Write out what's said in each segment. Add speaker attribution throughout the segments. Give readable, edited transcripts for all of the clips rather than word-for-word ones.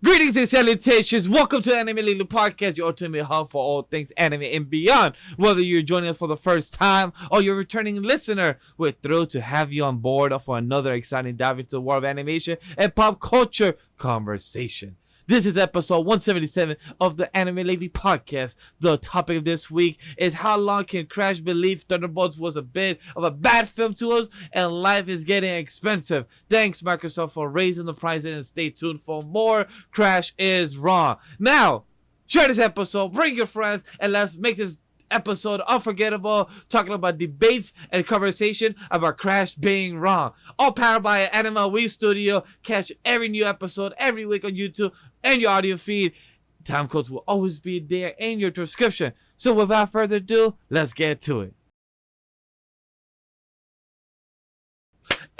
Speaker 1: Greetings and salutations. Welcome to Anime Lily Podcast, your ultimate hub for all things anime and beyond. Whether you're joining us for the first time or you're a returning listener, we're thrilled to have you on board for another exciting dive into the world of animation and pop culture conversation. This is episode 177 of the Anime Lady Podcast. The topic of this week is how long can Crash believe Thunderbolts was a bit of a bad film to us and life is getting expensive. Thanks Microsoft for raising the prices and stay tuned for more Crash is Wrong. Now, share this episode, bring your friends, and let's make this episode unforgettable, talking about debates and conversation about Crash being wrong. All powered by AniMa W3 Studio. Catch every new episode every week on YouTube and your audio feed. Time codes will always be there in your description. So without further ado, let's get to it.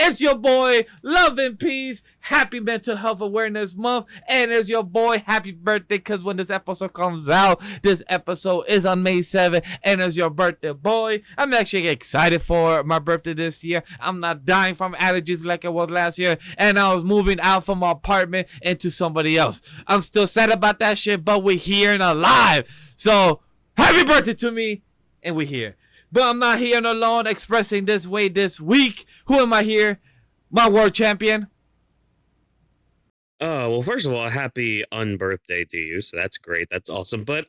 Speaker 1: It's your boy, Love and Peace. Happy Mental Health Awareness Month. And it's your boy, happy birthday, because when this episode comes out, this episode is on May 7th, and it's your birthday, boy. I'm actually excited for my birthday this year. I'm not dying from allergies like I was last year, and I was moving out from my apartment into somebody else. I'm still sad about that shit, but we're here and alive. So, happy birthday to me, and we're here. But I'm not here alone expressing this way this week. Who am I here? My world champion.
Speaker 2: Well, first of all, happy unbirthday to you. So that's great. That's awesome. But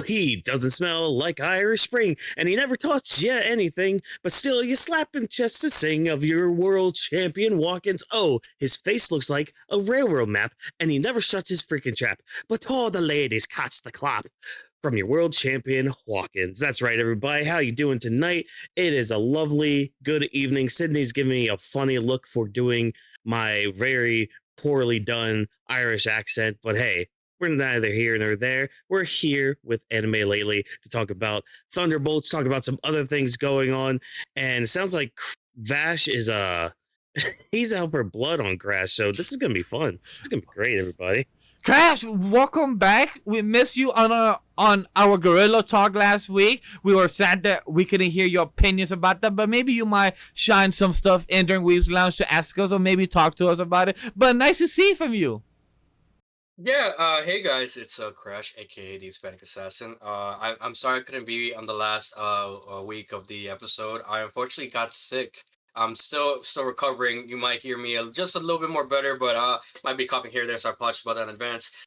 Speaker 2: he doesn't smell like Irish Spring, and he never taught you anything. But still, you slapping chest to sing of your world champion Whawkins. Oh, his face looks like a railroad map, and he never shuts his freaking trap. But all the ladies catch the clap. From your world champion, Whawkins. That's right, everybody. How you doing tonight? It is a lovely, good evening. Sydney's giving me a funny look for doing my very poorly done Irish accent, but hey, we're neither here nor there. We're here with Anime Lately to talk about Thunderbolts, talk about some other things going on, and it sounds like Vash is he's out for blood on Crash, so this is gonna be fun. It's gonna be great, everybody.
Speaker 1: Crash, welcome back. We missed you on our Gorilla Talk last week. We were sad that we couldn't hear your opinions about that, but maybe you might shine some stuff in during Weebs Lounge to ask us or maybe talk to us about it. But nice to see from you.
Speaker 3: Yeah, hey guys, it's Crash, aka the Hispanic Assassin. I'm sorry I couldn't be on the last week of the episode. I unfortunately got sick. I'm still recovering. You might hear me just a little bit more better, but might be coughing here and there, so I apologize about that in advance.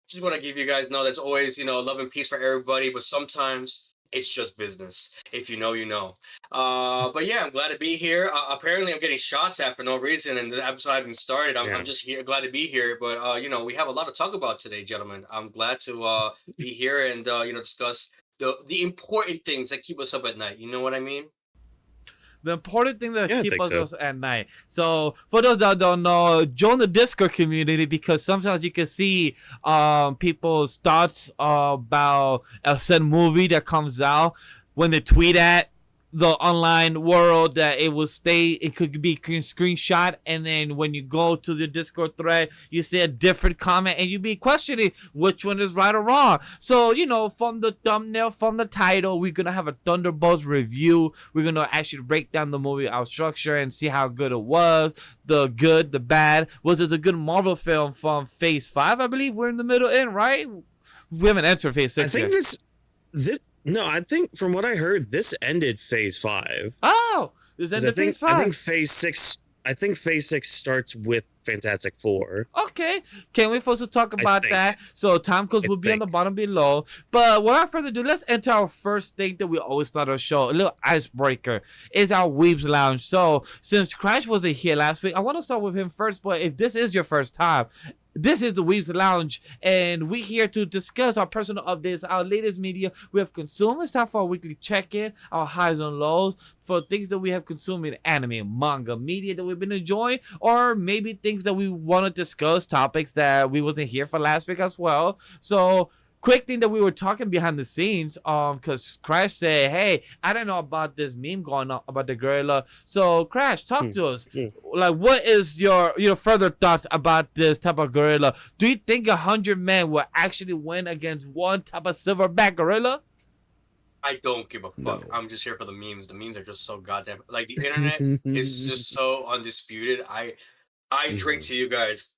Speaker 3: Just want to give you guys know there's always, love and peace for everybody, but sometimes it's just business. If you know, you know. But yeah, I'm glad to be here. Apparently, I'm getting shots at for no reason, and the episode hasn't even started. I'm just here, glad to be here. But we have a lot to talk about today, gentlemen. I'm glad to be here and discuss the important things that keep us up at night. You know what I mean?
Speaker 1: The important thing that keeps us at night. So for those that don't know, join the Discord community because sometimes you can see people's thoughts about a certain movie that comes out when they tweet at the online world that it could be screenshot, and then when you go to the Discord thread you see a different comment and you be questioning which one is right or wrong. So from the thumbnail, from the title, we're gonna have a Thunderbolts review. We're gonna actually break down the movie, our structure, and see how good it was, the good, the bad. Was it a good Marvel film from Phase 5? I believe we're in the middle in, right? We haven't entered Phase 6
Speaker 2: I think yet. No, I think from what I heard, this ended Phase 5.
Speaker 1: Oh, this ended Phase 5.
Speaker 2: I think Phase 6 starts with Fantastic Four.
Speaker 1: Okay, can't wait for us to talk about that. So time codes will be on the bottom below. But without further ado, let's enter our first thing that we always start our show. A little icebreaker is our Weebs Lounge. So since Crash wasn't here last week, I want to start with him first. But if this is your first time, this is the Weebs Lounge, and we're here to discuss our personal updates, our latest media we have consumed. It's time for our weekly check-in, our highs and lows, for things that we have consumed in anime, manga, media that we've been enjoying, or maybe things that we want to discuss, topics that we wasn't here for last week as well. So quick thing that we were talking behind the scenes, because Crash said, hey, I don't know about this meme going on about the gorilla. So Crash, talk to us. Like, what is your further thoughts about this type of gorilla? Do you think 100 men will actually win against one type of silverback gorilla?
Speaker 3: I don't give a fuck. No. I'm just here for the memes. The memes are just so goddamn, like, the internet is just so undisputed. I drink to you guys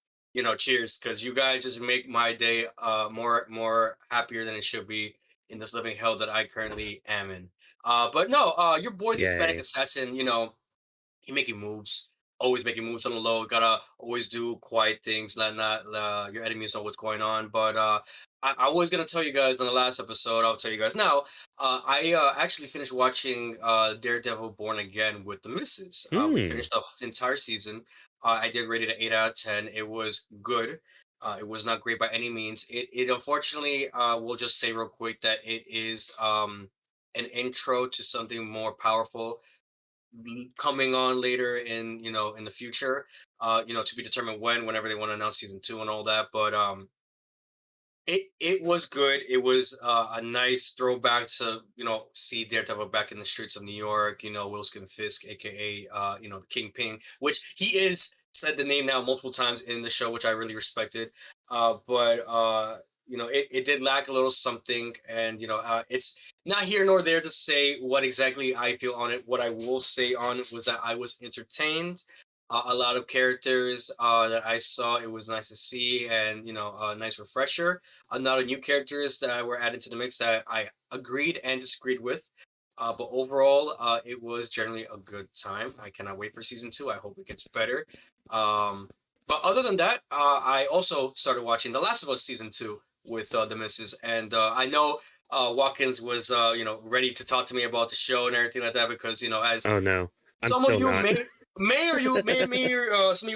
Speaker 3: cheers, because you guys just make my day more happier than it should be in this living hell that I currently am in. But no, your boy, the Hispanic
Speaker 2: Yay.
Speaker 3: assassin, he making moves, always making moves on the low. Gotta always do quiet things, let not your enemies know what's going on. But I was gonna tell you guys in the last episode. I'll tell you guys now. I actually finished watching Daredevil: Born Again with the missus. We
Speaker 2: Hmm.
Speaker 3: finished the entire season. I did rate it an 8 out of 10. It was good. It was not great by any means. It unfortunately, we'll just say real quick that it is an intro to something more powerful coming on later in in the future, to be determined whenever they want to announce season 2 and all that. But it was good. It was a nice throwback to see Daredevil back in the streets of New York. Wilson Fisk, aka the Kingpin, which he is said the name now multiple times in the show, which I really respected. But it did lack a little something, and it's not here nor there to say what exactly I feel on it. What I will say on it was that I was entertained. A lot of characters that I saw, it was nice to see, and a nice refresher. A lot of new characters that were added to the mix that I agreed and disagreed with. But overall, it was generally a good time. I cannot wait for season 2. I hope it gets better. But other than that, I also started watching The Last of Us season 2 with the missus, and I know Whawkins was ready to talk to me about the show and everything like that, because as
Speaker 2: Oh no, I'm
Speaker 3: some of
Speaker 2: still
Speaker 3: you
Speaker 2: not.
Speaker 3: some of you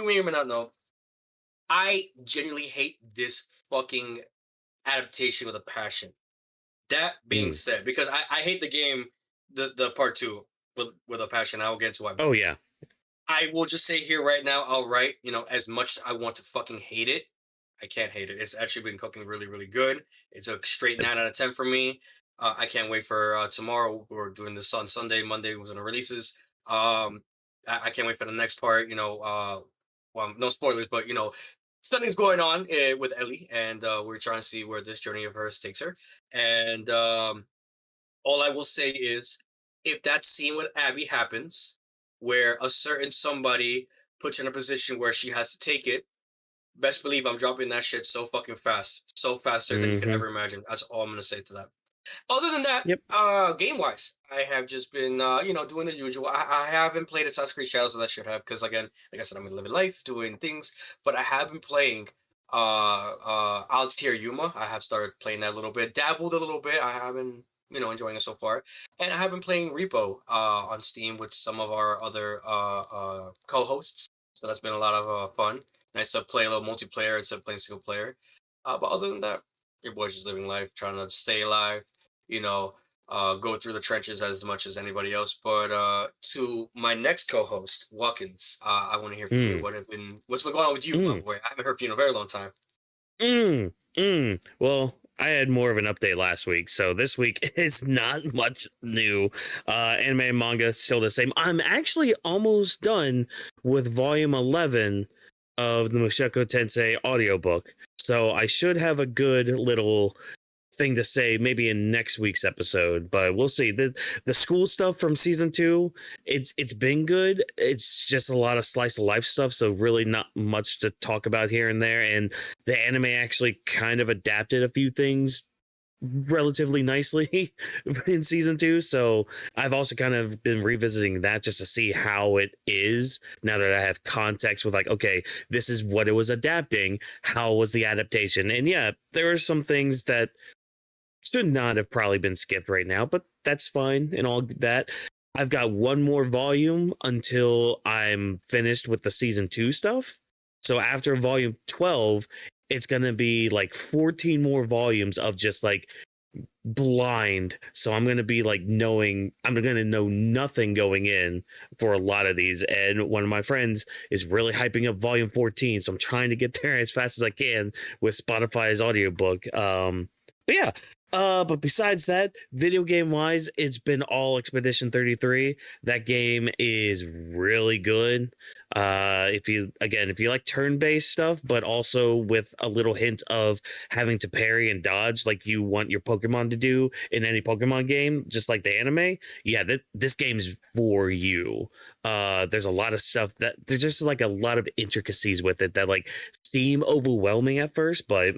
Speaker 3: may or may not know, I genuinely hate this fucking adaptation with a passion. That being
Speaker 2: Mm.
Speaker 3: said, because I hate the game, the part 2 with a passion. I will get to why.
Speaker 2: Oh yeah.
Speaker 3: I will just say here right now, outright, as much as I want to fucking hate it, I can't hate it. It's actually been cooking really, really good. It's a straight 9 out of 10 for me. I can't wait for tomorrow. We're doing this on Sunday. Monday was on the releases. I can't wait for the next part. Well, no spoilers, but something's going on with Ellie, and we're trying to see where this journey of hers takes her. And all I will say is, if that scene with Abby happens, where a certain somebody puts her in a position where she has to take it, best believe I'm dropping that shit so fucking fast, so faster than you could
Speaker 2: Hmm.
Speaker 3: ever imagine. That's all I'm gonna say to that. Other than that,
Speaker 2: Yep.
Speaker 3: game wise, I have just been doing the usual. I haven't played Assassin's Creed Shadows as I should have, because again, like I said, I'm living life, doing things. But I have been playing Altier Yuma. I have started playing that a little bit, dabbled a little bit. I have been enjoying it so far, and I have been playing Repo on Steam with some of our other co-hosts. So that's been a lot of fun. Nice to play a little multiplayer instead of playing single player. But other than that, your boy's just living life, trying to stay alive, you know, go through the trenches as much as anybody else. But to my next co-host, Whawkins, I want to hear from you.
Speaker 2: Mm.
Speaker 3: What's been going on with you, my
Speaker 2: Mm.
Speaker 3: boy? I haven't heard from you in a very long time.
Speaker 2: Well, I had more of an update last week, so this week is not much new. Anime and manga still the same. I'm actually almost done with volume 11 of the Mushoku Tensei audiobook, so I should have a good little thing to say maybe in next week's episode, but we'll see. The school stuff from season 2, it's been good. It's just a lot of slice of life stuff, so really not much to talk about here and there. And the anime actually kind of adapted a few things relatively nicely in season 2, so I've also kind of been revisiting that just to see how it is now that I have context with, like, okay, this is what it was adapting, how was the adaptation. And yeah, there are some things that should not have probably been skipped right now, but that's fine and all that. I've got one more volume until I'm finished with the season 2 stuff. So after volume 12, it's going to be like 14 more volumes of just like blind. So I'm going to be like I'm going to know nothing going in for a lot of these. And one of my friends is really hyping up volume 14. So I'm trying to get there as fast as I can with Spotify's audiobook. But yeah, But besides that, video game wise, it's been all Expedition 33. That game is really good. If you like turn-based stuff, but also with a little hint of having to parry and dodge like you want your Pokemon to do in any Pokemon game, just like the anime, yeah, this game's for you. There's a lot of stuff there's just like a lot of intricacies with it that like seem overwhelming at first, but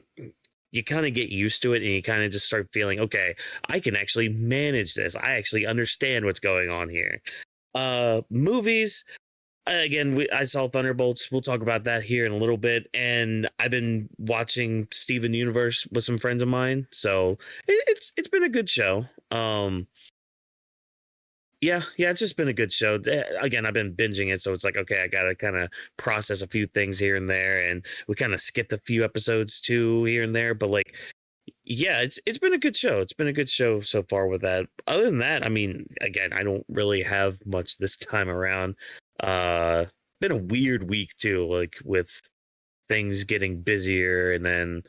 Speaker 2: you kind of get used to it and you kind of just start feeling, okay, I can actually manage this. I actually understand what's going on here. Movies, again, I saw Thunderbolts. We'll talk about that here in a little bit. And I've been watching Steven Universe with some friends of mine. So it's been a good show. Yeah, it's just been a good show. Again, I've been binging it, so it's like, okay, I gotta kind of process a few things here and there, and we kind of skipped a few episodes too here and there. But like, yeah, it's been a good show. It's been a good show so far with that. Other than that, I mean, again, I don't really have much this time around. Been a weird week too, like with things getting busier, and then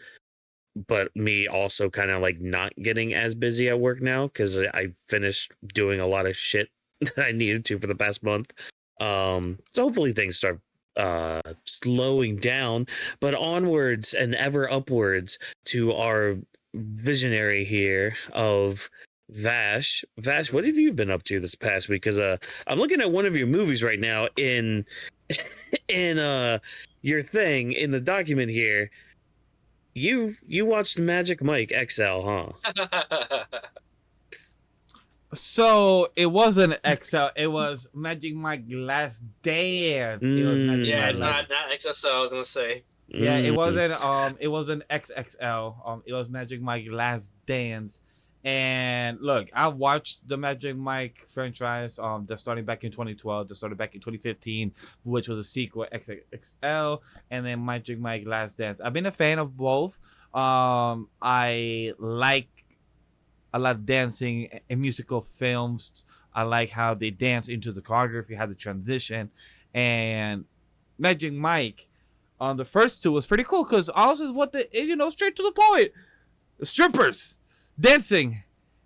Speaker 2: but me also kind of like not getting as busy at work now because I finished doing a lot of shit that I needed to for the past month. So hopefully things start slowing down, but onwards and ever upwards to our visionary here of Vash. Vash, what have you been up to this past week? Because I'm looking at one of your movies right now in your thing in the document here. You watched Magic Mike XL, huh?
Speaker 1: So it wasn't XL. It was Magic Mike Last Dance. It was Magic
Speaker 3: Yeah,
Speaker 1: Mike
Speaker 3: it's not XSL. I was gonna say.
Speaker 1: Yeah, it wasn't XXL. It was Magic Mike Last Dance. And look, I watched the Magic Mike franchise. They're starting back in 2012. They started back in 2015, which was a sequel, XXL, and then Magic Mike Last Dance. I've been a fan of both. I like a lot of dancing in musical films. I like how they dance into the choreography, how the transition, and Magic Mike on the first two was pretty cool because ours is straight to the point. Strippers dancing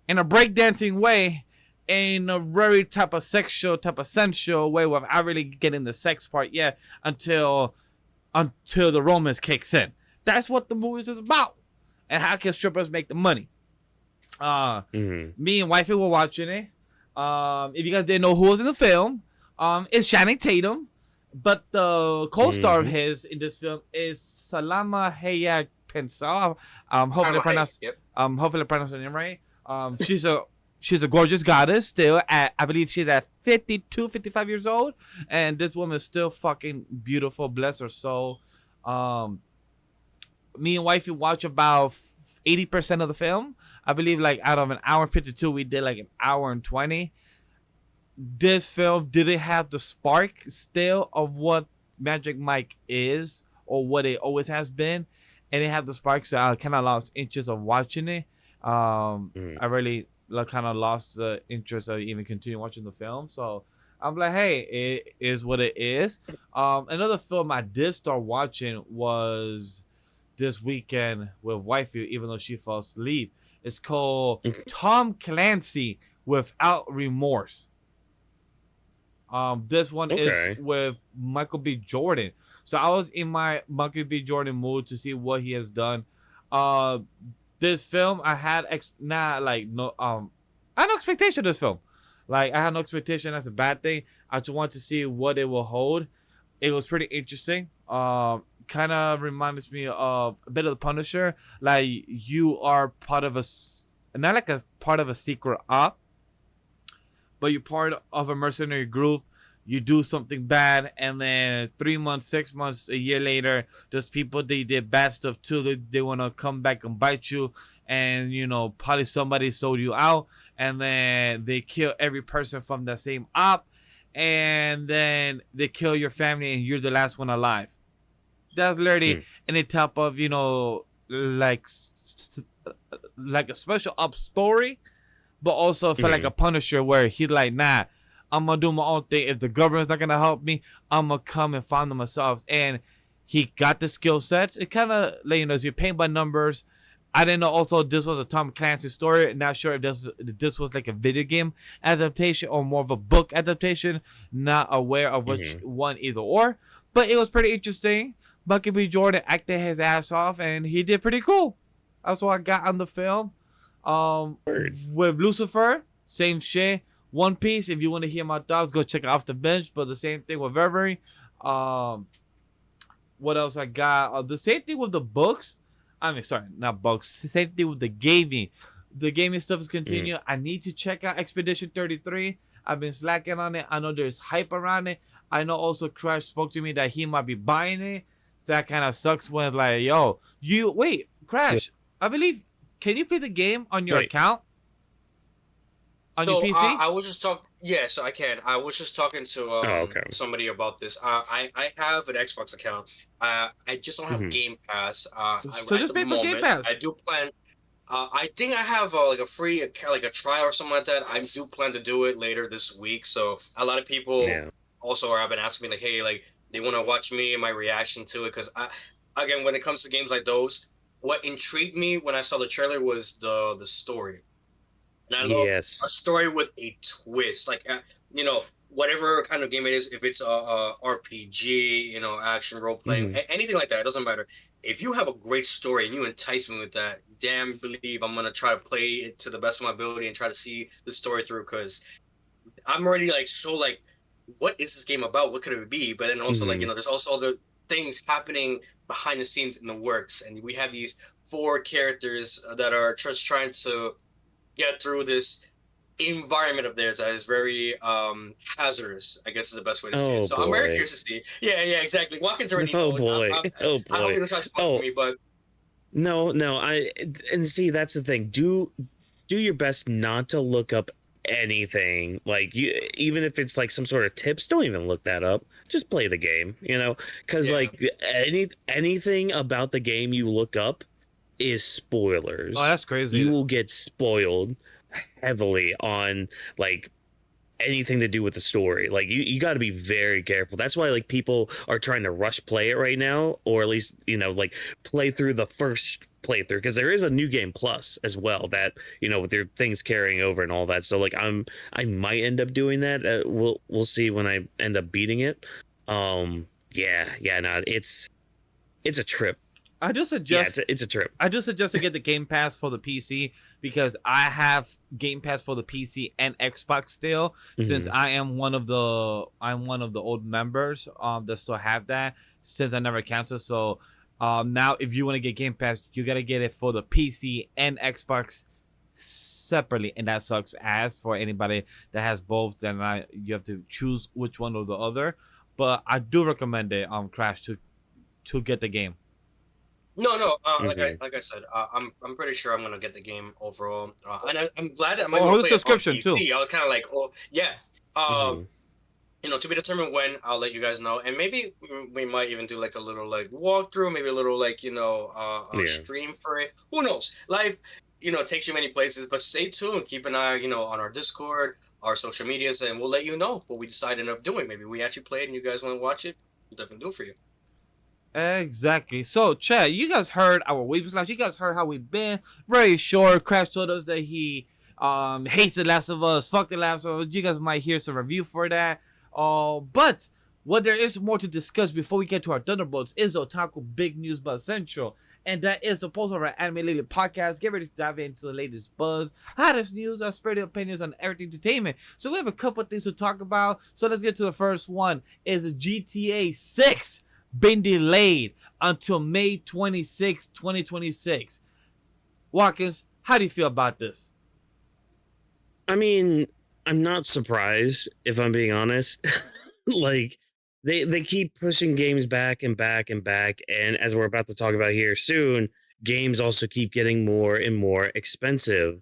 Speaker 1: in a breakdancing way, in a very type of sensual way without really getting the sex part yet until the romance kicks in. That's what the movie is about. And how can strippers make the money? Me and wifey were watching it. If you guys didn't know who was in the film, it's Channing Tatum. But the co-star of his in this film is Salama Hayek Pensal. Hopefully I pronounced her name right. She's a gorgeous goddess still at, I believe she's at 52, 55 years old. And this woman is still fucking beautiful. Bless her soul. Me and wifey watch about 80% of the film. I believe like out of an hour 52, we did like an hour and 20. This film didn't have the spark still of what Magic Mike is or what it always has been. And it had the spark, so I kind of lost interest of watching it. I really kind of lost the interest of even continuing watching the film. So I'm like, hey, it is what it is. Another film I did start watching was this weekend with wifey, even though she fell asleep. It's called Tom Clancy Without Remorse. This one is with Michael B. Jordan. So I was in my Michael B. Jordan mood to see what he has done. This film I had I had no expectation of this film. Like I had no expectation. That's a bad thing. I just wanted to see what it will hold. It was pretty interesting. Kind of reminds me of a bit of the Punisher. Like you are part of not like a part of a secret op, but you're part of a mercenary group. You do something bad, and then 3 months, 6 months, a year later, there's people they did bad stuff too. They want to come back and bite you, and probably somebody sold you out, and then they kill every person from the same op, and then they kill your family, and you're the last one alive. That's literally any type of like a special ops story, but also felt like a Punisher where he's like, nah, I'm gonna do my own thing. If the government's not gonna help me, I'm gonna come and find them myself. And he got the skill sets. It kind of, as you're paying by numbers, I didn't know also this was a Tom Clancy story. Not sure if this was like a video game adaptation or more of a book adaptation. Not aware of which one either or. But it was pretty interesting. Bucky B. Jordan acted his ass off and he did pretty cool. That's what I got on the film. With Lucifer, same shit. One Piece, if you want to hear my thoughts, go check it Off the Bench. But the same thing with Reverie. What else I got? The same thing with the books. I mean, sorry, not books. Same thing with the gaming. The gaming stuff is continuing. I need to check out Expedition 33. I've been slacking on it. I know there's hype around it. I know also Crash spoke to me that he might be buying it. That kind of sucks when like, yo, you wait, Crash. I believe. Can you play the game on your account? On your PC?
Speaker 3: I was just talking. Yeah, so I can. I was just talking to somebody about this. I have an Xbox account. I just don't have Game Pass.
Speaker 1: So just pay for Game Pass.
Speaker 3: I do plan. I think I have like a free like a trial or something like that. I do plan to do it later this week. So a lot of people also have been asking me like, hey, like they want to watch me and my reaction to it because again, when it comes to games like those, what intrigued me when I saw the trailer was the story. And I love a story with a twist, like whatever kind of game it is. If it's a RPG, action role playing, anything like that, it doesn't matter. If you have a great story and you entice me with that, damn believe I'm gonna try to play it to the best of my ability and try to see the story through. Because I'm already like so like, what is this game about? What could it be? But then also like there's also other things happening behind the scenes in the works, and we have these 4 characters that are just trying to get through this environment of theirs that is very hazardous, I guess is the best way to say it. So I'm very curious to see. Yeah, exactly. Whawkins already knows. I hope you don't try to spoil me, but
Speaker 2: no, and see that's the thing. Do your best not to look up anything. Like even if it's like some sort of tips, don't even look that up. Just play the game, because like anything about the game you look up is spoilers.
Speaker 1: Oh, that's crazy.
Speaker 2: You will get spoiled heavily on like anything to do with the story. Like you got to be very careful. That's why like people are trying to rush play it right now, or at least like play through the first playthrough, because there is a new game plus as well that with your things carrying over and all that. So like I might end up doing that. We'll see when I end up beating it. No, it's a trip.
Speaker 1: I just suggest
Speaker 2: it's a trip.
Speaker 1: I just suggest to get the Game Pass for the PC because I have Game Pass for the PC and Xbox still, since I am one of the old members that still have that since I never canceled. So now if you want to get Game Pass, you gotta get it for the PC and Xbox separately, and that sucks ass for anybody that has both. Then you have to choose which one or the other. But I do recommend it, Crash, to get the game.
Speaker 3: No. Like I said, I'm pretty sure I'm gonna get the game overall, and I'm glad that I'm gonna play
Speaker 1: subscription
Speaker 3: it on PC.
Speaker 1: too.
Speaker 3: I was kind of like, oh yeah, to be determined when. I'll let you guys know, and maybe we might even do like a little like walkthrough, maybe a little like stream for it. Who knows? Life, takes you many places. But stay tuned. Keep an eye, on our Discord, our social medias, and we'll let you know what we decide to end up doing. Maybe we actually play it, and you guys want to watch it. We'll definitely do it for you.
Speaker 1: Exactly. So, Chad, you guys heard our Weebs Lounge. You guys heard how we've been. Very short. Crash told us that he hates The Last of Us. Fuck The Last of Us. You guys might hear some review for that. But what there is more to discuss before we get to our Thunderbolts is Otaku Big News Buzz Central. And that is the post of our Anime Lately podcast. Get ready to dive into the latest buzz, hottest news, our spirited opinions on everything entertainment. So we have a couple of things to talk about. So let's get to the first one. Is GTA 6 been delayed until May 26, 2026. Whawkins, how do you feel about this?
Speaker 2: I mean, I'm not surprised, if I'm being honest. Like, they keep pushing games back and back and back, and as we're about to talk about here soon, games also keep getting more and more expensive.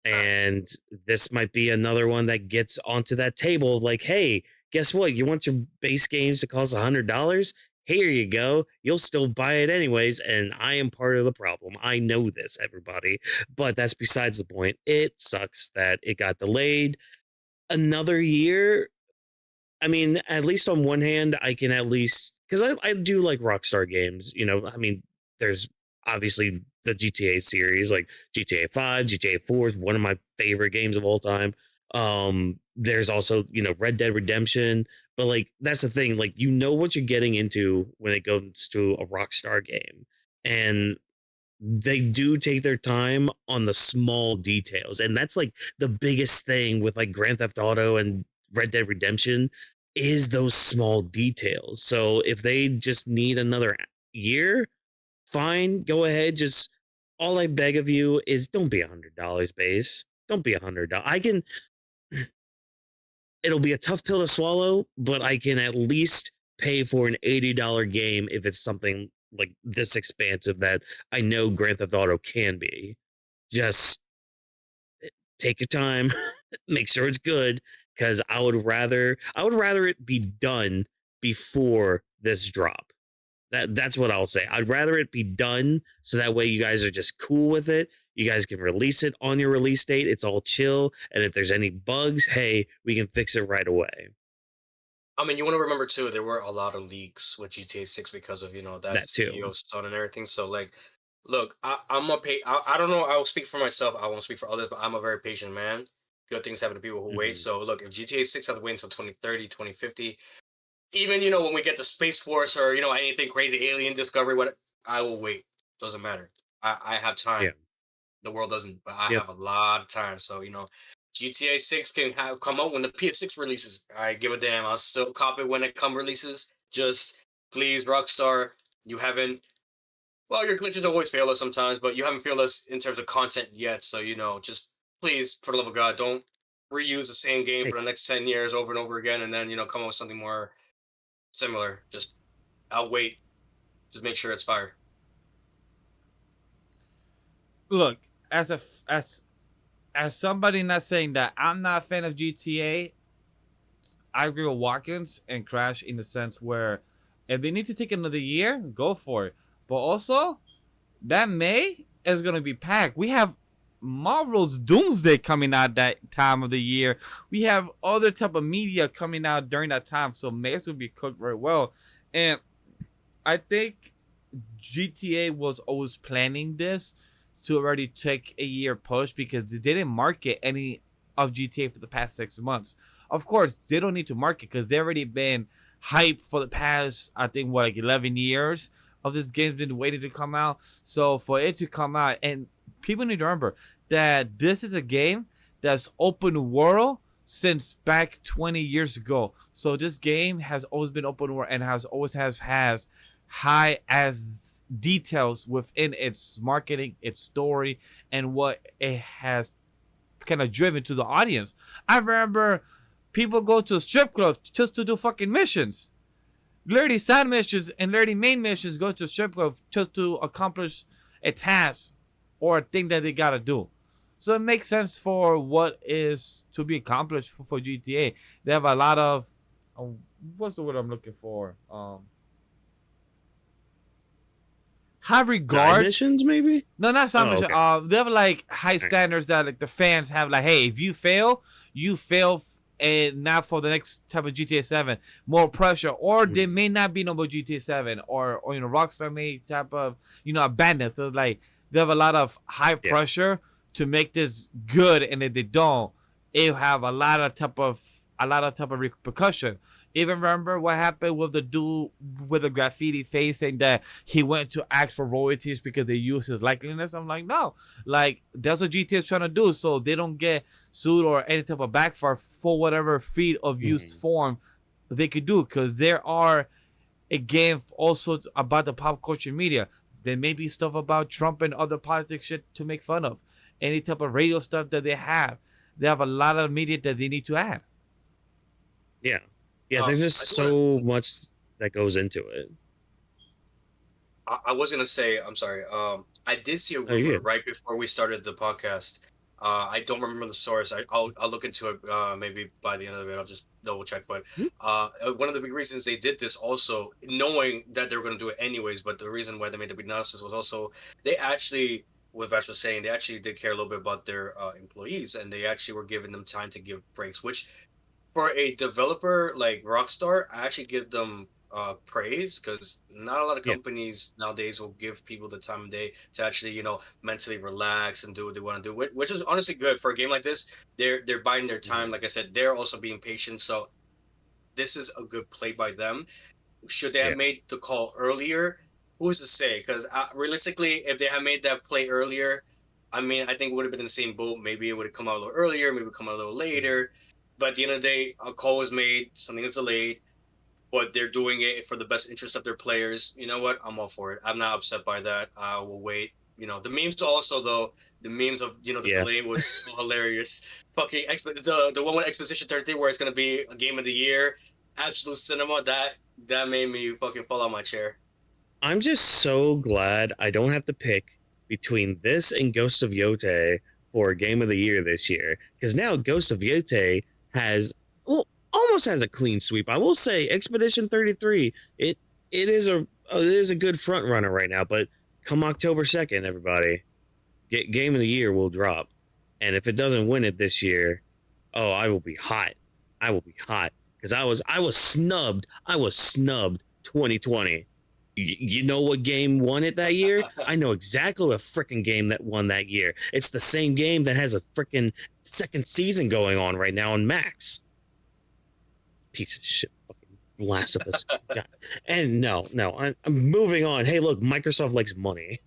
Speaker 2: And this might be another one that gets onto that table of like, hey, guess what? You want your base games to cost $100? Here you go. You'll still buy it anyways, and I am part of the problem. I know this, everybody. But that's besides the point. It sucks that it got delayed another year. I mean, at least on one hand, I can at least... Because I do like Rockstar games. I mean, there's obviously the GTA series, like GTA 5, GTA 4 is one of my favorite games of all time. There's also, Red Dead Redemption, but like that's the thing, like what you're getting into when it goes to a Rockstar game. And they do take their time on the small details. And that's like the biggest thing with like Grand Theft Auto and Red Dead Redemption is those small details. So if they just need another year, fine, go ahead. Just all I beg of you is don't be $100 base. Don't be $100. I can. It'll be a tough pill to swallow, but I can at least pay for an $80 game if it's something like this expansive that I know Grand Theft Auto can be. Just take your time, make sure it's good, because I would rather it be done before this drop. That's what I'll say. I'd rather it be done so that way you guys are just cool with it. You guys can release it on your release date. It's all chill. And if there's any bugs, hey, we can fix it right away.
Speaker 3: I mean, you want to remember too, there were a lot of leaks with GTA 6 because of that
Speaker 2: That too.
Speaker 3: CEO's son and everything. So like, look, I'm a pay. I don't know. I'll speak for myself. I won't speak for others, but I'm a very patient man. Good things happen to people who wait.
Speaker 2: Mhm.
Speaker 3: So look, if GTA 6 has to wait until 2030, 2050, even when we get to Space Force or anything crazy, alien discovery, what I will wait. Doesn't matter. I have
Speaker 2: Yeah.
Speaker 3: time. The world doesn't, but I
Speaker 2: Yep.
Speaker 3: have a lot of time. So GTA 6 can come out when the PS6 releases. I give a damn. I'll still cop it when it releases. Just please, Rockstar, you haven't. Well, your glitches always fail us sometimes, but you haven't failed us in terms of content yet. So just please, for the love of God, don't reuse the same game
Speaker 2: Hey,
Speaker 3: for the next 10 years over and over again, and then come up with something more similar. Just I'll wait. Just make sure it's fire.
Speaker 1: Look, as somebody not saying that I'm not a fan of GTA, I agree with Whawkins and Crash in the sense where if they need to take another year, go for it. But also, that May is gonna be packed. We have Marvel's Doomsday coming out that time of the year. We have other type of media coming out during that time, so May's gonna be cooked very well. And I think GTA was always planning this to already take a year push because they didn't market any of GTA for the past 6 months. Of course, they don't need to market because they already been hyped for the past, I think, what, like 11 years of this game's been waiting to come out. So for it to come out, and people need to remember that this is a game that's open world since back 20 years ago. So this game has always been open world and has high as details within its marketing, its story, and what it has kind of driven to the audience. I remember people go to a strip club just to do fucking missions. Literally side missions and literally main missions go to a strip club just to accomplish a task or a thing that they gotta do. So it makes sense for what is to be accomplished for GTA. They have a lot of what's the word I'm looking for? High
Speaker 2: side
Speaker 1: regards.
Speaker 2: missions, maybe?
Speaker 1: No, not side mission.
Speaker 2: Okay.
Speaker 1: They have like high standards that like the fans have. Like, hey, if you fail, you fail, and now for the next type of GTA 7, more pressure, or there may not be no more GTA 7, or Rockstar may type of abandon. So like they have a lot of high pressure to make this good, and if they don't, it'll have a lot of type of repercussion. Even remember what happened with the dude with the graffiti face saying that he went to ask for royalties because they used his likeliness. I'm like, no, like that's what GTA is trying to do, so they don't get sued or any type of backfire for whatever feed of used form they could do, because there are a game also about the pop culture media. There may be stuff about Trump and other politics shit to make fun of. Any type of radio stuff that they have a lot of media that they need to add.
Speaker 2: Yeah. Yeah, there's just so much that goes into it.
Speaker 3: I was gonna say, I'm sorry. I did see a rumor right before we started the podcast. I don't remember the source. I'll look into it maybe by the end of it. I'll just double check. But one of the big reasons they did this, also knowing that they were gonna do it anyways, but the reason why they made the big announcements was also they actually, what Vash was saying, they actually did care a little bit about their employees, and they actually were giving them time to give breaks, which for a developer like Rockstar, I actually give them praise, because not a lot of
Speaker 2: Yeah.
Speaker 3: companies nowadays will give people the time of day to actually, mentally relax and do what they want to do, which is honestly good for a game like this. They're biding their time.
Speaker 2: Mhm.
Speaker 3: Like I said, they're also being patient. So this is a good play by them. Should they
Speaker 2: Yeah.
Speaker 3: have made the call earlier? Who's to say? Because realistically, if they had made that play earlier, I mean, I think it would have been in the same boat. Maybe it would have come out a little earlier, maybe it would come out a little later. But at the end of the day, a call was made, something is delayed, but they're doing it for the best interest of their players. You know what? I'm all for it. I'm not upset by that. I will wait. The memes also, though, the memes of the
Speaker 2: Yeah.
Speaker 3: delay was so hilarious. Fucking the one with Exposition 33 where it's gonna be a game of the year, absolute cinema. That made me fucking fall out my chair.
Speaker 2: I'm just so glad I don't have to pick between this and Ghost of Yote for Game of the Year this year. Because now Ghost of Yote has, well, almost has a clean sweep. I will say Expedition 33, it is a good front runner right now. But come October 2nd, everybody, Game of the Year will drop. And if it doesn't win it this year, oh, I will be hot. I will be hot. Because I was snubbed. I was snubbed 2020. You know what game won it that year? I know exactly what freaking game that won that year. It's the same game that has a freaking second season going on right now on Max. Piece of shit. Fucking Last of Us. God. And no, I'm moving on. Hey, look, Microsoft likes money.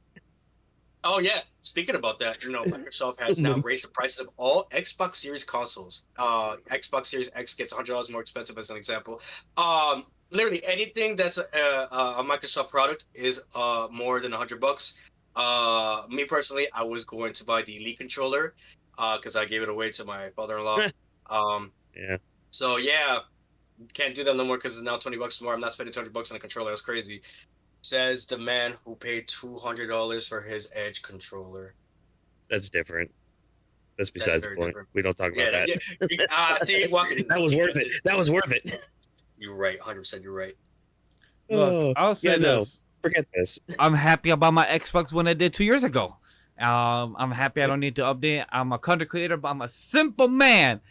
Speaker 3: Oh yeah. Speaking about that, Microsoft has now raised the prices of all Xbox Series consoles. Xbox Series X gets $100 more expensive, as an example. Literally anything that's a Microsoft product is more than $100. Me personally, I was going to buy the Elite controller because I gave it away to my father-in-law.
Speaker 2: Yeah.
Speaker 3: So yeah, can't do that no more because it's now $20 more. I'm not spending $200 on a controller. That's crazy. Says the man who paid $200 for his Edge controller.
Speaker 2: That's different. That's besides the point.
Speaker 3: Different.
Speaker 2: We don't talk about that.
Speaker 3: See,
Speaker 2: that was worth it. That was worth it.
Speaker 3: You're right. 100%. You're right.
Speaker 1: Look, I'll say this.
Speaker 2: Forget this.
Speaker 1: I'm happy about my Xbox when I did 2 years ago. I'm happy I don't need to update. I'm a content creator, but I'm a simple man.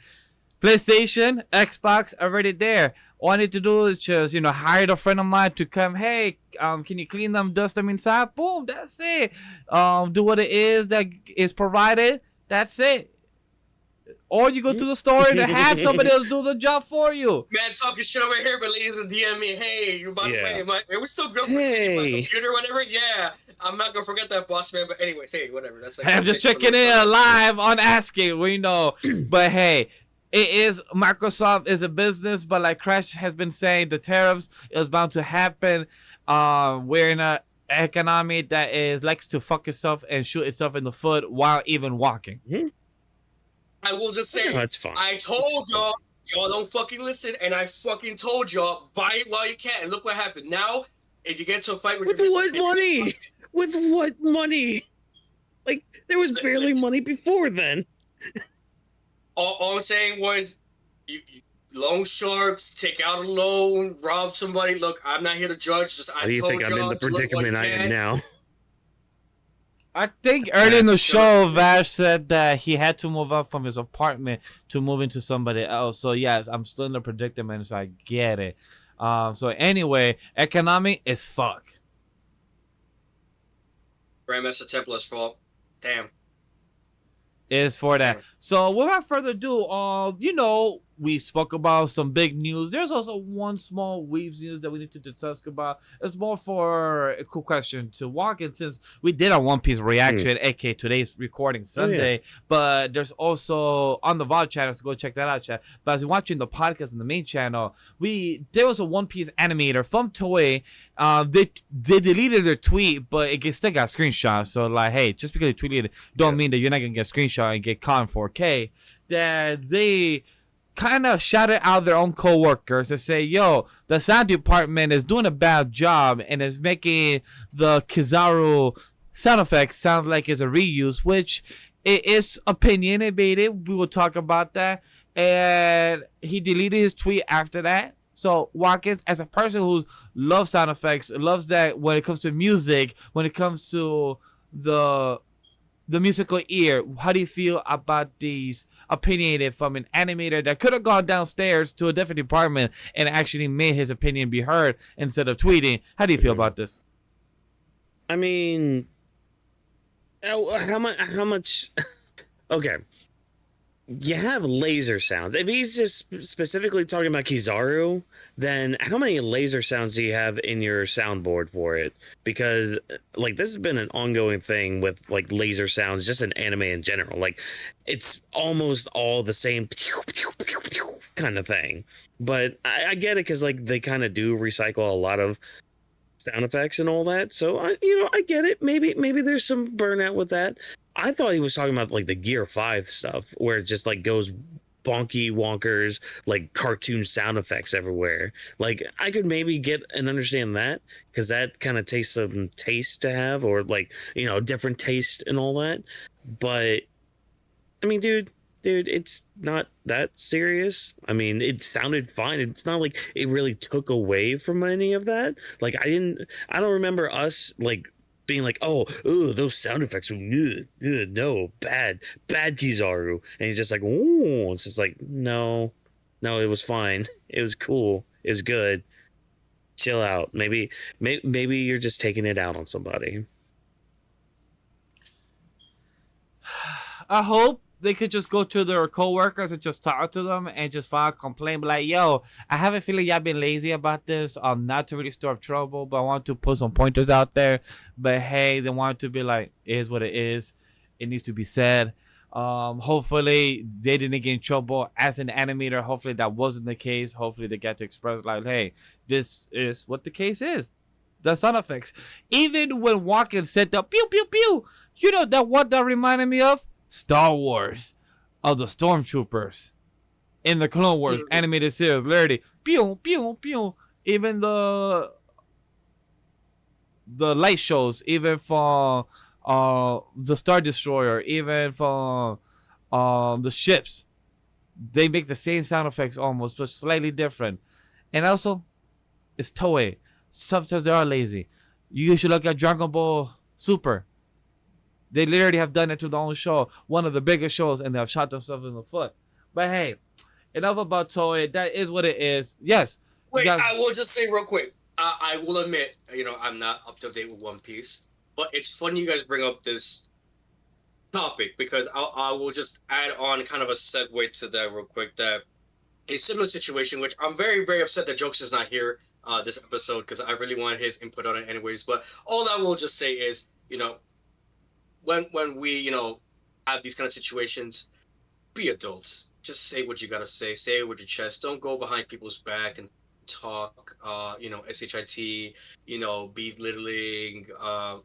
Speaker 1: PlayStation, Xbox, already there. All I need to do is just, hire a friend of mine to come. Hey, can you clean them, dust them inside? Boom, that's it. Do what it is that is provided. That's it. Or you go to the store and have somebody else do the job for you.
Speaker 3: Man, talking shit over here, but ladies and DM me, hey, you about to play my, are we still good for
Speaker 2: Hey.
Speaker 3: my computer, whatever? Yeah, I'm not gonna forget that, boss man. But anyway, hey, whatever. That's like
Speaker 1: I'm just checking in live on Asking. We know, but hey. It is Microsoft is a business, but like Crash has been saying, the tariffs is bound to happen. We're in a economy that is likes to fuck itself and shoot itself in the foot while even walking.
Speaker 3: I will just say,
Speaker 2: that's fine.
Speaker 3: I told y'all don't fucking listen, and I fucking told y'all buy it while you can. And look what happened. Now, if you get into a fight with
Speaker 2: what money? With what money? Like there was barely money before then.
Speaker 3: All I'm saying was, loan sharks, take out a loan, rob somebody. Look, I'm not here to judge. Just
Speaker 2: How do you think I'm in the predicament I am now?
Speaker 1: I think early in the show, Vash said that he had to move up from his apartment to move into somebody else. So yes, I'm still in the predicament, so I get it. So anyway, economy is fuck.
Speaker 3: Grandmaster Templar's fault. Damn.
Speaker 1: Is for that. So without further ado, we spoke about some big news. There's also one small Weebs news that we need to discuss about. It's more for a cool question to Whawkins, since we did a One Piece reaction, aka today's recording Sunday. But there's also on the VOD channel, so go check that out, chat. But as you're watching the podcast in the main channel, there was a One Piece animator from Toei. They deleted their tweet, but it still got screenshots. So like, hey, just because you tweeted it, don't mean that you're not gonna get a screenshot and get caught in 4K. That they kind of shouted out their own co-workers and say, yo, the sound department is doing a bad job and is making the Kizaru sound effects sound like it's a reuse, which it is opinionated. We will talk about that. And he deleted his tweet after that. So Whawkins, as a person who loves sound effects, loves that when it comes to music, when it comes to the the musical ear, how do you feel about these opinionated from an animator that could have gone downstairs to a different department and actually made his opinion be heard instead of tweeting? How do you feel about this?
Speaker 2: I mean, how much? How much? Okay, you have laser sounds. If he's just specifically talking about Kizaru, then how many laser sounds do you have in your soundboard for it? Because like this has been an ongoing thing with like laser sounds, just in anime in general. Like it's almost all the same kind of thing. But I get it because like they kind of do recycle a lot of sound effects and all that. So I get it. Maybe there's some burnout with that. I thought he was talking about like the Gear 5 stuff where it just like goes bonky wonkers, like cartoon sound effects everywhere. Like I could maybe get and understand that because that kind of takes some taste to have, or like, different taste and all that. But I mean, dude, it's not that serious. I mean, it sounded fine. It's not like it really took away from any of that. Like I don't remember us like being like, oh, those sound effects, no, bad Kizaru. And he's just like, oh, it's just like, no, it was fine. It was cool. It was good. Chill out. Maybe you're just taking it out on somebody.
Speaker 1: I hope they could just go to their coworkers and just talk to them and just file a complaint. Be like, yo, I have a feeling y'all been lazy about this. Not to really stir up trouble, but I want to put some pointers out there. But hey, they want to be like, it is what it is. It needs to be said. Hopefully they didn't get in trouble as an animator. Hopefully that wasn't the case. Hopefully they got to express like, hey, this is what the case is. The sound effects. Even when Whawkins said the pew pew pew, what that reminded me of? Star Wars of the Stormtroopers in the Clone Wars animated series. Literally, pew pew pew. Even the light shows, even from the Star Destroyer, even from the ships, they make the same sound effects almost, but slightly different. And also, it's Toei. Sometimes they are lazy. You should look at Dragon Ball Super. They literally have done it to their own show, one of the biggest shows, and they have shot themselves in the foot. But hey, enough about Toei. That is what it is. Yes.
Speaker 3: Wait, I will just say real quick. I will admit, I'm not up to date with One Piece, but it's funny you guys bring up this topic because I will just add on kind of a segue to that real quick. That a similar situation, which I'm very, very upset that Jokester's not here this episode because I really want his input on it anyways. But all I will just say is, when we, have these kind of situations, be adults. Just say what you gotta say. Say it with your chest. Don't go behind people's back and talk, shit, belittling,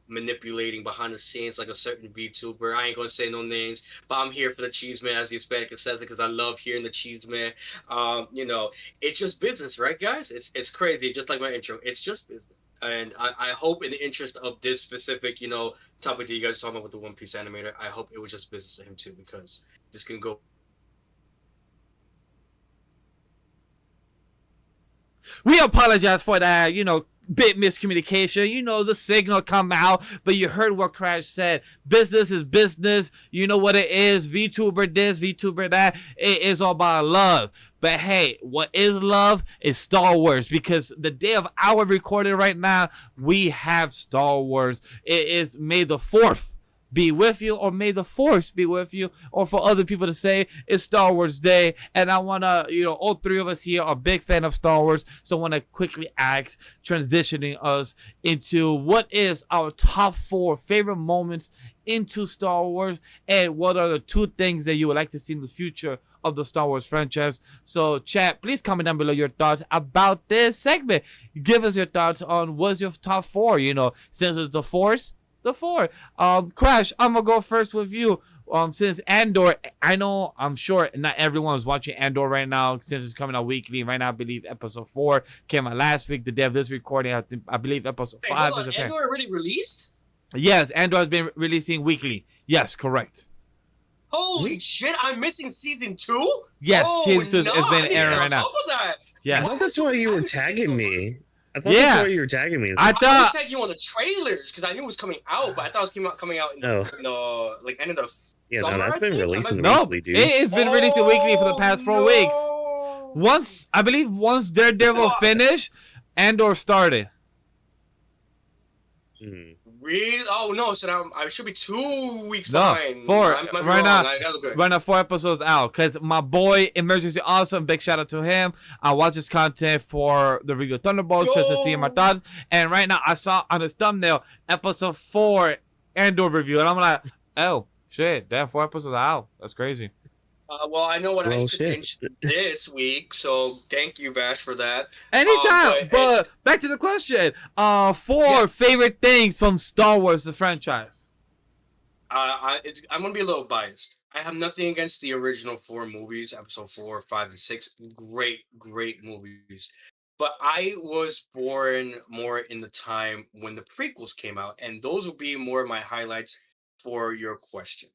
Speaker 3: manipulating behind the scenes like a certain VTuber. I ain't gonna say no names, but I'm here for the cheese man, as the Hispanic assessor, because I love hearing the cheese man. It's just business, right, guys? It's crazy, just like my intro. It's just business. And I hope in the interest of this specific, topic that you guys are talking about with the One Piece animator, I hope it was just business to him too, because this can go.
Speaker 1: We apologize for that, bit miscommunication. The signal come out, but you heard what Crash said. Business is business. You know what it is. VTuber this, VTuber that. It is all about love. But hey, what is love is Star Wars, because the day of our recording right now, we have Star Wars. It is May the 4th be with you, or may the Force be with you, or for other people to say it's Star Wars Day. And I want to, all three of us here are big fan of Star Wars, so I want to quickly ask, transitioning us into what is our top 4 favorite moments into Star Wars, and what are the 2 things that you would like to see in the future of the Star Wars franchise. So chat, please comment down below your thoughts about this segment. Give us your thoughts on what's your top 4, since it's the Force. The 4. Crash, I'm gonna go first with you. Since Andor, I'm sure not everyone's watching Andor right now, since it's coming out weekly. Right now, I believe episode 4 came out last week. The day of this recording, I believe episode 5 is okay.
Speaker 3: Andor already released?
Speaker 1: Yes, Andor has been releasing weekly. Yes, correct.
Speaker 3: Holy shit, I'm missing season 2?
Speaker 1: Yes, season 2 has been airing right now.
Speaker 3: That.
Speaker 1: Yes.
Speaker 2: Well, that's why you were tagging me. I thought
Speaker 1: Yeah.
Speaker 2: that's why you were tagging me.
Speaker 1: I
Speaker 3: I
Speaker 1: thought
Speaker 3: was you on the trailers because I knew it was coming out, but I thought it was coming out in
Speaker 2: No.
Speaker 3: the like end of the
Speaker 2: Yeah,
Speaker 3: summer.
Speaker 2: no, that's been releasing
Speaker 1: no,
Speaker 2: weekly, dude.
Speaker 1: it's been releasing weekly for the past 4 weeks.
Speaker 3: weeks.
Speaker 1: I believe once Daredevil
Speaker 3: What?
Speaker 1: finished, Andor started.
Speaker 2: Hmm.
Speaker 3: Really? Oh no! So now I should be 2 weeks
Speaker 1: No,
Speaker 3: behind.
Speaker 1: 4
Speaker 3: I might be
Speaker 1: right
Speaker 3: wrong.
Speaker 1: now.
Speaker 3: I gotta look at it.
Speaker 1: Right now, 4 episodes out. Cause my boy Emergency Awesome, big shout out to him. I watch his content for the review of Thunderbolts just to see my
Speaker 3: Yo!
Speaker 1: thoughts. And right now, I saw on his thumbnail episode 4 Andor review, and I'm like, oh shit, damn, 4 episodes out. That's crazy.
Speaker 3: Well, I know what I
Speaker 2: Well,
Speaker 3: need to
Speaker 2: shit.
Speaker 3: binge this week, so thank you, Vash, for that.
Speaker 1: Anytime, but
Speaker 3: it's-
Speaker 1: back to the question. 4 favorite things from Star Wars, the franchise.
Speaker 3: I'm gonna be a little biased. I have nothing against the original 4 movies, episode 4, 5, and 6. Great movies. But I was born more in the time when the prequels came out, and those will be more of my highlights for your question.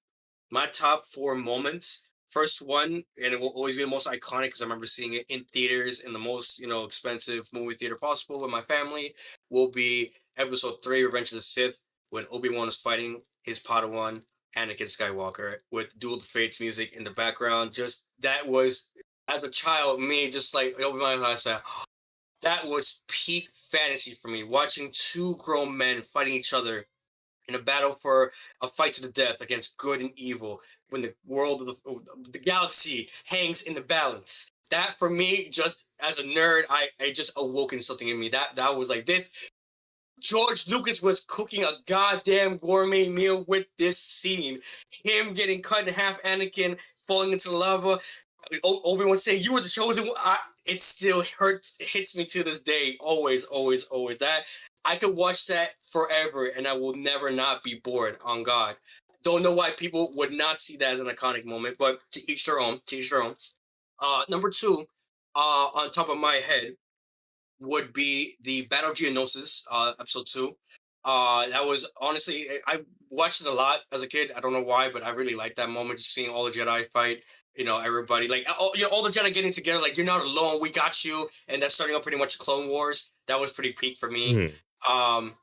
Speaker 3: My top 4 moments. First one, and it will always be the most iconic because I remember seeing it in theaters in the most, expensive movie theater possible with my family, will be episode 3, Revenge of the Sith, when Obi-Wan is fighting his Padawan, Anakin Skywalker, with Duel of the Fates music in the background. Just that was, as a child, me just like Obi-Wan, I said, that was peak fantasy for me. Watching 2 grown men fighting each other in a battle for a fight to the death against good and evil, when the world of the galaxy hangs in the balance. That for me, just as a nerd, I just awoken something in me. That was like this. George Lucas was cooking a goddamn gourmet meal with this scene. Him getting cut in half, Anakin falling into the lava. Obi-Wan saying, "You were the chosen one." It still hits me to this day. Always. That I could watch that forever, and I will never not be bored. On God, don't know why people would not see that as an iconic moment, but to each their own. Number 2, on top of my head, would be the Battle of Geonosis, episode 2. That was honestly, I watched it a lot as a kid. I don't know why, but I really liked that moment, just seeing all the Jedi fight. Everybody like, all the Jedi getting together, like, you're not alone, we got you, and that's starting up pretty much Clone Wars. That was pretty peak for me.
Speaker 2: Mhm.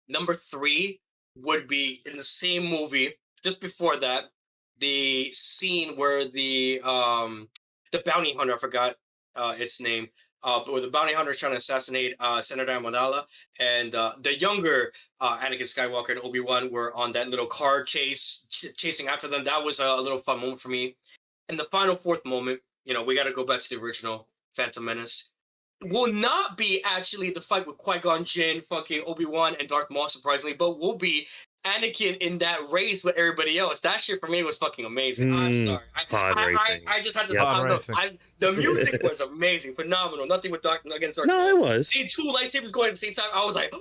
Speaker 3: Number 3 would be in the same movie. Just before that, the scene where the bounty hunter, I forgot its name, but where the bounty hunter is trying to assassinate Senator Amidala, and the younger Anakin Skywalker and Obi-Wan were on that little car chasing after them. That was a little fun moment for me. And the final 4th moment, we got to go back to the original Phantom Menace. Will not be actually the fight with Qui-Gon Jinn, fucking Obi-Wan, and Darth Maul, surprisingly, but will be Anakin in that race with everybody else. That shit for me was fucking amazing. I'm sorry.
Speaker 2: Pod racing.
Speaker 3: I just had to.
Speaker 1: Yep.
Speaker 3: The music was amazing, phenomenal. Nothing with against Darth
Speaker 2: No,
Speaker 3: Maul.
Speaker 2: it was.
Speaker 3: Seeing 2 lightsabers going at the same time, I was like,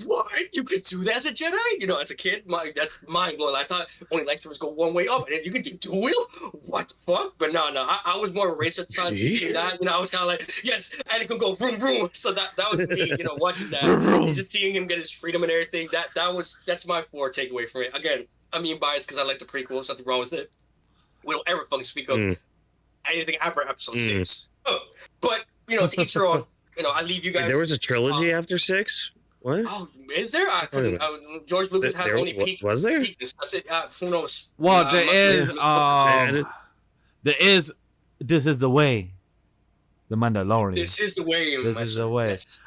Speaker 3: what? You could do that as a Jedi? As a kid, that's mind blowing. I thought only lightsabers go one way up, and then you could do dual wheel. What the fuck? But no, I was more of a racer at the time. Seeing that, I was kind of like, yes, and it can go vroom vroom. So that was me, watching that, and just seeing him get his freedom and everything. That's my 4 takeaway from it. Again, I'm being biased because I like the prequel. Nothing wrong with it. We don't ever fucking speak of anything after episode 6. But to each their own. I leave you guys.
Speaker 2: Wait, there was a trilogy after 6. What?
Speaker 3: Oh, is there? I couldn't. George Lucas had only peak.
Speaker 2: Was there?
Speaker 3: Peakness. That's it. Who knows?
Speaker 1: Well, there is. This is the way. The Mandalorian.
Speaker 3: This is the way.
Speaker 1: This is the way.
Speaker 3: Yes.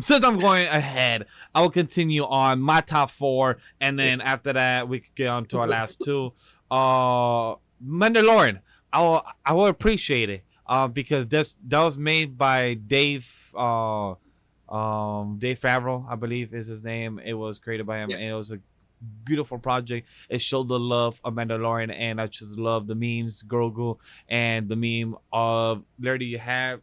Speaker 1: Since I'm going ahead, I will continue on my top 4, and then after that we could get on to our last 2. Mandalorian. I will appreciate it. Because that was made by Dave Favreau, I believe is his name. It was created by him, and it was a beautiful project. It showed the love of Mandalorian, and I just love the memes, Grogu, and the meme of literally you have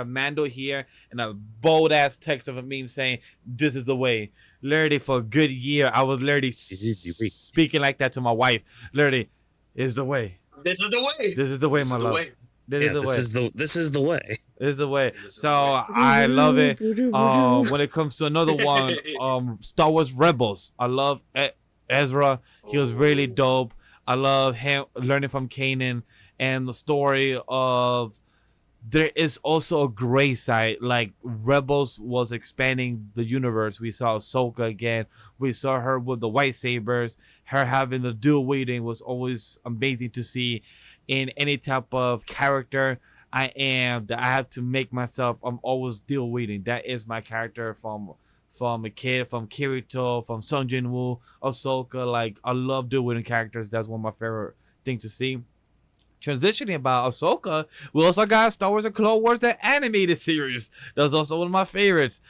Speaker 1: Mando here and a bold ass text of a meme saying, "This is the way." Literally for a good year, I was literally speaking like that to my wife. Literally, is the way.
Speaker 3: This is the way.
Speaker 1: This is the way, my love. This
Speaker 2: is the way.
Speaker 1: This is the way. So I love it. When it comes to another one, Star Wars Rebels. I love Ezra. He was really dope. I love him learning from Kanan and the story of there is also a gray side. Like Rebels was expanding the universe. We saw Ahsoka again. We saw her with the white sabers. Her having the dual wielding was always amazing to see in any type of character. I have to make myself. I'm always dual wielding. That is my character from a kid, from Kirito, from Sung Jin Woo, Ahsoka. Like I love dual wielding characters. That's one of my favorite things to see. Transitioning about Ahsoka, we also got Star Wars and Clone Wars, the animated series. That's also one of my favorites.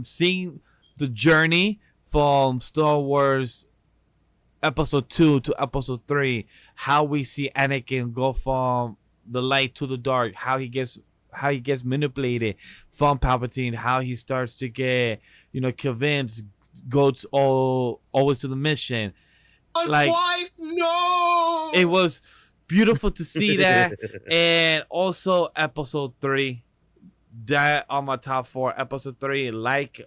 Speaker 1: Seeing the journey from Star Wars Episode 2 to Episode 3, how we see Anakin go from the light to the dark, how he gets manipulated from Palpatine, how he starts to get convinced, goes always to the mission.
Speaker 3: His
Speaker 1: Like
Speaker 3: wife, no.
Speaker 1: it was beautiful to see that. And also Episode 3, that on my top 4. Episode 3, like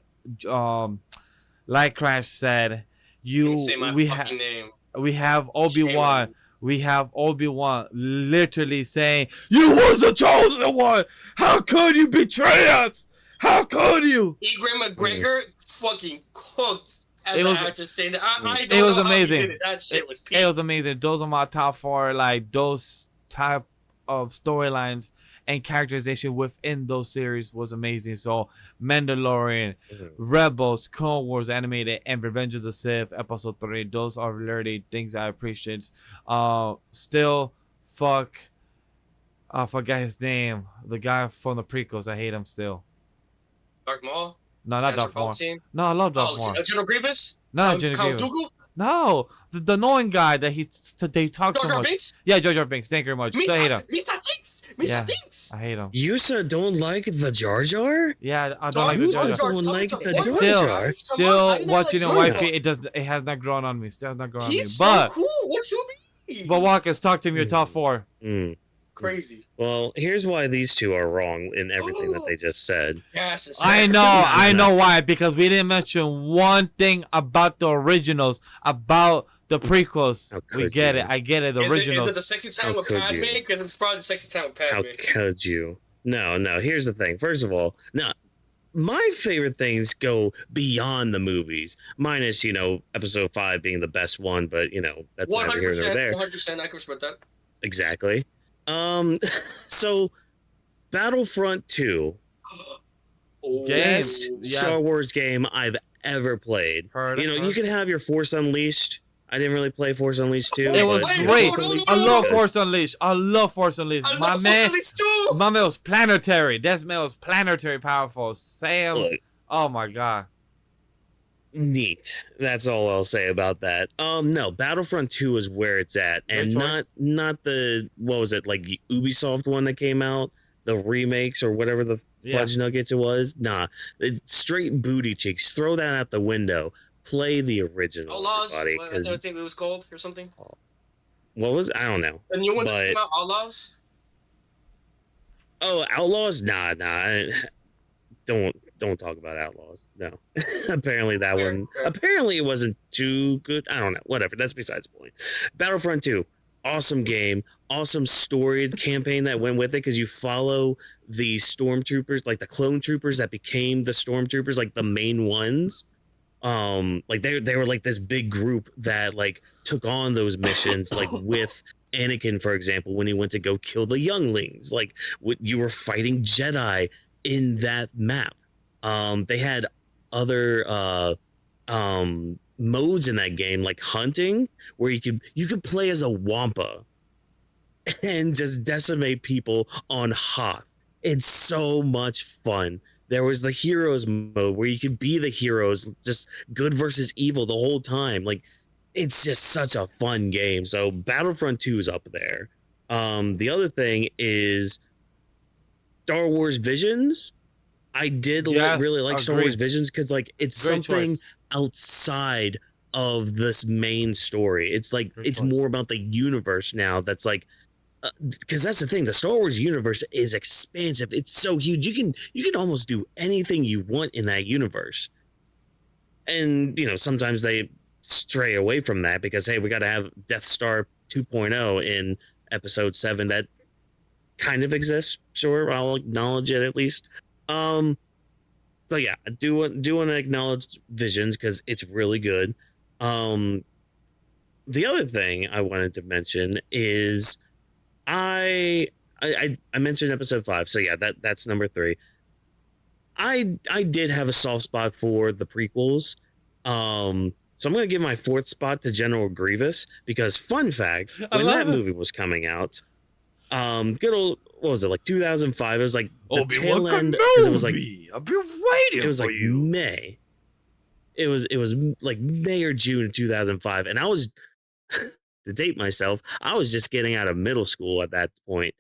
Speaker 1: Crash said,
Speaker 3: Say my
Speaker 1: we
Speaker 3: fucking name.
Speaker 1: we have
Speaker 3: Shame on
Speaker 1: Obi-Wan.
Speaker 3: you.
Speaker 1: We have Obi-Wan literally saying, "You was the chosen one. How could you betray us? How could you?"
Speaker 3: Ewan McGregor fucking cooked as
Speaker 1: It
Speaker 3: an
Speaker 1: was-
Speaker 3: actor saying that. I
Speaker 1: It
Speaker 3: don't
Speaker 1: was
Speaker 3: know how he
Speaker 1: amazing.
Speaker 3: did it. That shit was peak.
Speaker 1: It was amazing. Those are my top 4. Like those type of storylines and characterization within those series was amazing. So Mandalorian, Rebels, Clone Wars animated, and Revenge of the Sith Episode 3. Those are literally things I appreciate. Still, I forgot his name. The guy from the prequels. I hate him still.
Speaker 3: Darth Maul.
Speaker 1: No, not
Speaker 3: Master
Speaker 1: Darth Maul.
Speaker 3: Palpatine.
Speaker 1: No, I love Darth
Speaker 3: Oh,
Speaker 1: Maul.
Speaker 3: General Grievous.
Speaker 1: No, General
Speaker 3: Count
Speaker 1: Grievous.
Speaker 3: Dooku.
Speaker 1: No, the annoying guy that they talk so
Speaker 3: Jar Jar
Speaker 1: much.
Speaker 3: Binks.
Speaker 1: Yeah, Jar Jar Binks. Thank you very much. Still hate him.
Speaker 3: Misa Binks.
Speaker 1: Yeah.
Speaker 3: Misa Binks.
Speaker 1: I hate him.
Speaker 2: Yusa don't like the Jar Jar?
Speaker 1: Yeah, I don't like the Jar Jar.
Speaker 2: Don't like the Jar
Speaker 1: Still,
Speaker 2: Jar.
Speaker 1: still watching
Speaker 3: Jar
Speaker 1: a
Speaker 3: Jar.
Speaker 1: wifey, it has not grown on me. Still has not grown on me.
Speaker 3: He's
Speaker 1: But
Speaker 3: so cool. What you mean?
Speaker 1: but Whawkins, talk to me. Your top 4.
Speaker 3: Crazy.
Speaker 2: Well, here's why these two are wrong in everything that they just said.
Speaker 3: Yes, it's
Speaker 1: I
Speaker 3: right.
Speaker 1: know why, because we didn't mention one thing about the originals, about the prequels.
Speaker 2: How
Speaker 1: We
Speaker 2: could
Speaker 1: get
Speaker 2: you?
Speaker 1: it. I get it. The
Speaker 3: Is it
Speaker 1: originals.
Speaker 3: the sexy time
Speaker 2: How
Speaker 3: with
Speaker 2: could
Speaker 3: Padme?
Speaker 2: you?
Speaker 3: Because it's probably the sexy time with
Speaker 2: How
Speaker 3: Padme.
Speaker 2: could you? No. Here's the thing. First of all, no, my favorite things go beyond the movies. Minus, Episode 5 being the best one, but that's neither here nor
Speaker 3: 100%.
Speaker 2: there.
Speaker 3: 100%. I can respect that.
Speaker 2: Exactly. So Battlefront 2,
Speaker 3: Oh,
Speaker 1: Game.
Speaker 2: best
Speaker 1: Yes.
Speaker 2: Star Wars game I've ever played.
Speaker 1: Heard it,
Speaker 2: You
Speaker 1: heard
Speaker 2: can have your Force Unleashed. I didn't really play Force Unleashed 2.
Speaker 1: It was
Speaker 3: Wait,
Speaker 1: great.
Speaker 3: no, no, no,
Speaker 1: I
Speaker 3: no,
Speaker 1: love
Speaker 3: no.
Speaker 1: Force Unleashed. I love Force Unleashed.
Speaker 3: I
Speaker 1: My
Speaker 3: love
Speaker 1: man,
Speaker 3: Force too.
Speaker 1: my man was planetary. That man was planetary powerful. Sam.
Speaker 2: Look,
Speaker 1: Oh my god.
Speaker 2: neat. That's all I'll say about that. No, Battlefront 2 is where it's at, and
Speaker 1: Great choice.
Speaker 2: not the, what was it, like the Ubisoft one that came out, the remakes or whatever the
Speaker 1: Yeah.
Speaker 2: fudge nuggets it was. Nah, straight booty cheeks. Throw that out the window. Play the original,
Speaker 3: Outlaws.
Speaker 2: everybody,
Speaker 3: What, I
Speaker 2: 'cause
Speaker 3: think it was called or something.
Speaker 2: what was, I don't know.
Speaker 3: The new one that
Speaker 2: But-
Speaker 3: came out, Outlaws.
Speaker 2: Oh, Outlaws? Nah. Don't talk about Outlaws. No. Apparently that
Speaker 3: Fair,
Speaker 2: one.
Speaker 3: fair.
Speaker 2: Apparently it wasn't too good. I don't know. Whatever. That's besides the point. Battlefront 2. Awesome game. Awesome storied campaign that went with it, because you follow the stormtroopers, like the clone troopers that became the stormtroopers, like the main ones. Like they were like this big group that like took on those missions, like with Anakin, for example, when he went to go kill the younglings. Like you were fighting Jedi in that map. They had other modes in that game, like hunting, where you could play as a Wampa and just decimate people on Hoth. It's so much fun. There was the heroes mode where you could be the heroes, just good versus evil the whole time. Like, it's just such a fun game. So Battlefront 2 is up there. The other thing is Star Wars Visions. I did
Speaker 1: Yes,
Speaker 2: really like Star Wars
Speaker 1: agreed.
Speaker 2: Visions because like it's
Speaker 1: Great
Speaker 2: something
Speaker 1: choice.
Speaker 2: outside of this main story. It's like
Speaker 1: Great
Speaker 2: it's
Speaker 1: choice.
Speaker 2: more about the universe now. That's like, because that's the thing. The Star Wars universe is expansive. It's so huge. You can almost do anything you want in that universe. And sometimes they stray away from that because, hey, we got to have Death Star 2.0 in episode 7 that kind of exists. Sure, I'll acknowledge it at least. So yeah, I do want to acknowledge Visions because it's really good. Um, the other thing I wanted to mention is I mentioned episode 5, so yeah, that's number 3. I did have a soft spot for the prequels. So I'm gonna give my 4th spot to General Grievous because fun fact,
Speaker 1: I
Speaker 2: when that
Speaker 1: love it.
Speaker 2: movie was coming out, good old what was it, like 2005? It was like the
Speaker 1: Obi-Wan
Speaker 2: tail end because it was like
Speaker 1: Kenobi, I've been waiting
Speaker 2: it was
Speaker 1: for
Speaker 2: like
Speaker 1: you.
Speaker 2: May. It was like May or June 2005, and I was to date myself, I was just getting out of middle school at that point.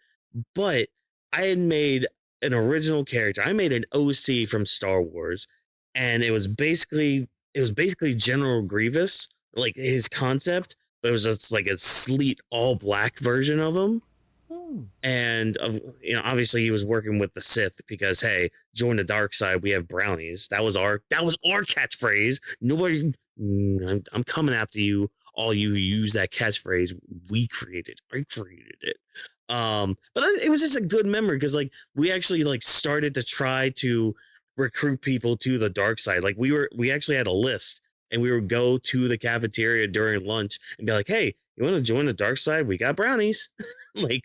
Speaker 2: But I had made an original character. I made an OC from Star Wars, and it was basically General Grievous, like his concept, but it was just like a sleek all black version of him. And obviously he was working with the Sith because hey, join the dark side. We have brownies. That was our catchphrase. Nobody, I'm coming after you. All you who use that catchphrase, we created. I created it. But it was just a good memory because like we actually like started to try to recruit people to the dark side. Like we actually had a list and we would go to the cafeteria during lunch and be like, hey, you want to join the dark side? We got brownies. Like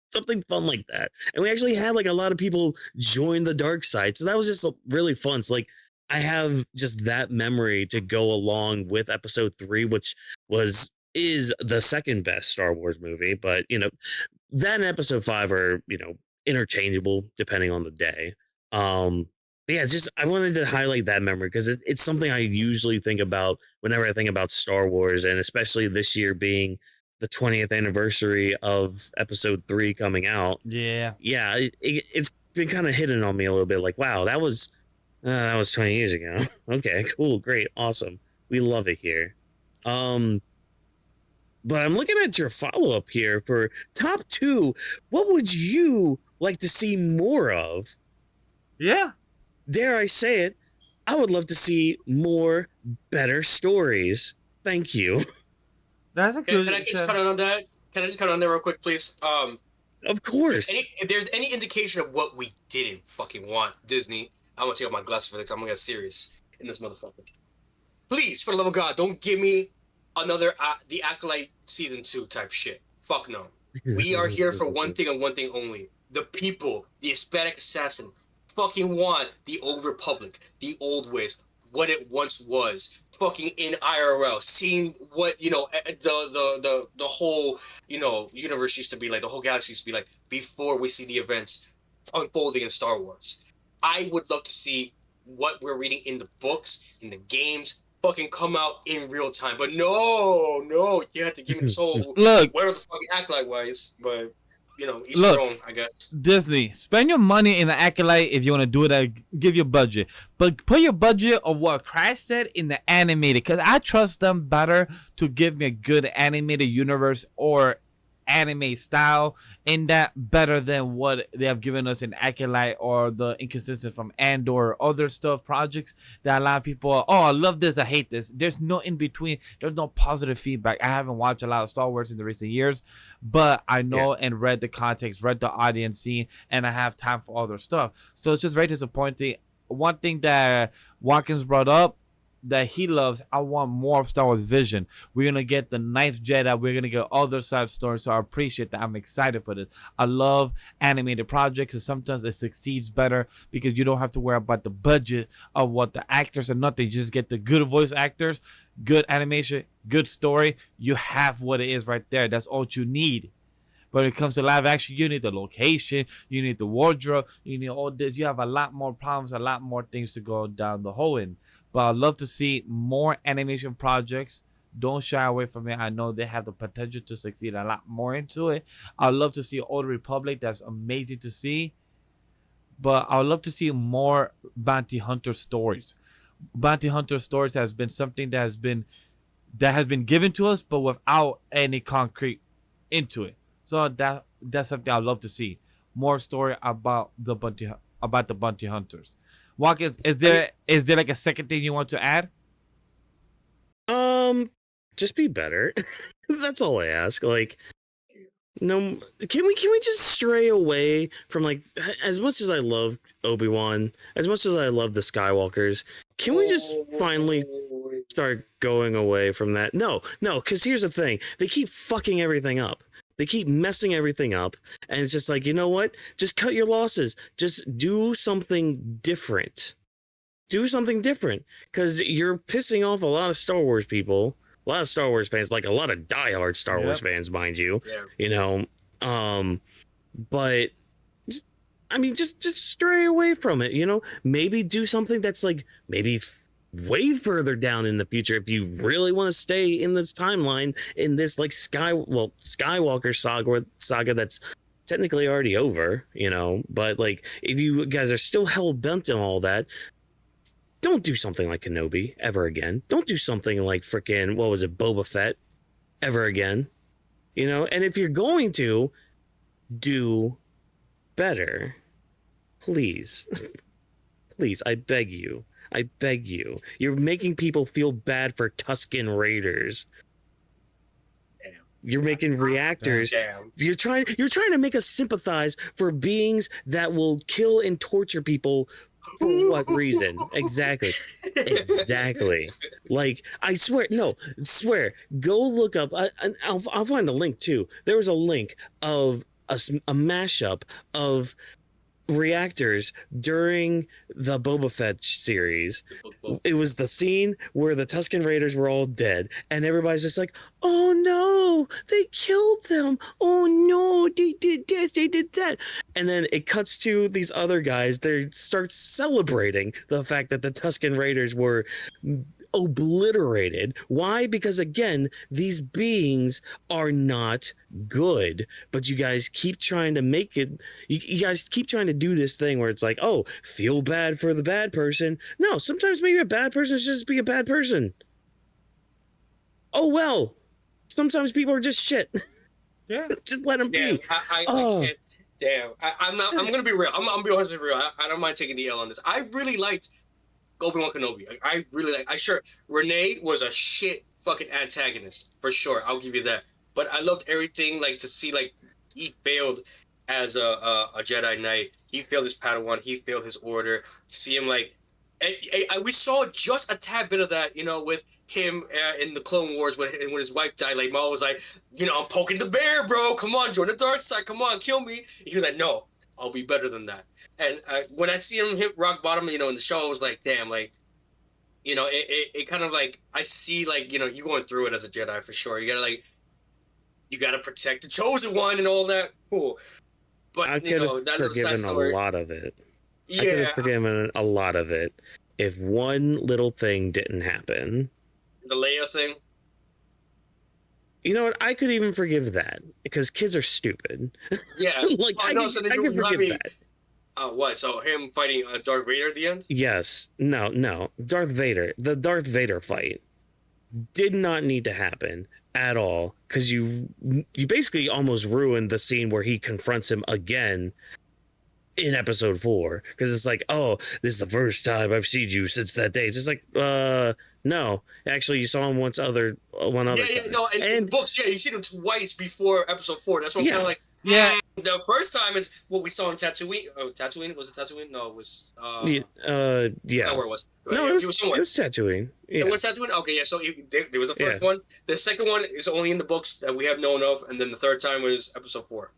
Speaker 2: something fun like that. And we actually had like a lot of people join the dark side. So that was just really fun. So like I have just that memory to go along with episode 3, which is the second best Star Wars movie. But that and episode 5 are, interchangeable depending on the day. But yeah, it's just I wanted to highlight that memory because it's something I usually think about whenever I think about Star Wars, and especially this year being the 20th anniversary of episode 3 coming out.
Speaker 1: Yeah.
Speaker 2: Yeah, it's been kind of hidden on me a little bit. Like, wow, that was 20 years ago. Okay, cool, great, awesome. We love it here. But I'm looking at your follow up here for top 2. What would you like to see more of?
Speaker 1: Yeah.
Speaker 2: Dare I say it? I would love to see more better stories. Thank you.
Speaker 1: That's a good.
Speaker 3: Can I just cut on that? Can I just cut on there real quick, please?
Speaker 2: Of course.
Speaker 3: If there's any indication of what we didn't fucking want, Disney, I'm gonna take off my glasses for this. I'm gonna get serious in this motherfucker. Please, for the love of God, don't give me another the Acolyte season 2 type shit. Fuck no. We are here for one thing and one thing only. The people, the Hispanic assassin, fucking want the old Republic, the old ways, what it once was. Fucking in IRL, seeing what the whole universe used to be like, the whole galaxy used to be like before we see the events unfolding in Star Wars. I would love to see what we're reading in the books, in the games, fucking come out in real time. But no, you have to give me the soul.
Speaker 1: Look,
Speaker 3: whatever the fucking Acolyte was, but each
Speaker 1: Look.
Speaker 3: their own, I guess.
Speaker 1: Disney, spend your money in the Acolyte if you want to do it. Give your budget, but put your budget of what Crash said in the animated, because I trust them better to give me a good animated universe or anime style in that better than what they have given us in Acolyte or the inconsistent from Andor or other stuff projects that a lot of people are, oh, I love this, I hate this. There's no in between. There's no positive feedback. I haven't watched a lot of Star Wars in the recent years, but I know and read the context, read the audience scene, and I have time for other stuff. So it's just very disappointing. One thing that Whawkins brought up that he loves, I want more of Star Wars Vision. We're gonna get the Ninth Jedi. We're gonna get other side stories. So I appreciate that. I'm excited for this. I love animated projects, because sometimes it succeeds better because you don't have to worry about the budget of what the actors and nothing. You just get the good voice actors, good animation, good story. You have what it is right there. That's all you need. But when it comes to live action, you need the location, you need the wardrobe, you need all this. You have a lot more problems, a lot more things to go down the hole in. But I'd love to see more animation projects. Don't shy away from it. I know they have the potential to succeed a lot more into it. I'd love to see Old Republic. That's amazing to see. But I'd love to see more bounty hunter stories. Bounty hunter stories has been something that has been given to us, but without any concrete into it. So that's something I'd love to see. More story about the bounty hunters. Whawkins, is there like a second thing you want to add?
Speaker 2: Just be better. That's all I ask. Like, No, can we just stray away from like as much as I love Obi-Wan, as much as I love the Skywalkers, can we just finally start going away from that? No, because here's the thing. They keep fucking everything up. They keep messing everything up. And it's just like, you know what? Just cut your losses. Just do something different. Do something different. Because you're pissing off a lot of Star Wars people. A lot of Star Wars fans, like a lot of diehard Star Wars fans, mind you.
Speaker 3: Yeah.
Speaker 2: You know, but I mean, just stray away from it. You know, maybe do something that's like maybe way further down in the future if you really want to stay in this timeline, in this like Skywalker saga that's technically already over. You know, but like if you guys are still hell bent on all that. Don't do something like Kenobi ever again. Don't do something like freaking, what was it, Boba Fett ever again. You know, and if you're going to do better, please, please, I beg you. You're making people feel bad for Tusken Raiders.
Speaker 3: Damn.
Speaker 2: You're making reactors.
Speaker 3: Damn.
Speaker 2: You're trying to make us sympathize for beings that will kill and torture people. For what reason? Exactly. Like, I swear, go look up. I'll find the link too. There was a link of a mashup of reactors during the Boba Fett series. It was the scene where the Tusken Raiders were all dead, and everybody's just like, "Oh no, they killed them! Oh no, they did this, they did that!" And then it cuts to these other guys. They start celebrating the fact that the Tusken Raiders were obliterated. Why? Because again, these beings are not good, but you guys keep trying to make it. You guys keep trying to do this thing where it's like, oh, feel bad for the bad person. No, sometimes maybe a bad person should just be a bad person. Oh well, sometimes people are just shit.
Speaker 1: Yeah,
Speaker 2: just let them
Speaker 3: Damn,
Speaker 2: be.
Speaker 3: I can't. Damn, I'm not. I'm gonna be real. I'm gonna be honest with you. I don't mind taking the L on this. I really liked Obi-Wan Kenobi. I really like. Renee was a shit fucking antagonist for sure. I'll give you that. But I loved everything. Like to see like he failed as a Jedi Knight. He failed his Padawan. He failed his order. See him like, and we saw just a tad bit of that. You know, with him in the Clone Wars when his wife died. Like Maul was like, you know, I'm poking the bear, bro. Come on, join the dark side. Come on, kill me. He was like, no, I'll be better than that. And when I see him hit rock bottom, you know, in the show, I was like, damn, like, you know, it kind of like, I see, like, you know, you going through it as a Jedi for sure. You gotta protect the chosen one and all that. Cool. But,
Speaker 2: I could have forgiven a lot of it.
Speaker 3: Yeah.
Speaker 2: I could have forgiven a lot of it if one little thing didn't happen.
Speaker 3: The Leia thing.
Speaker 2: You know what? I could even forgive that because kids are stupid.
Speaker 3: Yeah.
Speaker 2: Like, I could forgive that.
Speaker 3: What? So him fighting Darth Vader at the end?
Speaker 2: Yes. No. Darth Vader. The Darth Vader fight did not need to happen at all because you basically almost ruined the scene where he confronts him again in episode 4 because it's like, oh, this is the first time I've seen you since that day. It's just like, no, actually, you saw him one other time.
Speaker 3: No, in the books, yeah, you seen him twice before episode 4. That's what I'm kind of like.
Speaker 1: Yeah.
Speaker 3: The first time is what we saw in Tatooine. Oh, Tatooine? Was it Tatooine? No, it was.
Speaker 2: Yeah.
Speaker 3: Not where it was.
Speaker 2: No, it was Tatooine. Yeah.
Speaker 3: It was Tatooine? Okay, yeah. So there was the first one. The second one is only in the books that we have known of. And then the third time was episode 4.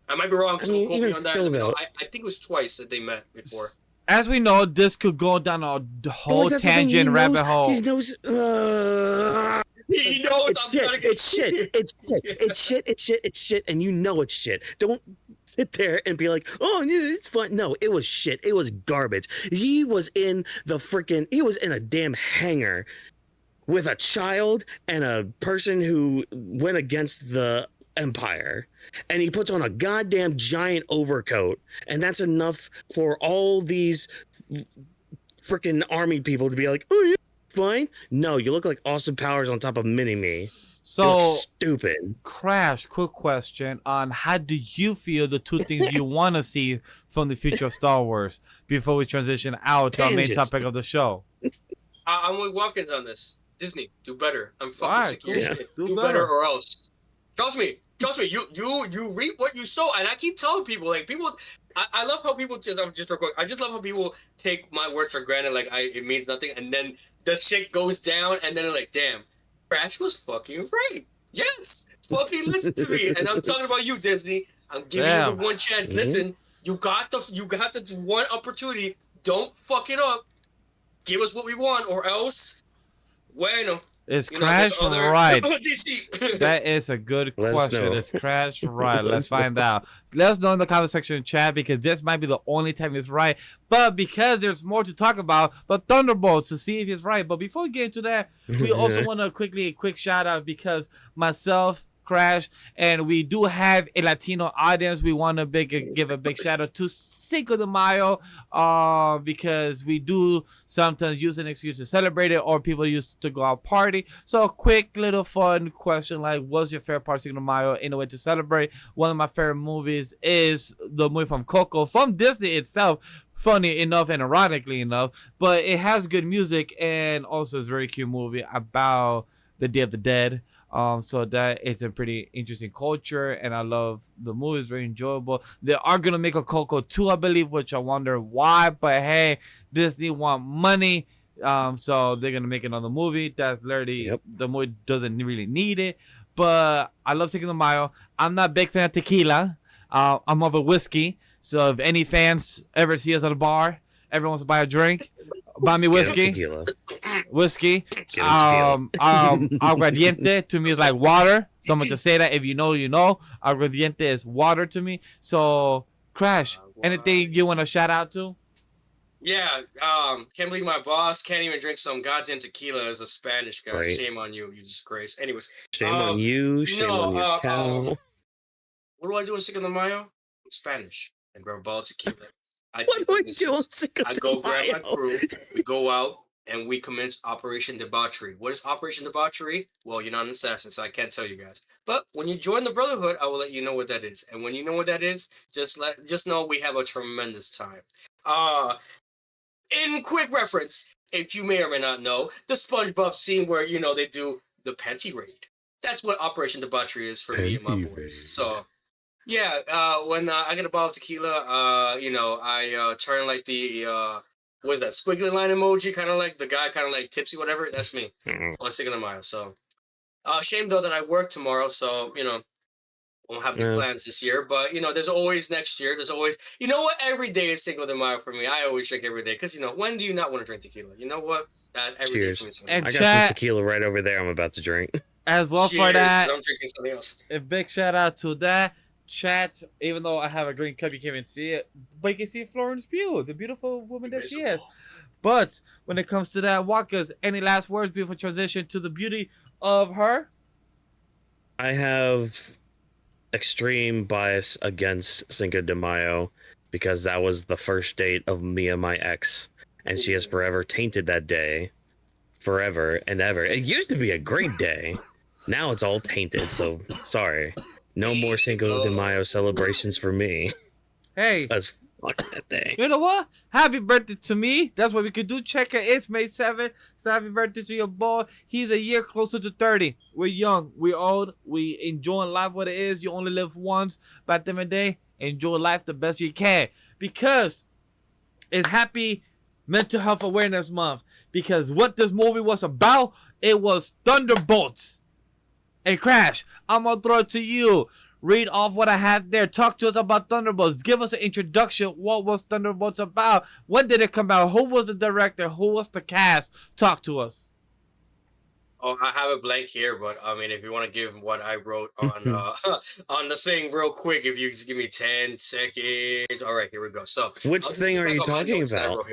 Speaker 3: I might be wrong. So quote me on that. No, I think it was twice that they met before.
Speaker 1: As we know, this could go down a whole tangent rabbit hole.
Speaker 2: He knows.
Speaker 3: He knows
Speaker 2: it's shit, and you know it's shit. Don't sit there and be like, oh, it's fun. No, it was shit. It was garbage. He was in a damn hangar with a child and a person who went against the Empire, and he puts on a goddamn giant overcoat, and that's enough for all these freaking army people to be like, oh yeah, fine. No, you look like Austin Powers on top of Mini-Me.
Speaker 1: So
Speaker 2: stupid.
Speaker 1: Crash, quick question on how do you feel the two things you want to see from the future of Star Wars before we transition out to our main topic of the show?
Speaker 3: I'm with Whawkins on this. Disney, do better. I'm fucking sick of your shit.
Speaker 1: Do
Speaker 3: Do better or else. Trust me. trust me, you reap what you sow, and I keep telling people, like people, I love how people just real quick, I just love how people take my words for granted, like it means nothing, and then the shit goes down, and then they're like, damn, Crash was fucking right. Yes, fucking listen to me, and I'm talking about you, Disney. I'm giving you the
Speaker 1: Damn.
Speaker 3: one chance.
Speaker 2: Mhm.
Speaker 3: Listen, you got the one opportunity. Don't fuck it up. Give us what we want, or else, bueno.
Speaker 1: Is
Speaker 3: You know, there's
Speaker 1: Crash
Speaker 3: other
Speaker 1: right?
Speaker 3: DC.
Speaker 1: That is a good
Speaker 2: Let us
Speaker 1: question.
Speaker 2: know.
Speaker 1: Is Crash right?
Speaker 2: Let
Speaker 1: Let's
Speaker 2: us know.
Speaker 1: find out. Let us know in the comment section chat, because this might be the only time it's right. But because there's more to talk about, the Thunderbolts, to see if it's right. But before we get into that, we also want to a quick shout out, because myself, Crash, and we do have a Latino audience. We want to give a big shout out to Cinco de Mayo, because we do sometimes use an excuse to celebrate it, or people used to go out party. So a quick little fun question, like, what's your favorite part of Cinco de Mayo in a way to celebrate? One of my favorite movies is the movie from Coco, from Disney itself. Funny enough and ironically enough, but it has good music, and also it's a very cute movie about the Day of the Dead. So that it's a pretty interesting culture, and I love the movie. It's very enjoyable. They are gonna make a Coco 2, I believe, which I wonder why, but hey, Disney want money. So they're gonna make another movie. That's literally the movie doesn't really need it. But I love Cinco de Mayo. I'm not a big fan of tequila. I'm of a whiskey. So if any fans ever see us at a bar, everyone wants to buy a drink, buy me
Speaker 2: Get him
Speaker 1: whiskey.
Speaker 2: tequila.
Speaker 1: Whiskey.
Speaker 2: Get him tequila.
Speaker 1: Aguardiente to me is like water. Someone just say that. If you know, you know. Aguardiente is water to me. So, Crash, anything you want to shout out to?
Speaker 3: Yeah, can't believe my boss can't even drink some goddamn tequila as a Spanish guy.
Speaker 2: Right.
Speaker 3: Shame on you, you disgrace. Anyways,
Speaker 2: Shame on you. Shame on your cow.
Speaker 3: what do I do in Cinco de Mayo? In Spanish. I grab a bottle of tequila.
Speaker 2: What do I do on Cinco
Speaker 3: I
Speaker 2: de
Speaker 3: go grab my
Speaker 2: Mayo?
Speaker 3: crew. We go out and we commence Operation Debauchery. What is Operation Debauchery? Well, you're not an assassin, so I can't tell you guys. But when you join the Brotherhood, I will let you know what that is. And when you know what that is, just know we have a tremendous time. In quick reference, if you may or may not know, the SpongeBob scene where, you know, they do the panty raid. That's what Operation Debauchery is for me and my
Speaker 2: Panty
Speaker 3: boys.
Speaker 2: raid.
Speaker 3: So, yeah, when I get a bottle of tequila, you know, I turn like the, what is that, squiggly line emoji, kind of like the guy, kind of like tipsy, whatever. That's me on Cinco de Mayo. So, shame though that I work tomorrow, so, you know, won't have any plans this year, but you know, there's always next year. There's always, you know what? Every day is Cinco de Mayo for me. I always drink every day because, you know, when do you not want to drink tequila? You know what? Every day
Speaker 2: Cheers.
Speaker 3: for me is Cinco de
Speaker 1: And
Speaker 3: Mayo.
Speaker 2: I got some tequila right over there. I'm about to drink.
Speaker 1: as well
Speaker 3: Cheers,
Speaker 1: for that,
Speaker 3: but I'm drinking something else.
Speaker 1: a big shout out to that chat. Even though I have a green cup, you can't even see it, but you can see Florence Pugh, the beautiful woman that she is. But when it comes to that, Whawkins, any last words before transition to the beauty of her?
Speaker 2: I have extreme bias against Cinco de Mayo because that was the first date of me and my ex, and she has forever tainted that day, forever and ever. It used to be a great day. Now it's all tainted, so sorry. No more Cinco de Mayo celebrations for me.
Speaker 1: Hey,
Speaker 2: That's fuck that day.
Speaker 1: you know what? Happy birthday to me. That's what we could do. Check it. It's May 7th. So happy birthday to your boy. He's a year closer to 30. We're young. We're old. We enjoying life what it is. You only live once. But at the end of the day, enjoy life the best you can. Because it's Happy Mental Health Awareness Month. Because what this movie was about, it was Thunderbolts. Hey, Crash, I'm going to throw it to you. Read off what I have there. Talk to us about Thunderbolts. Give us an introduction. What was Thunderbolts about? When did it come out? Who was the director? Who was the cast? Talk to us.
Speaker 3: Oh, I have a blank here, but I mean, if you want to give what I wrote on on the thing real quick, if you just give me 10 seconds. All right, here we go. So,
Speaker 2: Which thing are you talking about?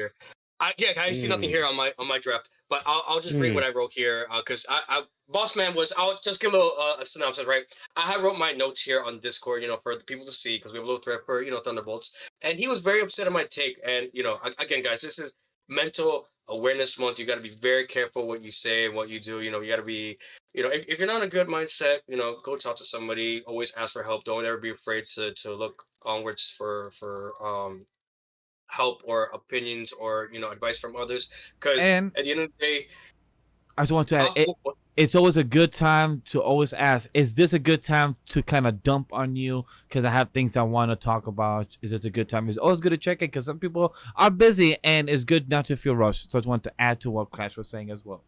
Speaker 3: I see nothing here on my draft, but I'll just read what I wrote here because Boss Man was. I'll just give a little a synopsis, right? I wrote my notes here on Discord, you know, for the people to see because we have a little thread for, you know, Thunderbolts, and he was very upset at my take. And you know, again, guys, this is Mental Awareness Month. You got to be very careful what you say and what you do. You know, you got to be, you know, if you're not in a good mindset, you know, go talk to somebody. Always ask for help. Don't ever be afraid to look onwards for help or opinions or, you know, advice from others, because
Speaker 1: And
Speaker 3: at the end of the day,
Speaker 1: I just want to add,
Speaker 3: Well,
Speaker 1: it's always a good time to always ask, is this a good time to kind of dump on you? Because I have things I want to talk about. Is this a good time? It's always good to check it because some people are busy and it's good not to feel rushed. So I just want to add to what Crash was saying as well.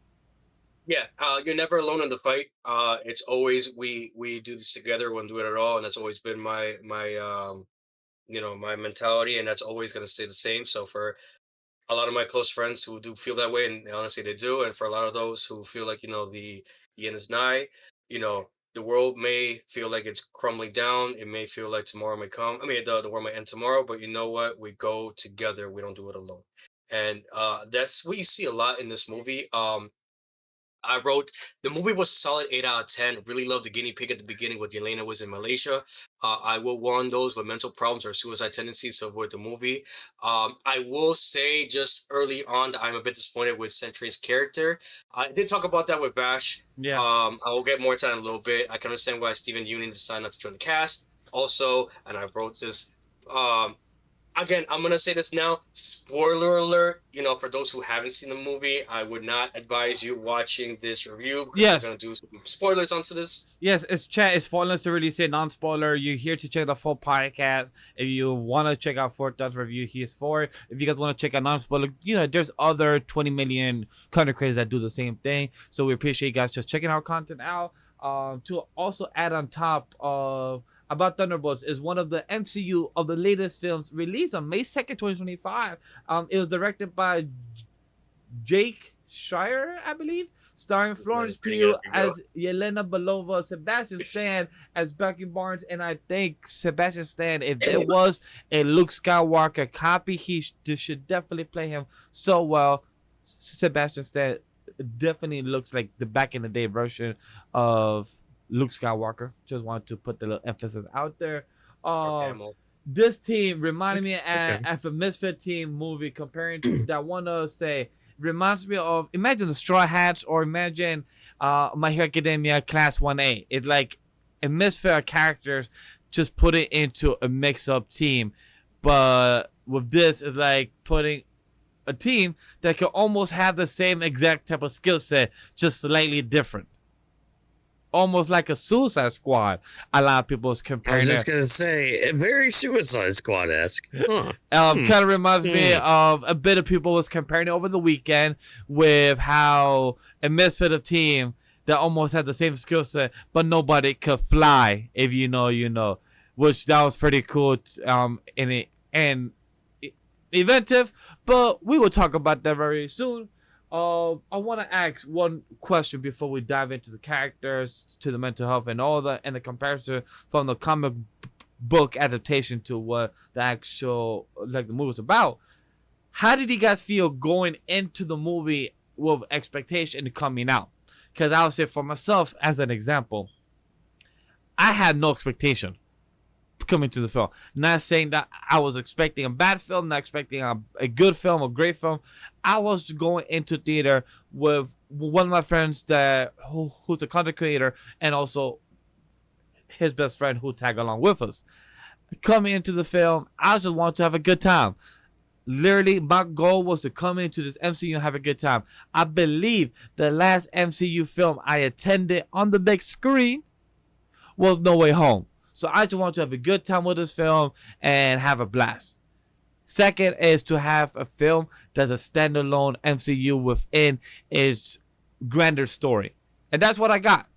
Speaker 3: yeah, you're never alone in the fight. It's always we do this together. We'll do it at all, and that's always been my mentality, and that's always gonna stay the same. So for a lot of my close friends who do feel that way, and honestly they do, and for a lot of those who feel like the end is nigh, the world may feel like it's crumbling down. It may feel like tomorrow may come. I mean, the world might end tomorrow, but you know what? We go together. We don't do it alone, and that's what you see a lot in this movie. I wrote the movie was a solid 8 out of 10. Really loved the guinea pig at the beginning when Yelena was in Malaysia. I will warn those with mental problems or suicide tendencies to avoid the movie. I will say just early on that I'm a bit disappointed with Sentry's character. I did talk about that with Vash.
Speaker 1: Yeah.
Speaker 3: I will get more into that in a little bit. I can understand why Stephen Union decided not to join the cast. Also, and I wrote this. Again, I'm gonna say this now. Spoiler alert. For those who haven't seen the movie, I would not advise you watching this review because
Speaker 1: Yes.
Speaker 3: we're gonna do some spoilers onto this.
Speaker 1: Yes, it's chat. It's spoilers to really say non-spoiler. You're here to check the full podcast. If you want to check out Fourth Dot's review, he's for it. If you guys want to check out non-spoiler, there's other 20 million content creators that do the same thing. So we appreciate you guys just checking our content out. To also add on top of about Thunderbolts is one of the MCU of the latest films released on May 2nd, 2025. It was directed by Jake Schreier, I believe, starring Florence Pugh as Yelena Belova, Sebastian Stan as Becky Barnes, and I think Sebastian Stan, if there was a Luke Skywalker copy, he should definitely play him so well. Sebastian Stan definitely looks like the back in the day version of Luke Skywalker. Just wanted to put the little emphasis out there. This team reminded me of a Misfit Team movie, comparing to that one to say reminds me of, imagine the Straw Hats, or imagine My Hero Academia Class 1A. It's like a misfit characters just put it into a mix-up team, but with this it's like putting a team that can almost have the same exact type of skill set, just slightly different. Almost like a Suicide Squad. A lot of people is
Speaker 2: I
Speaker 1: comparing
Speaker 2: was
Speaker 1: it.
Speaker 2: just gonna say, very Suicide Squad-esque. Huh.
Speaker 1: Kind of reminds me of a bit of people was comparing it over the weekend with how a misfit of team that almost had the same skill set, but nobody could fly. If you know, you know. Which that was pretty cool. And inventive, but we will talk about that very soon. I want to ask one question before we dive into the characters, to the mental health, and all that, and the comparison from the comic book adaptation to what the actual the movie was about. How did you guys feel going into the movie with expectation coming out? Because I'll say for myself, as an example, I had no expectation coming to the film. Not saying that I was expecting a bad film, not expecting a good film, a great film. I was going into theater with one of my friends who's a content creator, and also his best friend who tagged along with us. Coming into the film, I just wanted to have a good time. Literally, my goal was to come into this MCU and have a good time. I believe the last MCU film I attended on the big screen was No Way Home. So I just want to have a good time with this film and have a blast. Second is to have a film that's a standalone MCU within its grander story. And that's what I got.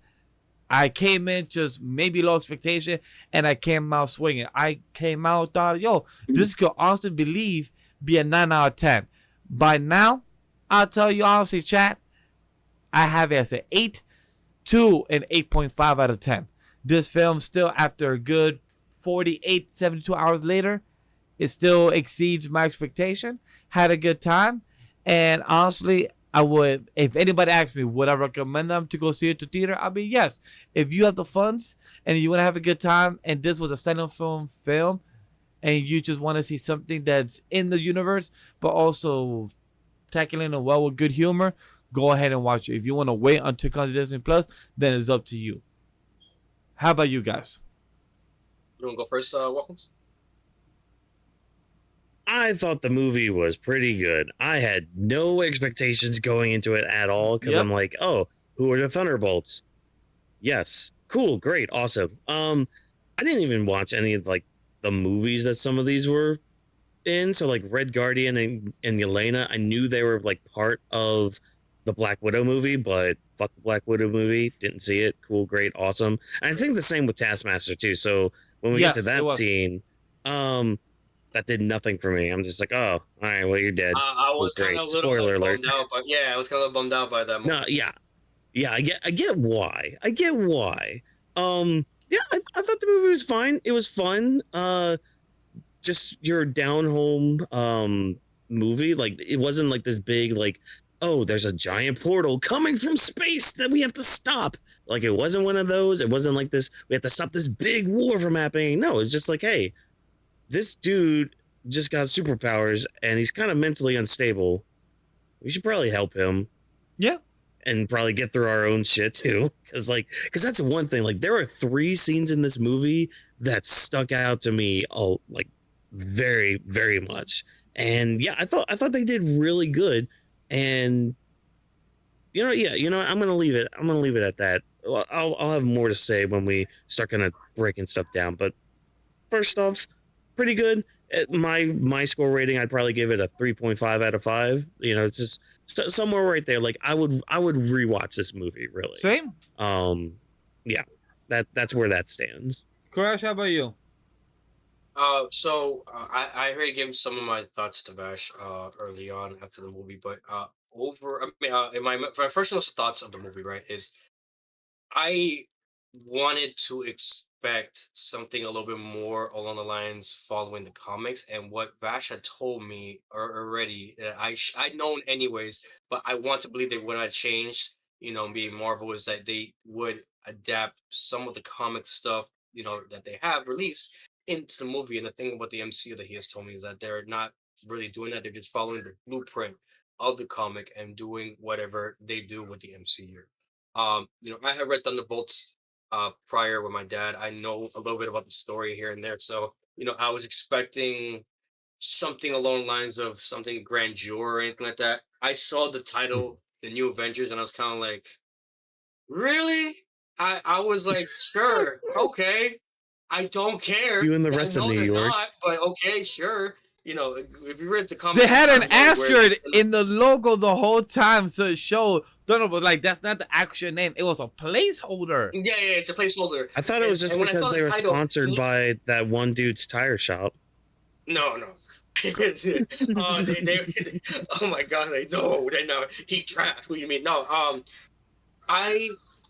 Speaker 1: I came in just maybe low expectation, and I came out swinging. I came out thought, this could honestly be a 9 out of 10. By now, I'll tell you honestly, chat, I have it as an 8 to an 8.5 out of 10. This film still, after a good 48, 72 hours later, it still exceeds my expectation. Had a good time. And honestly, I would, if anybody asks me, would I recommend them to go see it to theater? I'll be yes. If you have the funds and you want to have a good time, and this was a standalone film, and you just want to see something that's in the universe, but also tackling it well with good humor, go ahead and watch it. If you want to wait until it comes to Disney Plus, then it's up to you. How about you guys?
Speaker 3: You want to go first, Whawkins?
Speaker 2: I thought the movie was pretty good. I had no expectations going into it at all because
Speaker 1: Yep.
Speaker 2: I'm like, oh, who are the Thunderbolts? Yes, cool, great, awesome. I didn't even watch any of like the movies that some of these were in. So like Red Guardian and Yelena, I knew they were like part of the Black Widow movie, but fuck the Black Widow movie. Didn't see it. Cool, great, awesome. And I think the same with Taskmaster too. So when we get to
Speaker 1: Yes, it
Speaker 2: that
Speaker 1: was.
Speaker 2: scene, that did nothing for me. I'm just like, oh, all right, well, you're dead.
Speaker 3: I was kind
Speaker 2: great.
Speaker 3: of a little
Speaker 2: Spoiler alert.
Speaker 3: bummed out, but yeah, I was kind of bummed out by that.
Speaker 2: No, yeah, I get why. Yeah, I thought the movie was fine. It was fun. Just your down home movie. Like it wasn't like this big like, oh, there's a giant portal coming from space that we have to stop. Like it wasn't one of those. It wasn't like this. We have to stop this big war from happening. No, it's just like, hey, this dude just got superpowers and he's kind of mentally unstable. We should probably help him.
Speaker 1: Yeah.
Speaker 2: And probably get through our own shit too. Cause that's one thing. Like there are 3 scenes in this movie that stuck out to me like very, very much. And yeah, I thought they did really good. And I'm gonna leave it at that. Well, I'll have more to say when we start kind of breaking stuff down. But first off, pretty good. My score rating, I'd probably give it a 3.5 out of 5. It's just somewhere right there. Like I would rewatch this movie, really.
Speaker 1: Same.
Speaker 2: Yeah, that's where that stands.
Speaker 1: Crash, how about you?
Speaker 3: I already gave some of my thoughts to Vash early on after the movie, but in my first initial thoughts of the movie, right, is I wanted to expect something a little bit more along the lines following the comics, and what Vash had told me already that I'd known anyways, but I want to believe they would not change. Being Marvel is that they would adapt some of the comic stuff that they have released into the movie. And the thing about the MCU that he has told me is that they're not really doing that. They're just following the blueprint of the comic and doing whatever they do with the MCU. I have read Thunderbolts prior with my dad. I know a little bit about the story here and there. So, I was expecting something along the lines of something grandeur or anything like that. I saw the title, The New Avengers, and I was kind of like, really? I was like, sure, okay. I don't care.
Speaker 2: You and the rest of New York.
Speaker 3: Not, but okay, sure. If you read the comics,
Speaker 1: They had an asteroid in the logo the whole time to show Thunderbolt. Like that's not the actual name. It was a placeholder.
Speaker 3: Yeah, it's a placeholder.
Speaker 2: I thought it was just because they were sponsored by that one dude's tire shop.
Speaker 3: No. They, oh my god, they're not. He trash. What do you mean? No,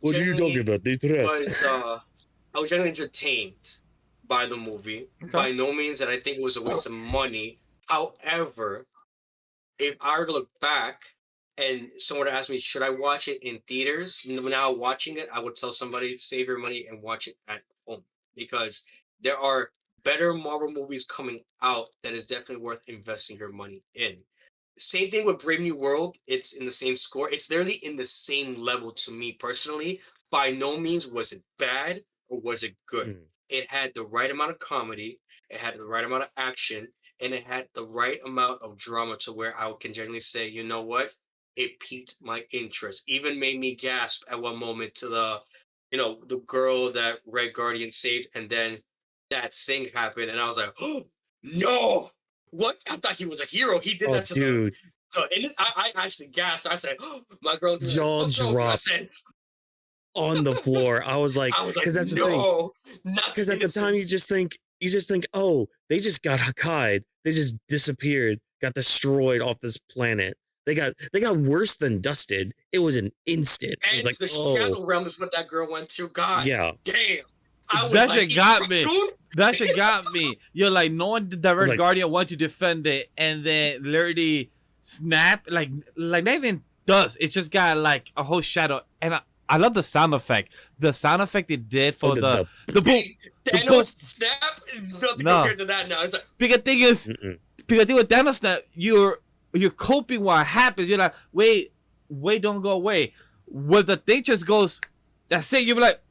Speaker 2: What are you talking about? They trash.
Speaker 3: I was generally entertained by the movie. Okay. By no means that I think it was a waste of money. However, if I were to look back and someone would ask me, should I watch it in theaters? Now watching it, I would tell somebody, save your money and watch it at home. Because there are better Marvel movies coming out that is definitely worth investing your money in. Same thing with Brave New World. It's in the same score. It's literally in the same level to me personally. By no means was it bad or was it good. It had the right amount of comedy, it had the right amount of action, and it had the right amount of drama to where I can generally say, you know what? It piqued my interest. Even made me gasp at one moment to the girl that Red Guardian saved, and then that thing happened, and I was like, oh, no! What? I thought he was a hero. He did that to
Speaker 2: dude.
Speaker 3: And I actually gasped. I said, oh, my girl.
Speaker 2: Jaw dropped. I said, on the floor. I was like, because that's
Speaker 3: no,
Speaker 2: the thing. Because at the time you just think, oh, they just got Hakkai'd. They just disappeared, got destroyed off this planet. They got worse than dusted. It was an instant.
Speaker 3: And
Speaker 2: it was
Speaker 3: the shadow realm is what that girl went to. God,
Speaker 2: yeah,
Speaker 3: damn.
Speaker 1: That shit got me. That shit got me. You're like, knowing the Red Guardian want to defend it, and then literally snap, like not even does. It just got like a whole shadow, and I love the sound effect. The sound effect it did for the boom.
Speaker 3: Thanos snap is nothing compared to that now. It's like,
Speaker 1: because thing with Thanos snap, you're coping what happens. You're like, wait, don't go away. When the thing just goes, that's it. You're like,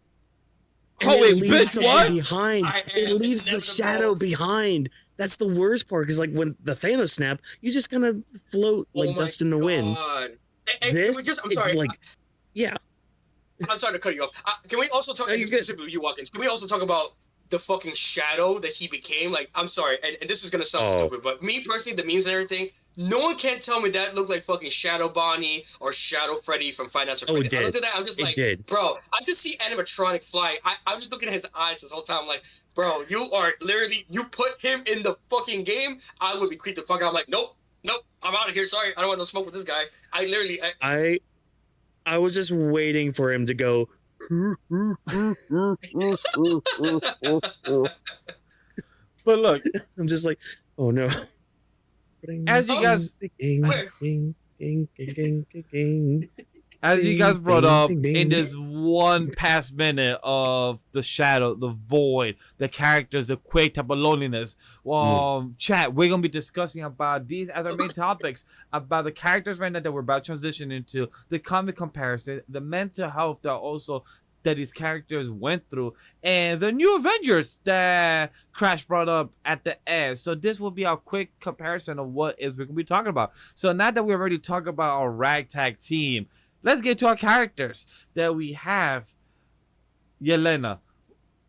Speaker 2: And
Speaker 1: Oh,
Speaker 2: it
Speaker 1: wait,
Speaker 2: leaves
Speaker 1: bitch,
Speaker 2: something
Speaker 1: what?
Speaker 2: behind.
Speaker 3: I
Speaker 2: It
Speaker 3: am
Speaker 2: leaves the shadow
Speaker 3: inevitable.
Speaker 2: behind. That's the worst part, because like when the Thanos snap, you just kind of float
Speaker 3: Oh
Speaker 2: like
Speaker 3: my
Speaker 2: dust in the wind.
Speaker 3: god. Can we
Speaker 2: This,
Speaker 3: just? I'm
Speaker 2: it's
Speaker 3: sorry.
Speaker 2: like, yeah,
Speaker 3: I'm sorry to cut you off. Can we also talk
Speaker 2: no, you're good.
Speaker 3: specifically you, Whawkins? Can we also talk about the fucking shadow that he became? Like, I'm sorry, and this is gonna sound
Speaker 2: Oh.
Speaker 3: stupid, but me personally, the memes and everything, no one can tell me that looked like fucking Shadow Bonnie or Shadow Freddy from Five Nights at
Speaker 2: Oh, it
Speaker 3: Freddy's. I looked
Speaker 2: did.
Speaker 3: at that, I'm just
Speaker 2: It
Speaker 3: like,
Speaker 2: did.
Speaker 3: bro, I just see animatronic flying. I'm just looking at his eyes this whole time. I'm like, bro, you are literally, you put him in the fucking game, I would be creeped the fuck out. I'm like, nope, I'm out of here. Sorry, I don't want no smoke with this guy. I literally,
Speaker 2: I was just waiting for him to go.
Speaker 1: But look,
Speaker 2: I'm just like, oh no.
Speaker 1: as you guys brought up in this one past minute of the shadow, the void, the characters, the quake type of loneliness, chat, we're gonna be discussing about these as our main topics, about the characters right now that we're about to transition into, the comic comparison, the mental health that also that these characters went through, and the new Avengers that Crash brought up at the end. So this will be our quick comparison of what is we're gonna be talking about. So now that we already talked about our ragtag team, let's get to our characters that we have. Yelena,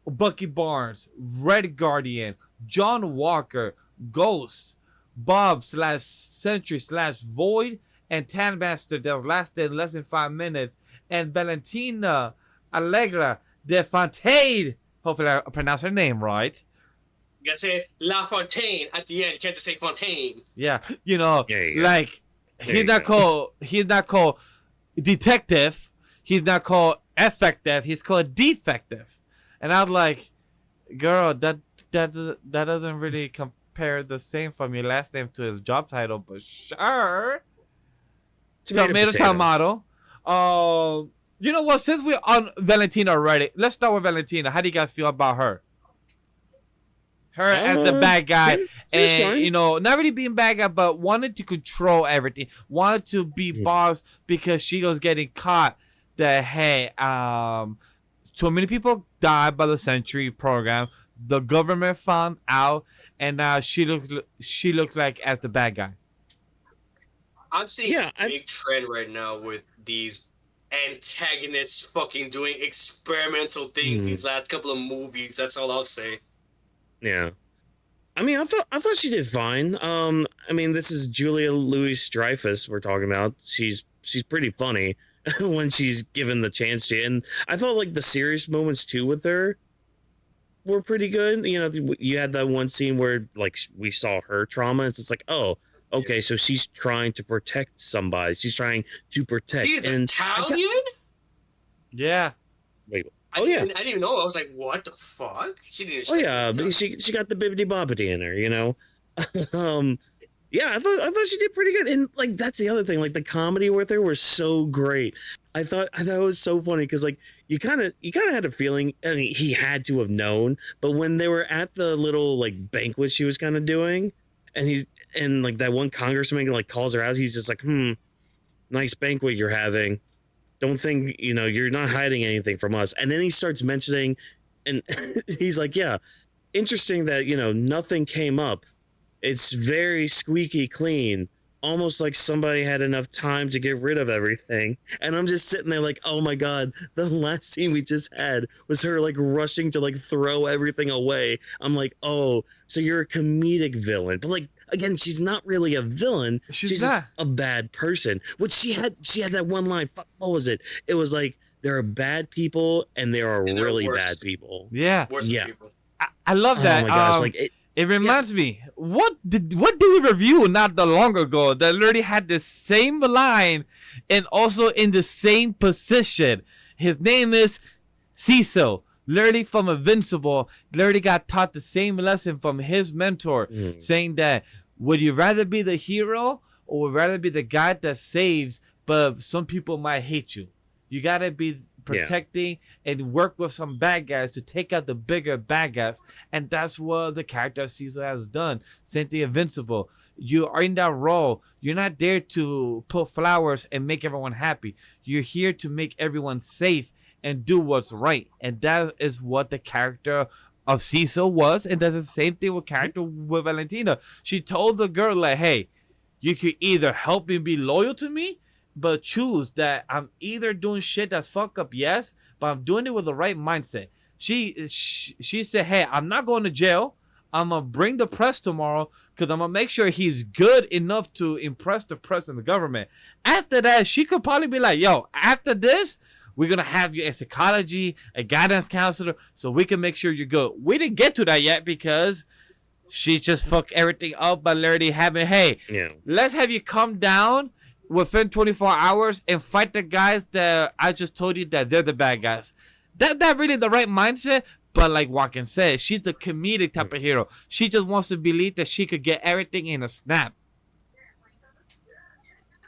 Speaker 1: Bucky Barnes, Red Guardian, John Walker, Ghost, Bob / Sentry / Void, and Tanmaster that lasted less than 5 minutes, and Valentina Allegra de Fontaine. Hopefully I pronounced her name right.
Speaker 3: you gotta say La Fontaine at the end. You can't just say Fontaine.
Speaker 1: Yeah, you know,
Speaker 2: you
Speaker 1: like he's not called detective. He's not called effective. He's called defective. And I was like, girl, that doesn't really compare the same from your last name to his job title, but sure. Tomato. You know what? Since we're on Valentina already, let's start with Valentina. How do you guys feel about her? Her as the bad guy, and
Speaker 2: fine.
Speaker 1: you know, not really being bad guy, but wanted to control everything, wanted to be boss because she was getting caught. That hey, so many people died by the Sentry program. The government found out, and now she looks like as the bad guy.
Speaker 3: I'm seeing a big trend right now with these antagonists fucking doing experimental things these last couple of movies. That's all I'll say.
Speaker 2: Yeah. I mean, I thought she did fine. I mean, this is Julia Louis-Dreyfus we're talking about. She's pretty funny when she's given the chance to. And I thought like the serious moments too with her were pretty good. You know, you had that one scene where like we saw her trauma. It's just like, oh, okay, so she's trying to protect somebody. She's trying to protect.
Speaker 3: She's Italian?
Speaker 1: Yeah.
Speaker 2: Wait.
Speaker 3: I didn't even know. I was like, what the fuck? She didn't.
Speaker 2: Oh yeah, but she got the bibbity bobbity in her, you know. Yeah, I thought she did pretty good, and like that's the other thing. Like the comedy with her was so great. I thought it was so funny because like you kind of had a feeling. I mean, he had to have known, but when they were at the little like banquet she was kind of doing, and like that one congressman like calls her out, he's just like, nice banquet you're having. Don't think, you know, you're not hiding anything from us. And then he starts mentioning, and he's like, yeah, interesting that, you know, nothing came up. It's very squeaky clean, almost like somebody had enough time to get rid of everything. And I'm just sitting there like, oh my God, the last scene we just had was her like rushing to like throw everything away. I'm like, oh, so you're a comedic villain. But like, again, she's not really a villain. She's just a bad person. Which she had that one line. What was it? It was like, there are bad people and there are really bad people.
Speaker 1: Yeah.
Speaker 3: People.
Speaker 1: I love that.
Speaker 2: Oh my gosh, like
Speaker 1: it reminds me, what did we review not that long ago that literally had the same line and also in the same position? His name is Cecil. Literally from Invincible, literally got taught the same lesson from his mentor, saying that would you rather be the hero or would rather be the guy that saves, but some people might hate you. You gotta be protecting and work with some bad guys to take out the bigger bad guys, and that's what the character of Cecil has done. Same thing, Invincible. You are in that role. You're not there to put flowers and make everyone happy. You're here to make everyone safe and do what's right. And that is what the character of Cecil was, and that's the same thing with character with Valentina. She told the girl like, hey, you could either help me be loyal to me, but choose that I'm either doing shit that's fucked up, yes, but I'm doing it with the right mindset. She said, hey, I'm not going to jail. I'm gonna bring the press tomorrow because I'm gonna make sure he's good enough to impress the press and the government. After that, she could probably be like, yo, after this, we're gonna have you a psychology, a guidance counselor, so we can make sure you're good. We didn't get to that yet because she just fucked everything up by literally having, hey, let's have you come down within 24 hours and fight the guys that I just told you that they're the bad guys. That really the right mindset. But like Whawkins said, she's the comedic type of hero. She just wants to believe that she could get everything in a snap.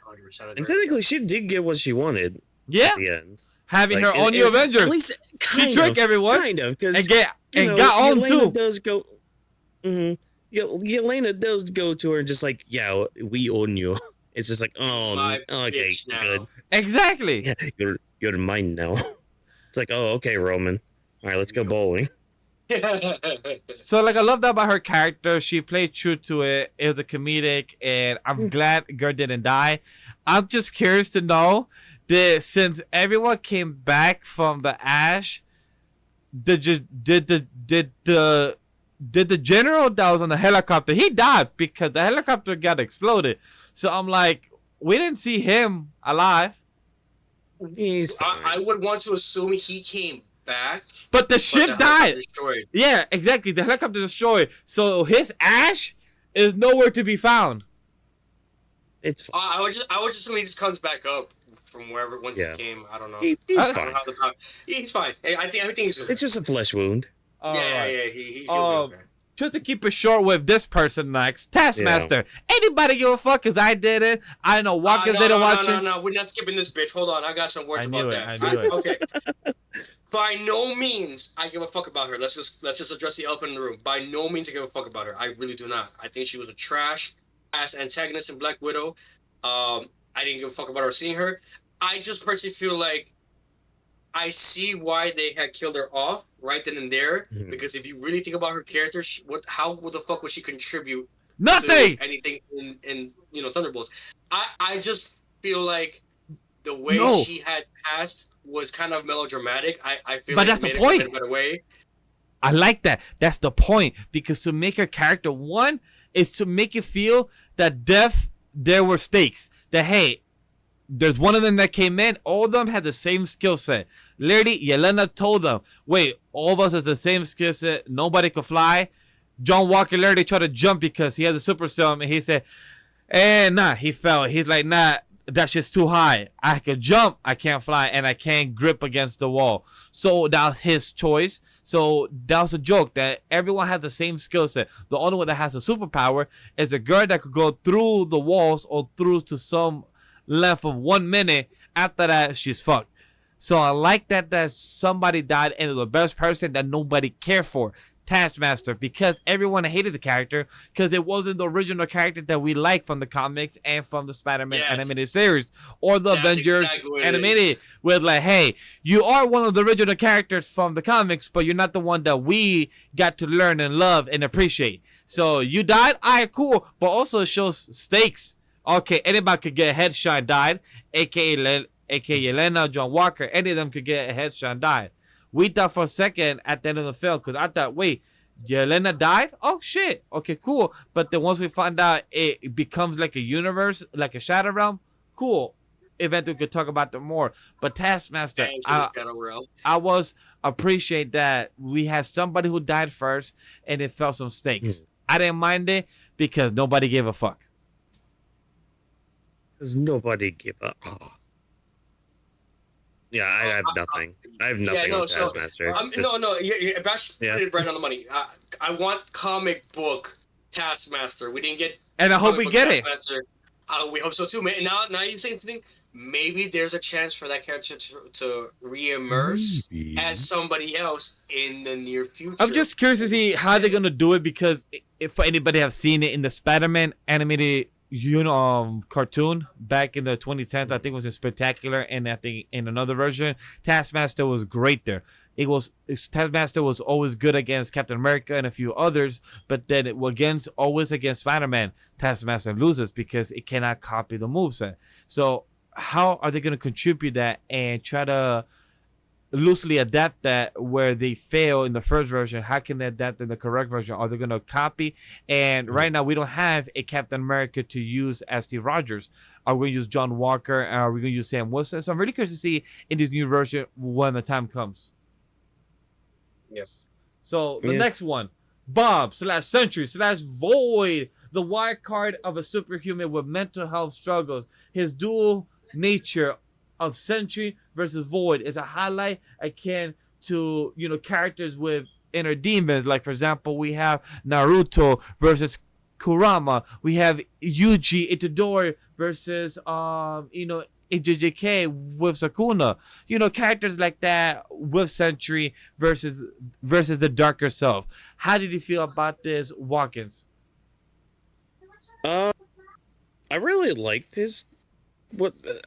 Speaker 3: 100%
Speaker 2: And technically, she did get what she wanted.
Speaker 1: Yeah,
Speaker 2: At the end.
Speaker 1: having her own new Avengers.
Speaker 2: At least,
Speaker 1: She tricked everyone,
Speaker 2: kind of, because
Speaker 1: and got on
Speaker 2: Yelena
Speaker 1: too.
Speaker 2: does go. Yelena does go to her and just like, yeah, we own you. It's just like, oh,
Speaker 3: My
Speaker 2: okay,
Speaker 3: bitch now.
Speaker 2: good.
Speaker 1: Exactly.
Speaker 2: Yeah, you're mine now. It's like, oh, okay, Roman. All right, let's go bowling.
Speaker 1: So like I love that about her character. She played true to it. It was a comedic, and I'm glad girl didn't die. I'm just curious to know that since everyone came back from the ash, did the general that was on the helicopter, he died because the helicopter got exploded. So I'm like, we didn't see him alive.
Speaker 2: He's fine.
Speaker 3: I would want to assume he came back,
Speaker 1: But the
Speaker 3: but
Speaker 1: ship
Speaker 3: the
Speaker 1: died.
Speaker 3: helicopter destroyed.
Speaker 1: Yeah, exactly. The helicopter destroyed. So his ash is nowhere to be found.
Speaker 2: It's fine.
Speaker 3: I would just assume he just comes back up from wherever once
Speaker 2: Yeah.
Speaker 3: he came. I don't know.
Speaker 2: He's
Speaker 3: I don't
Speaker 2: fine.
Speaker 3: know how the he's fine. Hey, I think he's good.
Speaker 2: It's just a flesh wound.
Speaker 3: Yeah, he'll be okay.
Speaker 1: Just to keep it short with this person next, Taskmaster. Anybody give a fuck? Cause I did it. I know Whawkins didn't watch it.
Speaker 3: No, we're not skipping this bitch. Hold on, I got some words
Speaker 1: I knew
Speaker 3: about
Speaker 1: it,
Speaker 3: that.
Speaker 1: I knew it.
Speaker 3: Okay. By no means I give a fuck about her. Let's just address the elephant in the room. By no means I give a fuck about her. I really do not. I think she was a trash ass antagonist in Black Widow. I didn't give a fuck about her seeing her. I just personally feel like I see why they had killed her off right then and there.
Speaker 2: Mhm.
Speaker 3: Because if you really think about her character, how the fuck would she contribute
Speaker 1: Nothing.
Speaker 3: to anything in Thunderbolts? I just feel like the way
Speaker 1: No.
Speaker 3: she had passed was kind of melodramatic. I feel
Speaker 1: But
Speaker 3: like
Speaker 1: that's the
Speaker 3: it made it come
Speaker 1: point.
Speaker 3: in a better way.
Speaker 1: I like that. That's the point. Because to make her character, one is to make you feel that there were stakes. That hey, there's one of them that came in. All of them had the same skill set. Literally, Yelena told them, wait, all of us has the same skill set. Nobody could fly. John Walker literally tried to jump because he has a super serum. And he said, nah, he fell. He's like, nah, that's just too high. I could jump. I can't fly. And I can't grip against the wall. So that was his choice. So that was a joke that everyone has the same skill set. The only one that has a superpower is a girl that could go through the walls or through to some length of 1 minute. After that, she's fucked. So I like that somebody died and the best person that nobody cared for, Taskmaster, because everyone hated the character because it wasn't the original character that we like from the comics and from the Spider-Man animated series or the
Speaker 3: That's
Speaker 1: Avengers
Speaker 3: exactly what it
Speaker 1: animated.
Speaker 3: is.
Speaker 1: With like, hey, you are one of the original characters from the comics, but you're not the one that we got to learn and love and appreciate. So you died, alright, cool, but also it shows stakes. Okay, anybody could get a headshot and died, aka Yelena, John Walker, any of them could get a headshot and died. We thought for a second at the end of the film, because I thought, wait, Yelena died? Oh, shit. Okay, cool. But then once we find out it becomes like a universe, like a shadow realm, cool. Eventually we could talk about that more. But Taskmaster, I was appreciate that we had somebody who died first and it felt some stakes. I didn't mind it because nobody gave a fuck.
Speaker 2: Because nobody gave up. Oh. Yeah, I have nothing. I have nothing on Taskmaster.
Speaker 3: Vash put it right on the money. I want comic book Taskmaster. We didn't get,
Speaker 1: and I hope we get it.
Speaker 3: We hope so too. Now you're saying something. Maybe there's a chance for that character to reemerge as somebody else in the near future.
Speaker 1: I'm just curious to see how they're gonna do it because if anybody have seen it in the Spider-Man animated cartoon back in the 2010s. I think it was in Spectacular, and I think in another version, Taskmaster was great there. Taskmaster was always good against Captain America and a few others, but then always against Spider-Man, Taskmaster loses because it cannot copy the moveset. So how are they going to contribute that and try to loosely adapt that where they fail in the first version? How can they adapt in the correct version? Are they going to copy? And right now we don't have a Captain America to use as Steve Rogers. Are we going to use John Walker? Are we going to use Sam Wilson? So I'm really curious to see in this new version when the time comes.
Speaker 3: Yes.
Speaker 1: So the next one, Bob / Sentry / Void, the wild card of a superhuman with mental health struggles. His dual nature of Sentry versus Void is a highlight akin to characters with inner demons. Like for example, we have Naruto versus Kurama. We have Yuji Itadori versus AJJK with Sakuna. Characters like that with Sentry versus the darker self. How did you feel about this, Whawkins?
Speaker 2: I really liked his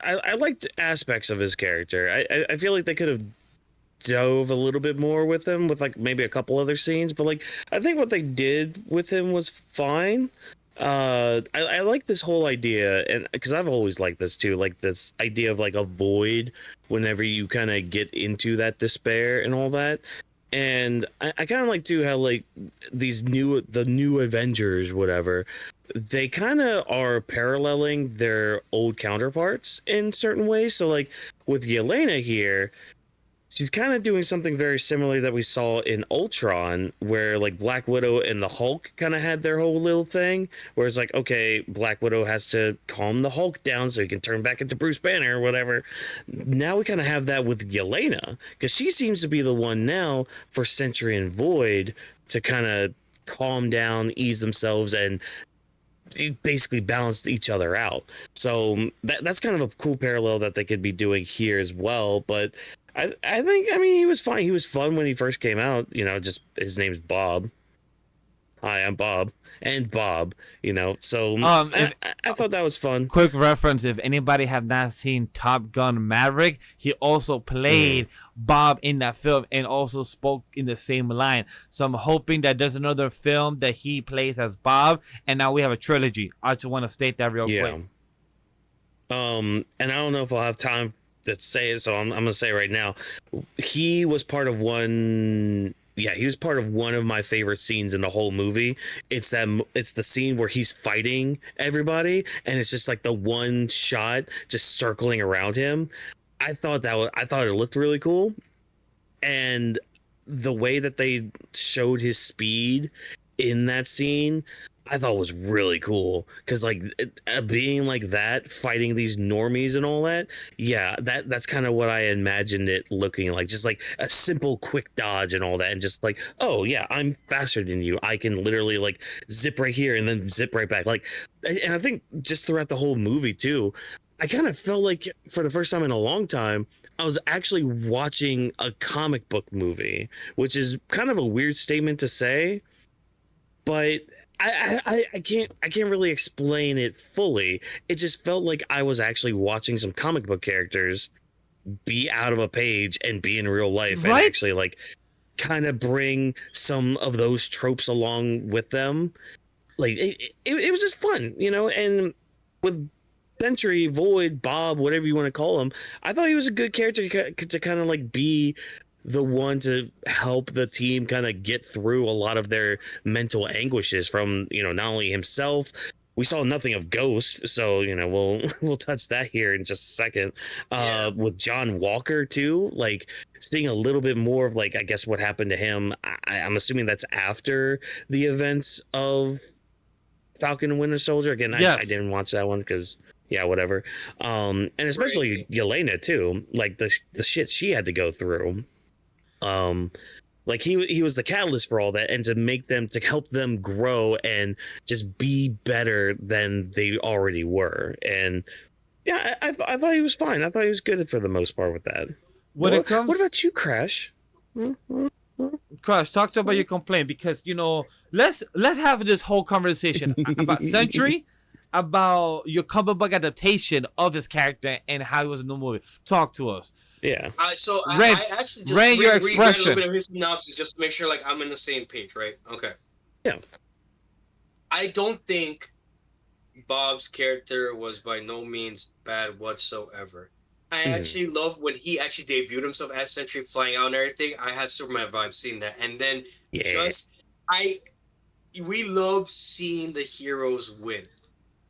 Speaker 2: I liked aspects of his character. I feel like they could have dove a little bit more with him with like maybe a couple other scenes, but like I think what they did with him was fine. I like this whole idea, and because I've always liked this too, like this idea of like a void whenever you kind of get into that despair and all that. And I kind of like too how like the new Avengers, whatever, they kind of are paralleling their old counterparts in certain ways. So like with Yelena here, she's kind of doing something very similar that we saw in Ultron, where like Black Widow and the Hulk kind of had their whole little thing, where it's like, okay, Black Widow has to calm the Hulk down so he can turn back into Bruce Banner or whatever. Now we kind of have that with Yelena, because she seems to be the one now for Sentry and Void to kind of calm down, ease themselves, and basically balance each other out. So that's kind of a cool parallel that they could be doing here as well. But I think, I mean, he was fine. He was fun when he first came out, just his name's Bob. Hi, I'm Bob. And Bob, so I thought that was fun.
Speaker 1: Quick reference, if anybody have not seen Top Gun Maverick, he also played Bob in that film and also spoke in the same line. So I'm hoping that there's another film that he plays as Bob, and now we have a trilogy. I just want to state that real quick.
Speaker 2: And I don't know if I'll have time to say it, so I'm gonna say right now, he was part of one of my favorite scenes in the whole movie. It's the scene where he's fighting everybody and it's just like the one shot just circling around him. I thought it looked really cool, and the way that they showed his speed in that scene I thought was really cool, because like being like that, fighting these normies and all that, that's kind of what I imagined it looking like, just like a simple quick dodge and all that, and just like, oh yeah, I'm faster than you, I can literally like zip right here and then zip right back. Like, and I think just throughout the whole movie too, I kind of felt like for the first time in a long time, I was actually watching a comic book movie, which is kind of a weird statement to say, but I can't really explain it fully. It just felt like I was actually watching some comic book characters be out of a page and be in real life, right? And actually like kind of bring some of those tropes along with them. Like it was just fun, and with Sentry, Void, Bob, whatever you want to call him, I thought he was a good character to kind of like be the one to help the team kind of get through a lot of their mental anguishes from, not only himself. We saw nothing of Ghost, so we'll touch that here in just a second. With John Walker too, like seeing a little bit more of like, I guess, what happened to him. I'm assuming that's after the events of Falcon and Winter Soldier. Again, yes. I didn't watch that one because whatever. And especially Yelena too, like the shit she had to go through. Like he was the catalyst for all that, and to help them grow and just be better than they already were. And I thought he was fine. I thought he was good for the most part with that. What about you, Crash?
Speaker 1: Crash, talk to about your complaint, because let's have this whole conversation about Sentry, about your comic book adaptation of his character and how he was in the movie. Talk to us.
Speaker 2: Yeah.
Speaker 1: Rent,
Speaker 3: I actually just
Speaker 1: rent your
Speaker 3: read a
Speaker 1: expression.
Speaker 3: little bit of his synopsis just to make sure like I'm in the same page, right? Okay.
Speaker 2: Yeah.
Speaker 3: I don't think Bob's character was by no means bad whatsoever. I actually love when he actually debuted himself as Sentry flying out and everything. I had Superman vibes seeing that. And then
Speaker 2: Yeah.
Speaker 3: we love seeing the heroes win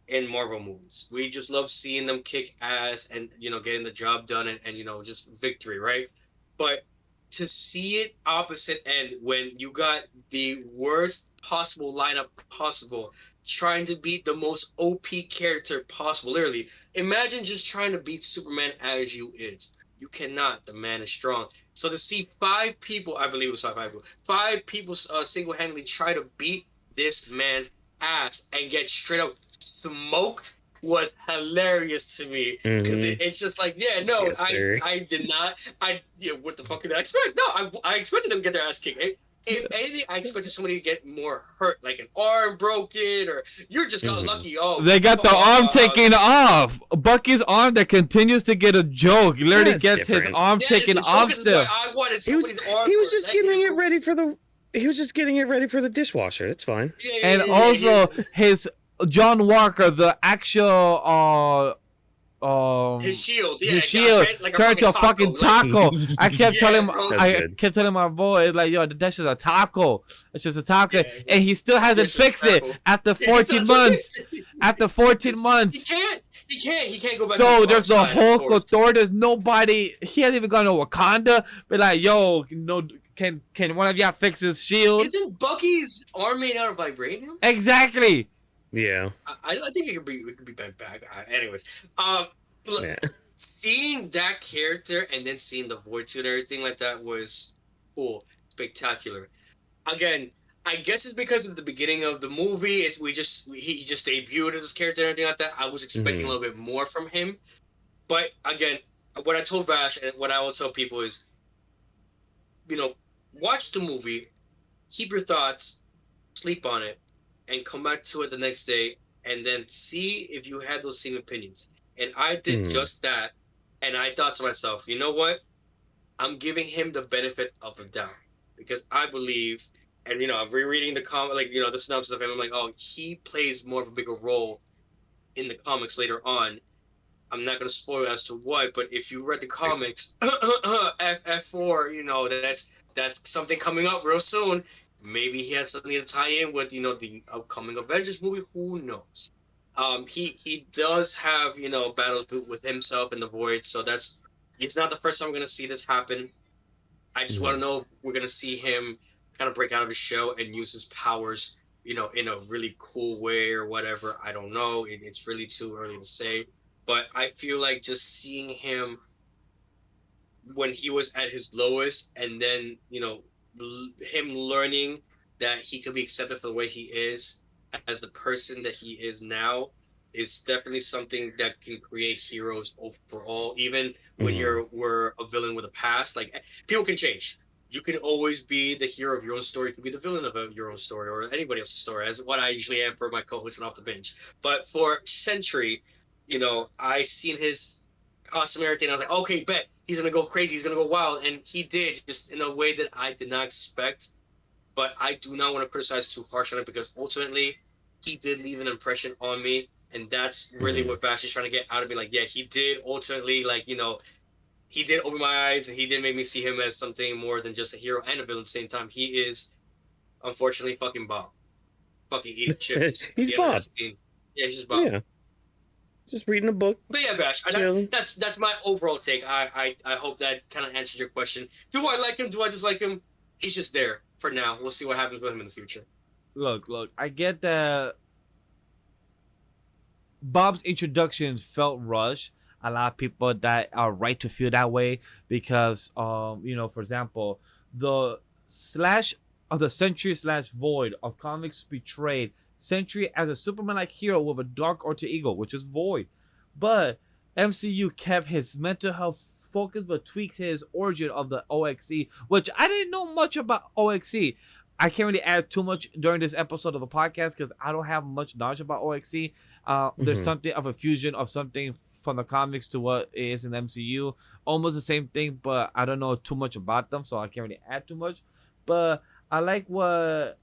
Speaker 3: in Marvel movies. We just love seeing them kick ass and getting the job done and just victory, right? But to see it opposite end when you got the worst possible lineup possible, trying to beat the most OP character possible. Literally, imagine just trying to beat Superman as you is. You cannot. The man is strong. So to see 5 people, I believe it was 5 people single-handedly try to beat this man's ass and get straight up smoked was hilarious to me because it's just like, yeah, no,
Speaker 2: Yes,
Speaker 3: I did not. What the fuck did I expect? No, I expected them to get their ass kicked. If anything, I expected somebody to get more hurt, like an arm broken, or you're just got lucky. Oh,
Speaker 1: They got the arm taken off. Bucky's arm that continues to get a joke. He literally
Speaker 2: That's
Speaker 1: gets his
Speaker 2: different.
Speaker 1: arm taken off still.
Speaker 3: I wanted
Speaker 2: He was,
Speaker 3: somebody's arm.
Speaker 2: he was just getting it ready for the. He was just getting it ready for the dishwasher. It's fine.
Speaker 1: And also his John Walker, the actual
Speaker 3: his shield,
Speaker 1: his shield turned to a fucking taco. I kept telling kept telling my boy, like, yo, that's just a taco. It's just a taco, and he still hasn't fixed it after 14 months. After 14 months,
Speaker 3: He can't go back.
Speaker 1: So there's the Hulk of Thor. There's nobody. He hasn't even gone to Wakanda. But like, yo, can one of y'all fix his shield?
Speaker 3: Isn't Bucky's arm made out of vibranium?
Speaker 1: Exactly.
Speaker 2: Yeah.
Speaker 3: I think it could be bent back. Anyways, look, seeing that character and then seeing the void suit and everything like that was cool, spectacular. Again, I guess it's because of the beginning of the movie. He just debuted as this character and everything like that. I was expecting a little bit more from him, but again, what I told Vash and what I will tell people is, watch the movie, keep your thoughts, sleep on it, and come back to it the next day, and then see if you had those same opinions. And I did just that, and I thought to myself, you know what? I'm giving him the benefit of the doubt because I believe, and I'm rereading the comic, the synopsis of him. I'm like, oh, he plays more of a bigger role in the comics later on. I'm not gonna spoil as to what, but if you read the comics, F4, that's something coming up real soon. Maybe he had something to tie in with, the upcoming Avengers movie. Who knows? He does have, battles with himself in the Void, so it's not the first time we're gonna see this happen. I just want to know if we're gonna see him kind of break out of his shell and use his powers, in a really cool way or whatever. I don't know. It's really too early to say, but I feel like just seeing him when he was at his lowest, and then him learning that he could be accepted for the way he is as the person that he is now is definitely something that can create heroes overall. Even when we're a villain with a past, like, people can change. You can always be the hero of your own story. You can be the villain of your own story or anybody else's story, as what I usually am for my co-host and Off the Bench. But for Sentry, I seen his costume and everything. I was like, okay, bet he's gonna go crazy. He's gonna go wild, and he did, just in a way that I did not expect. But I do not want to criticize too harsh on it because ultimately, he did leave an impression on me, and that's really what Vash is trying to get out of me. Like, yeah, he did ultimately, he did open my eyes, and he did make me see him as something more than just a hero and a villain at the same time. He is, unfortunately, fucking Bob. Fucking eating chips.
Speaker 2: He's Bob.
Speaker 3: Yeah, he's just Bob.
Speaker 2: Yeah. Just reading a book.
Speaker 3: But yeah, Vash, that's my overall take. I hope that kind of answers your question. Do I like him? Do I dislike him? He's just there for now. We'll see what happens with him in the future.
Speaker 1: Look, I get that Bob's introduction felt rushed. A lot of people that are right to feel that way because, for example, the slash of the Sentry / Void of comics betrayed Sentry as a Superman-like hero with a dark alter ego, which is Void. But MCU kept his mental health focus but tweaked his origin of the OXE, which I didn't know much about OXE. I can't really add too much during this episode of the podcast because I don't have much knowledge about OXC. There's something of a fusion of something from the comics to what is in the MCU. Almost the same thing, but I don't know too much about them, so I can't really add too much. But I like what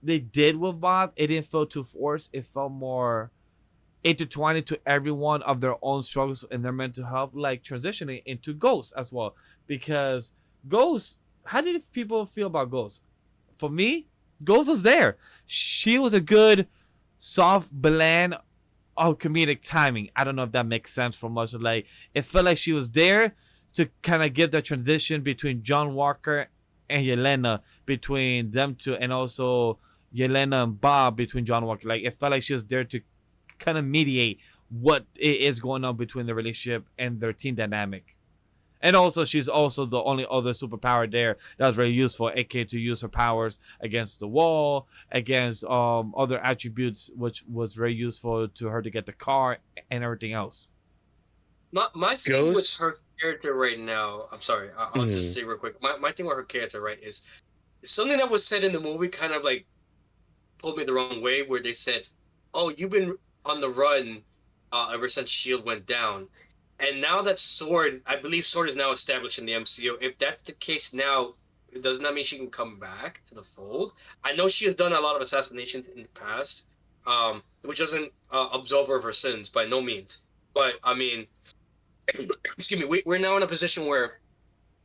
Speaker 1: they did with Bob. It didn't feel too forced. It felt more intertwined to everyone of their own struggles and their mental health, like transitioning into Ghost as well. Because Ghost, how did people feel about Ghost? For me, Ghost was there. She was a good, soft blend of comedic timing. I don't know if that makes sense for much. Like, it felt like she was there to kind of give the transition between John Walker and Yelena, between them two, and also Yelena and Bob between John Walker. Like, it felt like she was there to kind of mediate what is going on between the relationship and their team dynamic. And also, she's also the only other superpower there that was very useful, aka to use her powers against the wall, against other attributes, which was very useful to her to get the car and everything else.
Speaker 3: My thing with her character right now, I'm sorry, I'll just say real quick. My thing with her character, right, is something that was said in the movie kind of like pulled me the wrong way, where they said, "Oh, you've been on the run ever since S.H.I.E.L.D. went down." And now that Sword, I believe Sword is now established in the MCU. If that's the case now, does not mean she can come back to the fold. I know she has done a lot of assassinations in the past, which doesn't absolve her of her sins by no means. But I mean, excuse me, we're now in a position where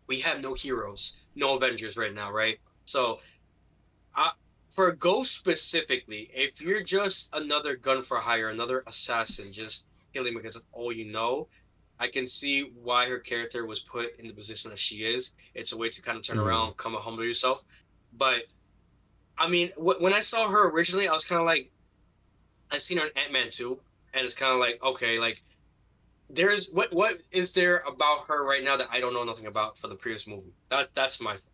Speaker 3: we have no heroes, no Avengers right now, right? So, for Ghost specifically, if you're just another gun for hire, another assassin, just killing because that's all you know, I can see why her character was put in the position that she is. It's a way to kind of turn around, come and humble yourself. But, I mean, when I saw her originally, I was kind of like, I seen her in Ant-Man 2, and it's kind of like, okay, like, there's, what is there about her right now that I don't know nothing about for the previous movie? That's my thing.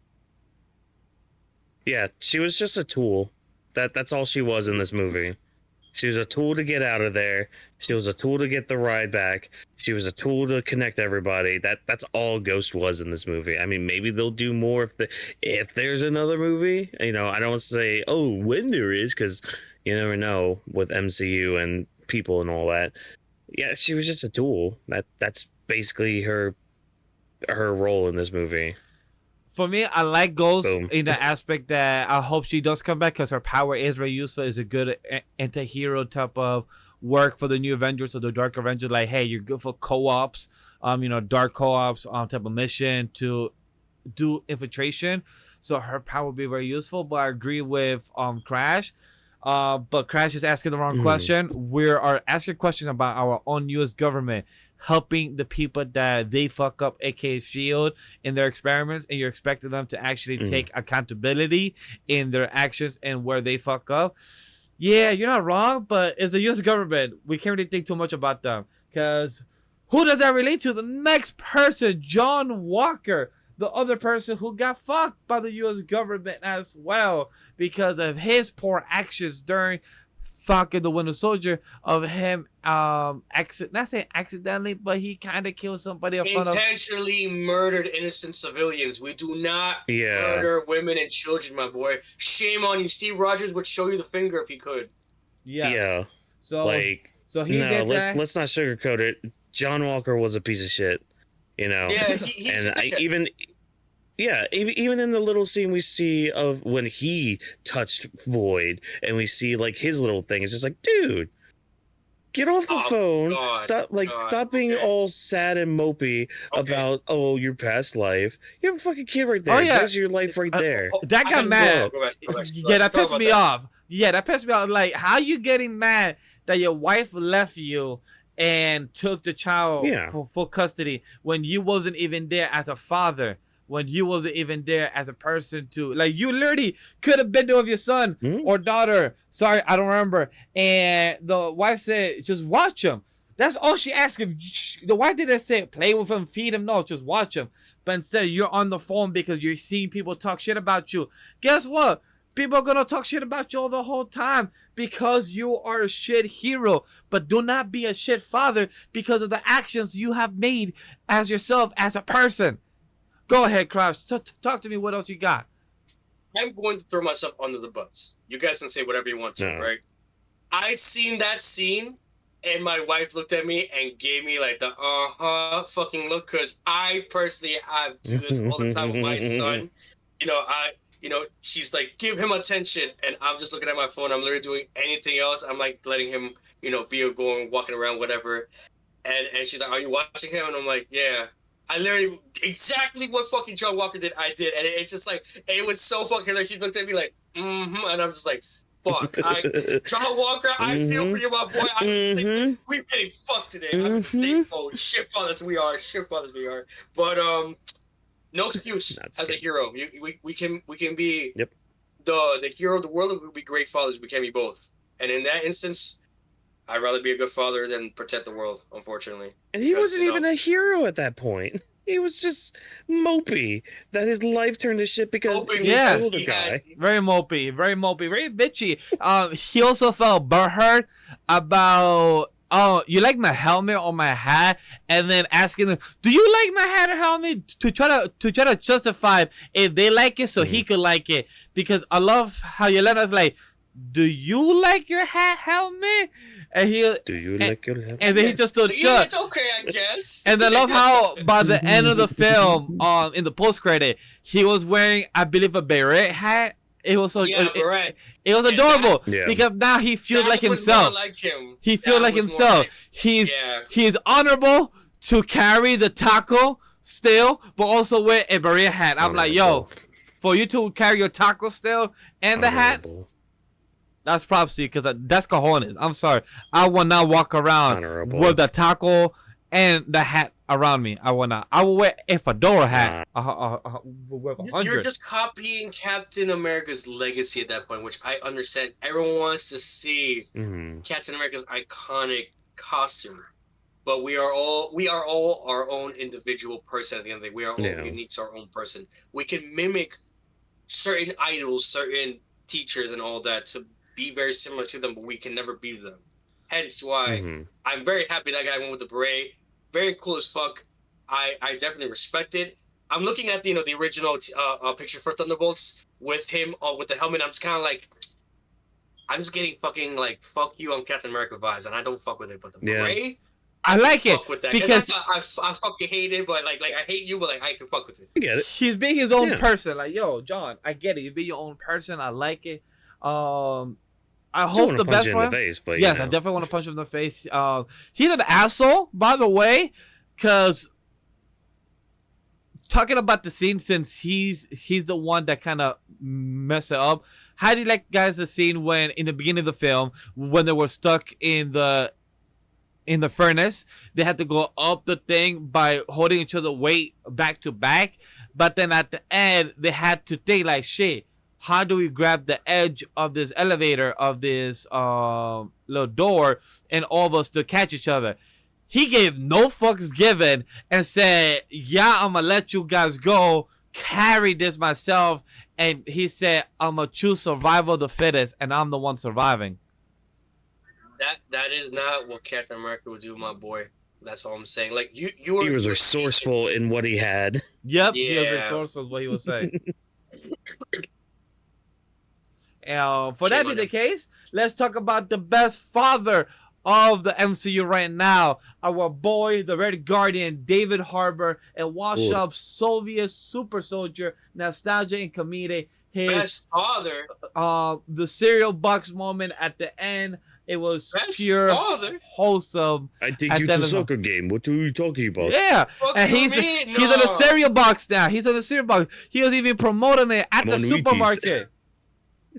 Speaker 2: Yeah, she was just a tool. That's all she was in this movie. She was a tool to get out of there. She was a tool to get the ride back. She was a tool to connect everybody. That's all Ghost was in this movie. I mean, maybe they'll do more if there's another movie. You know, I don't say, oh, when there is, because you never know with MCU and people and all that. Yeah, she was just a tool. That's basically her role in this movie.
Speaker 1: For me, I like Ghost in the aspect that I hope she does come back because her power is very useful. It's a good anti-hero type of work for the new Avengers or the Dark Avengers. Like, hey, you're good for co-ops, dark co-ops type of mission to do infiltration. So her power will be very useful. But I agree with Crash. But Crash is asking the wrong question. We are asking questions about our own U.S. government helping the people that they fuck up, aka S.H.I.E.L.D., in their experiments, and you're expecting them to actually take accountability in their actions and where they fuck up. Yeah, you're not wrong, but it's the U.S. government. We can't really think too much about them because who does that relate to? The next person, John Walker, the other person who got fucked by the U.S. government as well because of his poor actions during fucking the Winter Soldier, of him not saying accidentally, but he kind of killed somebody in front of
Speaker 3: intentionally murdered innocent civilians. We do not murder women and children, my boy. Shame on you. Steve Rogers would show you the finger if he could.
Speaker 2: Yeah.
Speaker 1: So he did that.
Speaker 2: Let's not sugarcoat it. John Walker was a piece of shit. You know.
Speaker 3: Yeah,
Speaker 2: even in the little scene we see of when he touched Void, and we see like his little thing, it's just like, dude, get off the phone. Stop being all sad and mopey about your past life. You have a fucking kid right there. That's your life right there.
Speaker 1: That got mad. Yeah, that pissed me off. Yeah, that pissed me off. Like, how you getting mad that your wife left you and took the child for full custody when you wasn't even there as a father? When you wasn't even there as a person to, like, you literally could have been there with your son or daughter. Sorry, I don't remember. And the wife said, just watch him. That's all she asked him. The wife didn't say, play with him, feed him. No, just watch him. But instead, you're on the phone because you're seeing people talk shit about you. Guess what? People are going to talk shit about you all the whole time because you are a shit hero. But do not be a shit father because of the actions you have made as yourself, as a person. Go ahead, Crash. Talk to me. What else you got?
Speaker 3: I'm going to throw myself under the bus. You guys can say whatever you want to,
Speaker 2: No.
Speaker 3: right? I seen that scene, and my wife looked at me and gave me like the fucking look, because I personally have do this all the time with my son. She's like, give him attention, and I'm just looking at my phone. I'm literally doing anything else. I'm like letting him, be going, walking around, whatever. And she's like, are you watching him? And I'm like, yeah. I literally exactly what fucking John Walker did, I did, and it's just like it was so fucking hilarious. She looked at me like, and I'm just like, fuck. John Walker, I feel for you, my boy. We're getting fucked today. I'm staying shit fathers we are. But no excuse as a hero. We can be the hero of the world, and we can be great fathers. We can be both. And in that instance, I'd rather be a good father than protect the world, unfortunately.
Speaker 2: And he wasn't even a hero at that point. He was just mopey that his life turned to shit because he killed a guy.
Speaker 1: Very mopey, very bitchy. He also felt butthurt about, oh, you like my helmet or my hat? And then asking them, do you like my hat or helmet? To try to justify if they like it so he could like it. Because I love how Yelena's like, do you like your hat, helmet? And
Speaker 2: do you like your helmet?
Speaker 1: And then he just stood shut.
Speaker 3: It's okay, I guess.
Speaker 1: And I love how by the end of the film, in the post credit, he was wearing, I believe, a beret hat. It was so it was adorable because now he feels like himself. He feels like himself. He's honorable to carry the taco still, but also wear a beret hat. I'm like, yo, for you to carry your taco still and the hat. That's props to you, because that's cojones. I'm sorry. I will not walk around with the taco and the hat around me. I will not. I will wear a fedora hat.
Speaker 3: You're just copying Captain America's legacy at that point, which I understand. Everyone wants to see Captain America's iconic costume. But we are all our own individual person at the end of the day. We are all unique to our own person. We can mimic certain idols, certain teachers, and all that to be very similar to them, but we can never be them. Hence why I'm very happy that guy went with the beret. Very cool as fuck. I definitely respect it. I'm looking at the original picture for Thunderbolts with him with the helmet. I'm just kind of like, I'm just getting fucking like fuck you, I'm Captain America vibes, and I don't fuck with it. But the beret,
Speaker 1: I like it
Speaker 3: with that,
Speaker 1: because
Speaker 3: I fucking hate it, but like I hate you, but like I can fuck with it.
Speaker 2: I get it.
Speaker 1: He's being his own person. Like, yo, John, I get it. You be your own person. I like it. I hope the best for him.
Speaker 2: Face, but,
Speaker 1: yes, I definitely want to punch him in the face. He's an asshole, by the way, because talking about the scene, since he's the one that kind of messed it up. How do you like, guys, the scene when in the beginning of the film when they were stuck in the furnace, they had to go up the thing by holding each other weight back to back, but then at the end they had to think like, shit, how do we grab the edge of this elevator, of this little door, and all of us to catch each other? He gave no fucks given and said, yeah, I'm gonna let you guys go, carry this myself. And he said, I'm gonna choose survival of the fittest, and I'm the one surviving.
Speaker 3: That is not what Captain America would do, my boy. That's all I'm saying. Like he
Speaker 2: was resourceful in what he had.
Speaker 1: Yep, he was resourceful is what he was saying. For that be the case, let's talk about the best father of the MCU right now. Our boy, the Red Guardian, David Harbour, a washed-up Soviet super soldier, nostalgia and comedic. His
Speaker 3: best father.
Speaker 1: The cereal box moment at the end. It was best pure wholesome.
Speaker 2: I take you to the soccer game. What are you talking about?
Speaker 1: Yeah, and he's in a cereal box now. He's in a cereal box. He was even promoting it at the supermarket.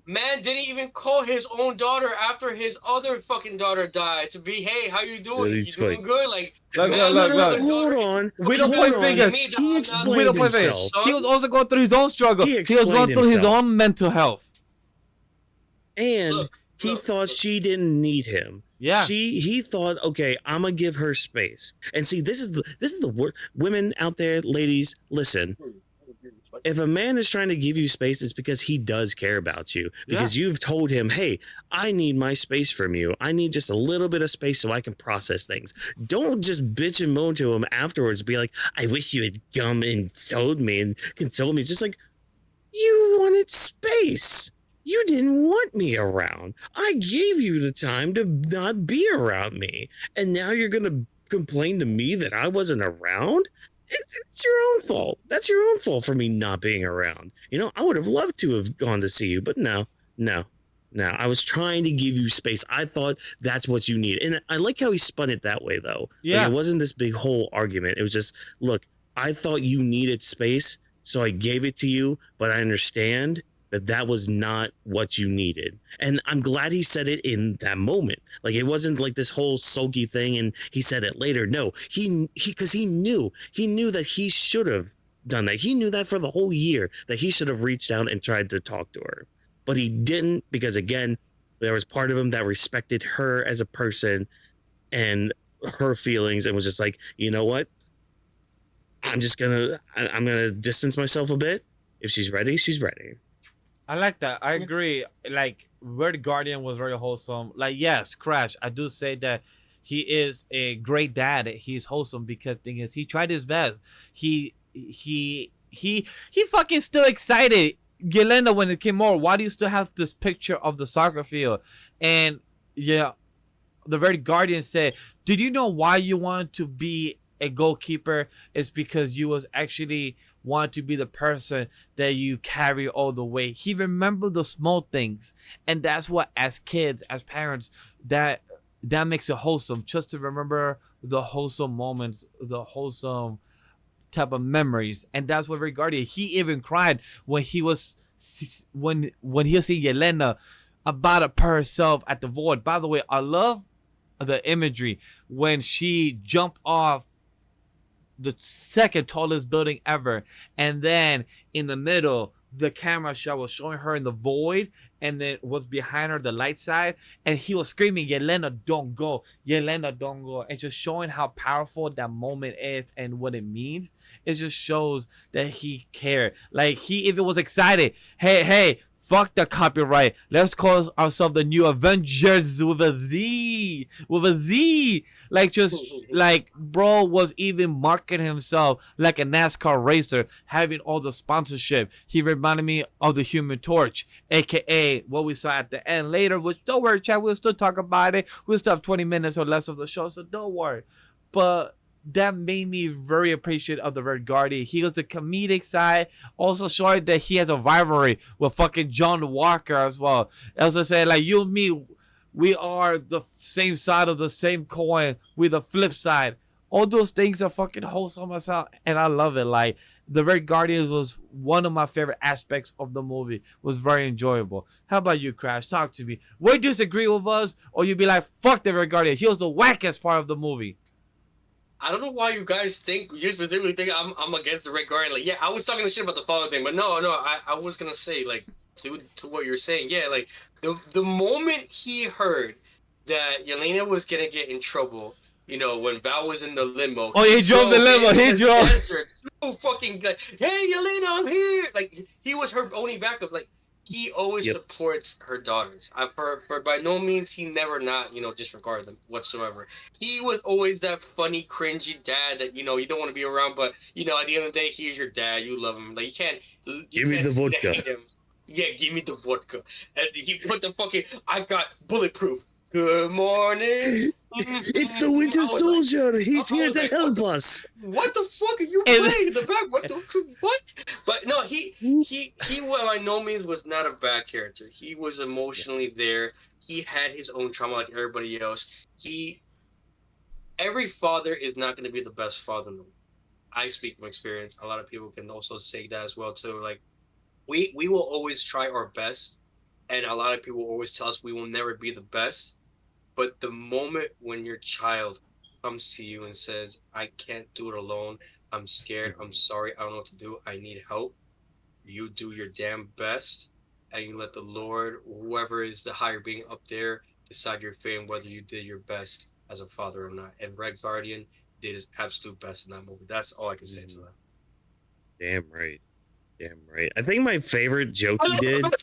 Speaker 3: Man didn't even call his own daughter after his other fucking daughter died to be, hey, how you doing? You doing good? Like,
Speaker 1: look.
Speaker 2: Hold on.
Speaker 1: We don't point fingers.
Speaker 2: He explained himself.
Speaker 1: He was also going through his own struggle. He was going through his own mental health.
Speaker 2: And he thought she didn't need him.
Speaker 1: Yeah.
Speaker 2: He thought, okay, I'm gonna give her space. And see, this is the word. Women out there, ladies, listen. If a man is trying to give you space, it's because he does care about you. Because you've told him, hey, I need my space from you. I need just a little bit of space so I can process things. Don't just bitch and moan to him afterwards. Be like, I wish you had come and told me and consoled me. Just like, You wanted space. You didn't want me around. I gave you the time to not be around me. And now you're going to complain to me that I wasn't around? It's your own fault. That's your own fault for me not being around. You know, I would have loved to have gone to see you, but no. I was trying to give you space. I thought that's what you need. And I like how he spun it that way, though.
Speaker 1: Yeah.
Speaker 2: Like, it wasn't this big whole argument. It was just, look, I thought you needed space, so I gave it to you, but I understand that was not what you needed. And I'm glad he said it in that moment. Like, it wasn't like this whole sulky thing and he said it later. No, because he knew that he should have done that. He knew that for the whole year, that he should have reached out and tried to talk to her. But he didn't, because again, there was part of him that respected her as a person and her feelings and was just like, you know what? I'm gonna distance myself a bit. If she's ready, she's ready.
Speaker 1: I like that. I agree. Like, Red Guardian was very wholesome. Like, yes, Crash, I do say that he is a great dad. He's wholesome because thing is, he tried his best. He fucking still excited. Yelena, when it came over, why do you still have this picture of the soccer field? And yeah, the Red Guardian said, did you know why you wanted to be a goalkeeper? It's because you was actually want to be the person that you carry all the way. He remembered the small things, and that's what, as kids, as parents, that makes it wholesome. Just to remember the wholesome moments, the wholesome type of memories. And that's what Red Guardian, he even cried when he was when he was seeing Yelena about to per herself at the void. By the way, I love the imagery when she jumped off the second tallest building ever, and then in the middle the camera shot was showing her in the void, and then was behind her the light side, and he was screaming, Yelena, don't go, Yelena, don't go. And just showing how powerful that moment is and what it means. It just shows that he cared. Like, he even was excited. Hey, fuck the copyright. Let's call ourselves the new Avengers with a Z. With a Z. Like, just like, bro was even marketing himself like a NASCAR racer, having all the sponsorship. He reminded me of the Human Torch, aka what we saw at the end later, which don't worry, chat, we'll still talk about it. We'll still have 20 minutes or less of the show, so don't worry. But that made me very appreciative of the Red Guardian. He was the comedic side, also showing that he has a rivalry with fucking John Walker as well. As I said, like, you and me, we are the same side of the same coin. We're the flip side. All those things are fucking wholesome as hell, and I love it. Like, the Red Guardian was one of my favorite aspects of the movie. It was very enjoyable. How about you, Crash? Talk to me. Would you disagree with us, or you be like, fuck the Red Guardian, he was the wackest part of the movie?
Speaker 3: I don't know why you guys think, you specifically think I'm against the Red Guardian. Like, yeah, I was talking the shit about the father thing, but no, I was gonna say, like, to what you're saying, yeah, like, the moment he heard that Yelena was gonna get in trouble, you know, when Val was in the limo.
Speaker 1: Oh, he drove the limo. He drove.
Speaker 3: So fucking good. Hey, Yelena, I'm here. Like, he was her only backup. Like, he always supports her daughters. For by no means he never not, you know, disregard them whatsoever. He was always that funny, cringy dad that, you know, you don't want to be around, but, you know, at the end of the day, he's your dad. You love him. Like,
Speaker 2: Give me the vodka.
Speaker 3: Yeah, give me the vodka. And he put the fucking, I got bulletproof. Good morning.
Speaker 2: It's the Winter Soldier. He's here to help us.
Speaker 3: What the fuck are you playing in the back? What? But no, he by no means was not a bad character. He was emotionally there. He had his own trauma like everybody else. Every father is not going to be the best father. I speak from experience. A lot of people can also say that as well too. Like, we will always try our best, and a lot of people always tell us we will never be the best. But the moment when your child comes to you and says, I can't do it alone, I'm scared, I'm sorry, I don't know what to do, I need help, you do your damn best, and you let the Lord, whoever is the higher being up there, decide your fate and whether you did your best as a father or not. And Red Guardian did his absolute best in that movie. That's all I can say to that.
Speaker 2: Damn right. Damn right. I think my favorite joke he did
Speaker 3: like,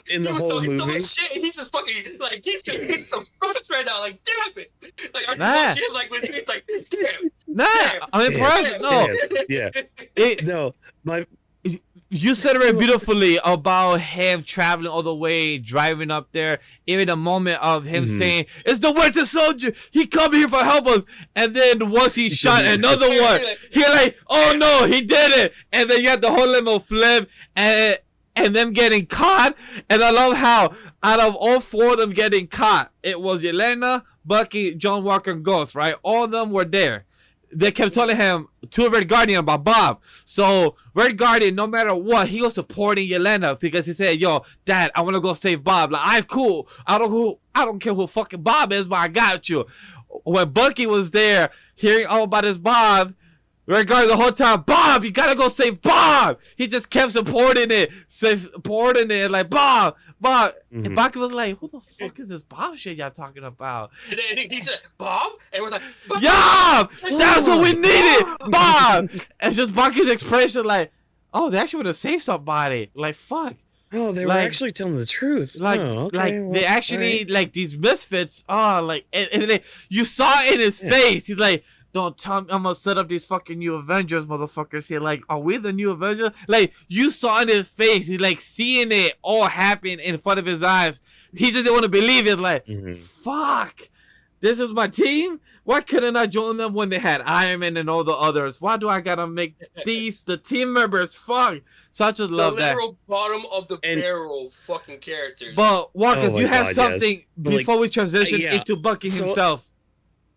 Speaker 2: in the whole movie.
Speaker 3: Shit, and he's just fucking like he's just hitting some fronts right now. Like, damn it! Like, I
Speaker 1: nah.
Speaker 3: shit like when he's like, damn.
Speaker 1: Nah,
Speaker 3: damn,
Speaker 1: I'm impressed. No,
Speaker 2: yeah. No, my.
Speaker 1: You said it very beautifully about him traveling all the way, driving up there. Even the moment of him saying, "It's the Winter Soldier. He come here for help us." And then once he shot another one, he like, "Oh no, he did it!" And then you had the whole limo flip and them getting caught. And I love how out of all four of them getting caught, it was Yelena, Bucky, John Walker, and Ghost. Right? All of them were there. They kept telling him to Red Guardian about Bob. So Red Guardian, no matter what, he was supporting Yelena because he said, "Yo, Dad, I want to go save Bob. Like, I'm cool. I don't care who fucking Bob is, but I got you." When Bucky was there, hearing all about his Bob, Red Guardian the whole time, "Bob, you gotta go save Bob." He just kept supporting it, like Bob. And Bucky was like, "Who the fuck is this Bob shit y'all talking about?"
Speaker 3: And then he said, "Bob?" And it was like, "Bob!"
Speaker 1: Yeah, that's what we needed, Bob. And just Bucky's expression, like, "Oh, they actually want to save somebody." Like, fuck.
Speaker 2: Oh, they were actually telling the truth.
Speaker 1: Like, they actually like these misfits. Oh, like, and you saw it in his face. He's like, "Don't tell me I'm gonna set up these fucking new Avengers, motherfuckers." Here, like, are we the new Avengers? Like, you saw in his face, he's like seeing it all happen in front of his eyes. He just didn't want to believe it. Like, fuck, this is my team. Why couldn't I join them when they had Iron Man and all the others? Why do I gotta make these the team members? Fuck. So I just love that.
Speaker 3: The literal bottom of the barrel fucking characters.
Speaker 1: But Whawkins, you had something
Speaker 2: yes.
Speaker 1: before we transition into Bucky himself.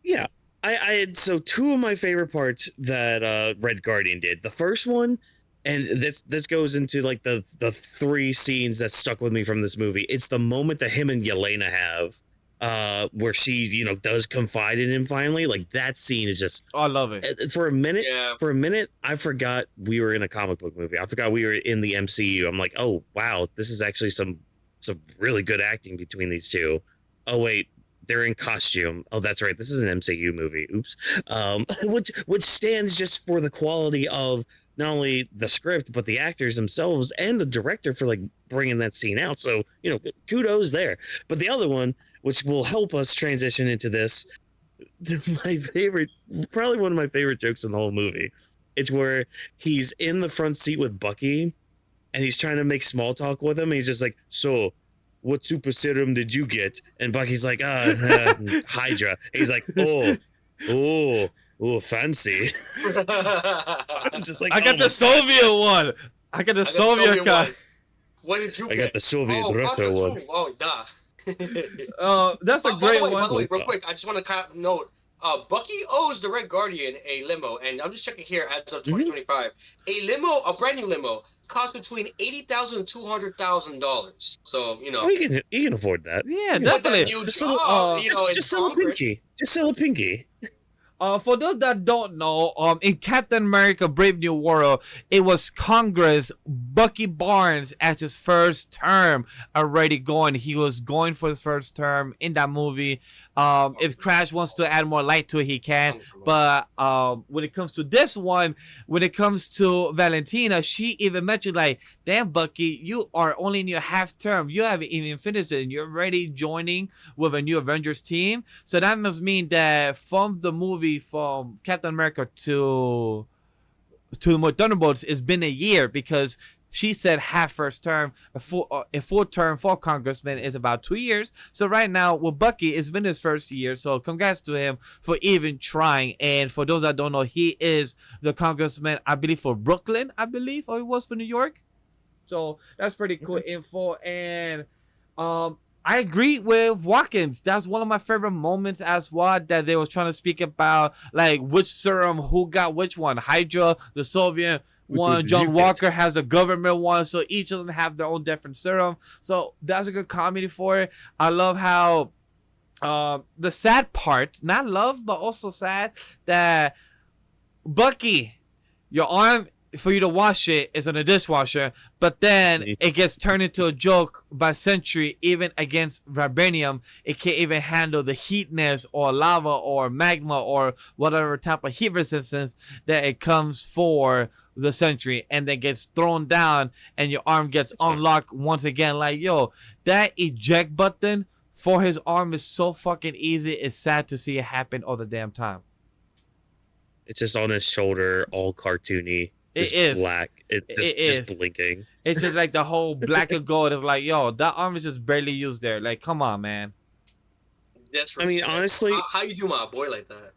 Speaker 2: Yeah. I had two of my favorite parts that Red Guardian did. The first one, and this goes into like the three scenes that stuck with me from this movie. It's the moment that him and Yelena have, where she does confide in him finally. Like, that scene is just,
Speaker 1: I love it.
Speaker 2: For a minute, I forgot we were in a comic book movie. I forgot we were in the MCU. I'm like, oh wow, this is actually some really good acting between these two. Oh wait, they're in costume. Oh, that's right. This is an MCU movie. Oops. Which stands just for the quality of not only the script, but the actors themselves and the director for like bringing that scene out. So, kudos there. But the other one, which will help us transition into this, probably one of my favorite jokes in the whole movie. It's where he's in the front seat with Bucky and he's trying to make small talk with him. And he's just like, "So, what super serum did you get?" And Bucky's like, Hydra. And he's like, oh, fancy. I'm just like,
Speaker 1: I got the Soviet one. I got the Soviet one.
Speaker 3: What did you
Speaker 2: I
Speaker 3: get?
Speaker 2: got the Soviet Russia one.
Speaker 3: Oh, duh.
Speaker 1: That's a great one.
Speaker 3: By the way, real quick, I just want to note, Bucky owes the Red Guardian a limo, and I'm just checking here as of 2025. A brand new limo, costs between $80,000 and $200,000. So
Speaker 2: you can afford that.
Speaker 1: Yeah, definitely.
Speaker 2: Just sell a pinky. Just sell a pinky.
Speaker 1: For those that don't know, in Captain America: Brave New World, it was Congress, Bucky Barnes as his first term already going. He was going for his first term in that movie. If Crash wants to add more light to it, he can. But when it comes to this one, when it comes to Valentina, she even mentioned like, "Damn, Bucky, you are only in your half term. You haven't even finished it, and you're already joining with a new Avengers team." So that must mean that from the movie, from Captain America to Thunderbolts, it's been a year, because she said half first term. A full term for Congressman is about 2 years. So right now with Bucky, it's been his first year. So congrats to him for even trying. And for those that don't know, he is the Congressman, I believe, for Brooklyn, or it was for New York. So that's pretty cool info. And I agree with Whawkins. That's one of my favorite moments as well, that they was trying to speak about like which serum, who got which one. Hydra, the Soviet one. John Walker has a government one. So each of them have their own different serum. So that's a good comedy for it. I love how the sad part, not love, but also sad, that Bucky, your arm for you to wash it is in a dishwasher, but then it gets turned into a joke by Sentry. Even against vibranium, it can't even handle the heatness or lava or magma or whatever type of heat resistance that it comes for the Sentry, and then gets thrown down and your arm gets unlocked once again. Like, yo, that eject button for his arm is so fucking easy. It's sad to see it happen all the damn time.
Speaker 2: It's just on his shoulder, all cartoony.
Speaker 1: It
Speaker 2: just
Speaker 1: is.
Speaker 2: black. It
Speaker 1: It
Speaker 2: just
Speaker 1: is.
Speaker 2: blinking.
Speaker 1: It's just like the whole black and gold is like, yo, that arm is just barely used there. Like, come on, man.
Speaker 2: I mean,
Speaker 3: Disrespectful.
Speaker 2: honestly,
Speaker 3: How you do my boy like that?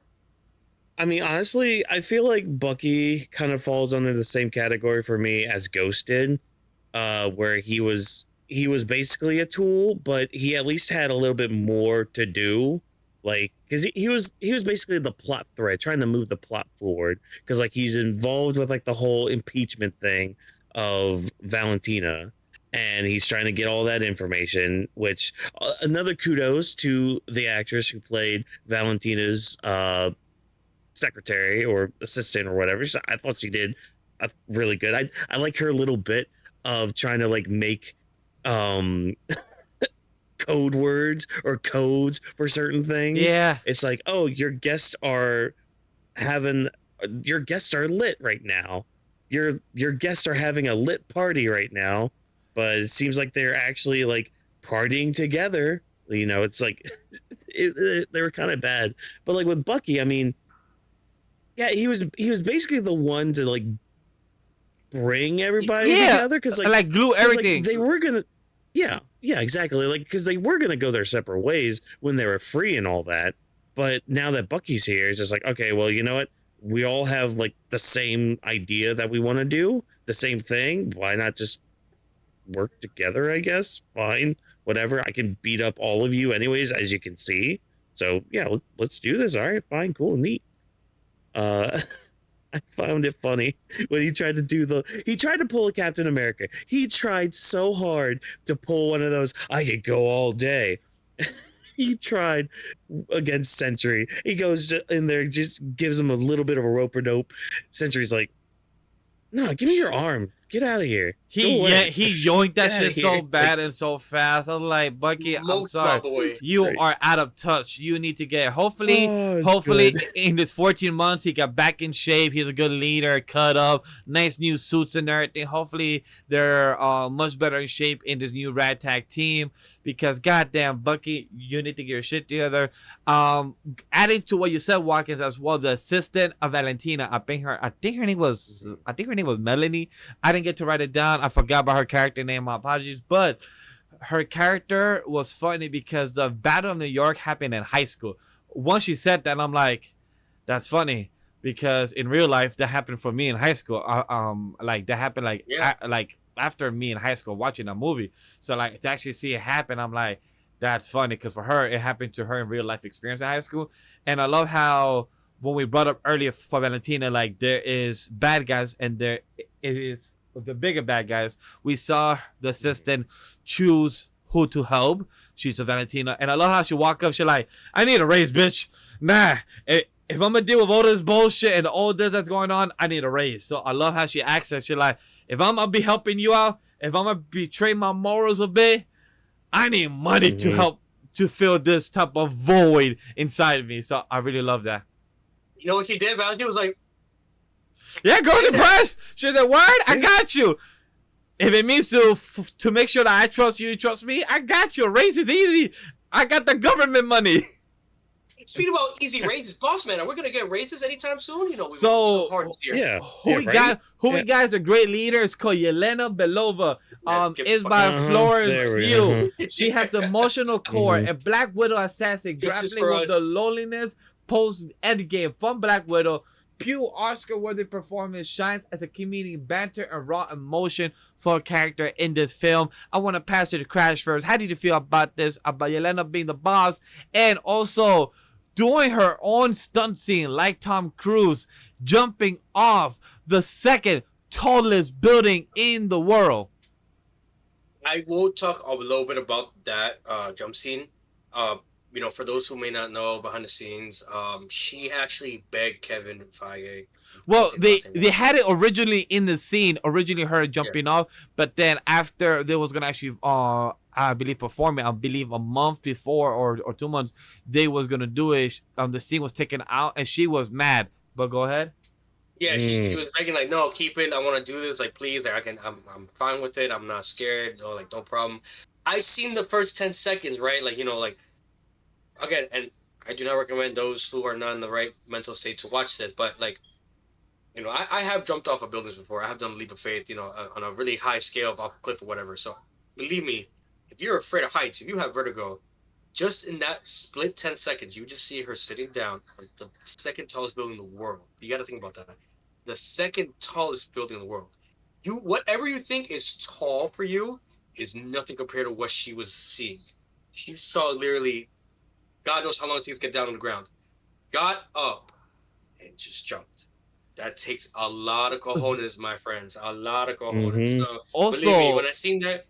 Speaker 2: I feel like Bucky kind of falls under the same category for me as Ghost did, where he was basically a tool, but he at least had a little bit more to do, like because he was basically the plot thread, trying to move the plot forward, because like he's involved with like the whole impeachment thing of Valentina. And he's trying to get all that information, which another kudos to the actress who played Valentina's secretary or assistant or whatever. So I thought she did really good. I like her little bit of trying to like make um code words or codes for certain things.
Speaker 1: Yeah.
Speaker 2: It's like, oh, having your guests are lit right now. Your guests are having a lit party right now, but it seems like they're actually like partying together. You know, it's like they were kind of bad. But like with Bucky, I mean, yeah, he was basically the one to like bring everybody
Speaker 1: Yeah.
Speaker 2: together, because
Speaker 1: Like glue everything.
Speaker 2: like, they were gonna, yeah, exactly, like because they were gonna go their separate ways when they were free and all that. But now that Bucky's here, it's just like, okay, well, you know what? We all have like the same idea that we want to do, the same thing. Why not just work together? I guess. Fine, whatever. I can beat up all of you anyways, as you can see. So yeah, let's do this. All right, fine, cool, neat. I found it funny when he tried to pull a Captain America. He tried so hard to pull one of those, I could go all day. He tried against Sentry. He goes in there, just gives him a little bit of a rope or dope. Sentry's like, no, give me your arm. Get out of here.
Speaker 1: He yoinked that shit so
Speaker 2: here.
Speaker 1: bad and so fast. I'm like, Bucky, I'm
Speaker 3: Most
Speaker 1: sorry.
Speaker 3: probably.
Speaker 1: You
Speaker 2: Great.
Speaker 1: are out of touch. You need to get hopefully
Speaker 2: Good.
Speaker 1: in this 14 months he got back in shape. He's a good leader, cut up, nice new suits and everything. Hopefully they're much better in shape in this new ragtag team, because goddamn Bucky, you need to get your shit together. Adding to what you said, Whawkins, as well, the assistant of Valentina, I think her name was Melanie. I didn't get to write it down. I forgot about her character name. My apologies. But her character was funny because the Battle of New York happened in high school. Once she said that, I'm like, that's funny, because in real life that happened for me in high school. Like that happened like after me in high school watching a movie. So like to actually see it happen, I'm like, that's funny, because for her it happened to her in real life experience in high school. And I love how when we brought up earlier for Valentina, like there is bad guys and there is the bigger bad guys. We saw the assistant choose who to help. She's a Valentina, and I love how she walk up. She like, I need a raise, bitch. Nah, if I'm gonna deal with all this bullshit and all this that's going on, I need a raise. So I love how she acts. She like, if I'm gonna be helping you out, if I'm gonna betray my morals a bit, I need money to help to fill this type of void inside of me. So I really love that.
Speaker 3: You know what she did? Valentina was like,
Speaker 1: yeah, girl's impressed. She said, word, I got you. If it means to make sure that I trust you, you trust me, I got you. Raise is easy. I got the government money.
Speaker 3: speaking about easy raises, boss man, are we gonna get raises anytime soon? You know, we worked
Speaker 1: So-
Speaker 3: so hard this year.
Speaker 2: Yeah.
Speaker 1: Who we got? Who we
Speaker 2: Yeah.
Speaker 1: got is a great leader. It's called Yelena Belova.
Speaker 3: Let's get
Speaker 1: Is
Speaker 3: the
Speaker 1: by
Speaker 2: fuck-
Speaker 1: Florence
Speaker 2: There we
Speaker 1: Pugh. She has the emotional core.
Speaker 2: Mhm.
Speaker 1: A Black Widow assassin
Speaker 3: This is
Speaker 1: grappling
Speaker 3: for
Speaker 1: with the
Speaker 3: us.
Speaker 1: loneliness post Endgame from Black Widow. Pugh Oscar-worthy performance shines as a comedian banter and raw emotion for a character in this film. I want to pass it to Crash first. How did you feel about this? About Yelena being the boss and also doing her own stunt scene like Tom Cruise, jumping off the second tallest building in the world.
Speaker 3: I will talk a little bit about that jump scene. You know, for those who may not know behind the scenes, she actually begged Kevin Feige.
Speaker 1: Well, they had it originally in the scene, originally her jumping off, but then after they was gonna actually I believe perform it, I believe a month before or 2 months, they was gonna do it. The scene was taken out and she was mad. But go ahead.
Speaker 3: Yeah, she was begging like, no, keep it. I want to do this. Like, please, like, I'm fine with it. I'm not scared. No, like, no problem. I seen the first 10 seconds, right? Like, you know, like, again, and I do not recommend those who are not in the right mental state to watch this, but like, You know, I have jumped off of buildings before. I have done a leap of faith, you know, on a really high scale off a cliff or whatever. So believe me, if you're afraid of heights, if you have vertigo, just in that split 10 seconds, you just see her sitting down on the second tallest building in the world. You got to think about that. The second tallest building in the world. You, whatever you think is tall for you is nothing compared to what she was seeing. She saw literally, God knows how long it takes to get down on the ground. Got up and just jumped. That takes a lot of cojones, my friends. A lot of cojones.
Speaker 2: Mhm.
Speaker 3: So believe me,
Speaker 1: Also,
Speaker 3: when I seen that,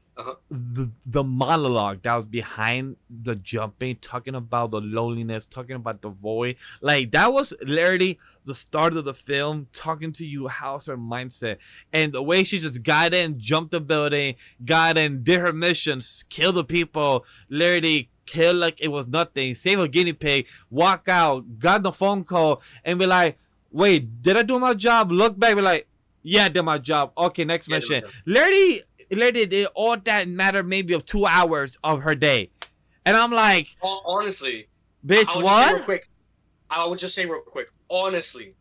Speaker 1: the monologue that was behind the jumping, talking about the loneliness, talking about the void, like that was literally the start of the film, talking to you how's her mindset, and the way she just got in, jumped the building, got in, did her missions, killed the people, literally kill like it was nothing, save a guinea pig, walk out, got the phone call, and be like, wait, did I do my job? Look back, be like, yeah, I did my job. Okay, next
Speaker 3: yeah,
Speaker 1: mission. Literally did all that matter maybe of 2 hours of her day. And I'm like,
Speaker 3: honestly,
Speaker 1: bitch,
Speaker 3: I'll just say real
Speaker 1: what?
Speaker 3: quick. I would just say real quick. Honestly,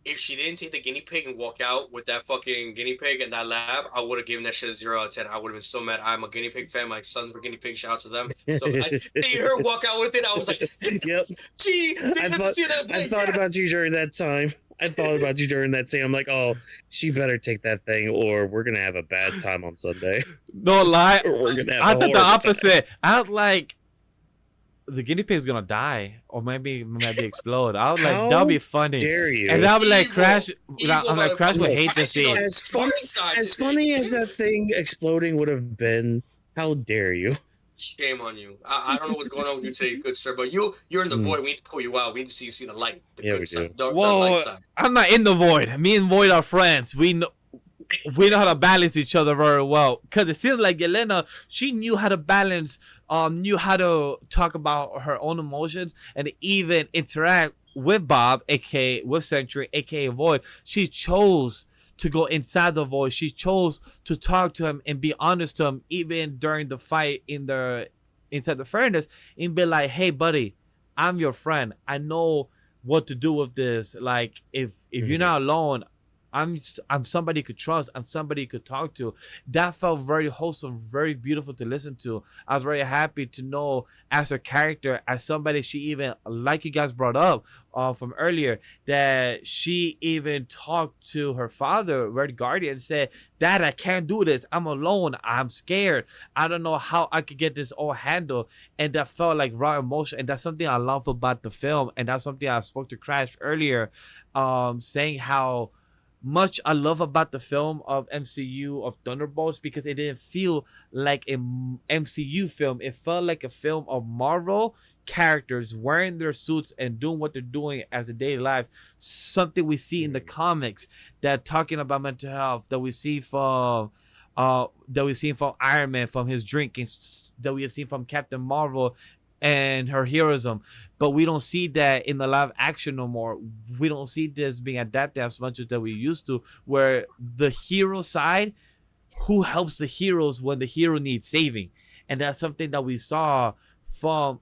Speaker 3: if she didn't take the guinea pig and walk out with that fucking guinea pig in that lab, I would have given that shit a 0 out of 10. I would have been so mad. I'm a guinea pig fan. My sons were guinea pig. Shout out to them. So I see her walk out with it. I was like,
Speaker 2: Yep.
Speaker 3: gee,
Speaker 2: I thought about you during that time. I thought about you during that scene. I'm like, oh, she better take that thing, or we're gonna have a bad time on Sunday.
Speaker 1: No lie.
Speaker 2: Or we're gonna have
Speaker 1: I
Speaker 2: a
Speaker 1: thought the
Speaker 2: horrible time.
Speaker 1: opposite. I was like, the guinea pig's gonna die. Or maybe explode. I was like,
Speaker 2: How
Speaker 1: that'll be funny.
Speaker 2: dare you?
Speaker 1: And I'll be like,
Speaker 3: Evil.
Speaker 1: Crash.
Speaker 3: Evil
Speaker 1: I'm like, Crash would
Speaker 3: motherfucker.
Speaker 1: hate this
Speaker 3: Actually,
Speaker 1: scene.
Speaker 2: As funny as that thing exploding would have been, how dare you?
Speaker 3: Shame on you. I don't know what's going on with you today, good sir, but you're in the void. We need to pull you out. We need to see the light, the
Speaker 2: Yeah, we
Speaker 3: good side,
Speaker 2: do.
Speaker 3: the
Speaker 1: Whoa,
Speaker 3: light side.
Speaker 1: I'm not in the void. Me and Void are friends. We know how to balance each other very well. Cause it seems like Yelena, she knew how to balance, knew how to talk about her own emotions and even interact with Bob, aka with Century, aka Void. She chose to go inside the void. She chose to talk to him and be honest to him, even during the fight in the inside the furnace, and be like, "Hey, buddy, I'm your friend. I know what to do with this. Like, if you're not alone, I'm somebody you could trust. I'm somebody you could talk to." That felt very wholesome, very beautiful to listen to. I was very happy to know as her character, as somebody she even, like you guys brought up from earlier, that she even talked to her father, Red Guardian, and said, "Dad, I can't do this. I'm alone. I'm scared. I don't know how I could get this all handled." And that felt like raw emotion. And that's something I love about the film. And that's something I spoke to Crash earlier, saying how much I love about the film of MCU of Thunderbolts, because it didn't feel like an MCU film. It felt like a film of Marvel characters wearing their suits and doing what they're doing as a daily life. Something we see in the comics, that talking about mental health, that we see from Iron Man, from his drinking, that we have seen from Captain Marvel and her heroism. But we don't see that in the live action no more. We don't see this being adapted as much as that we used to, where the hero side, who helps the heroes when the hero needs saving. And that's something that we saw from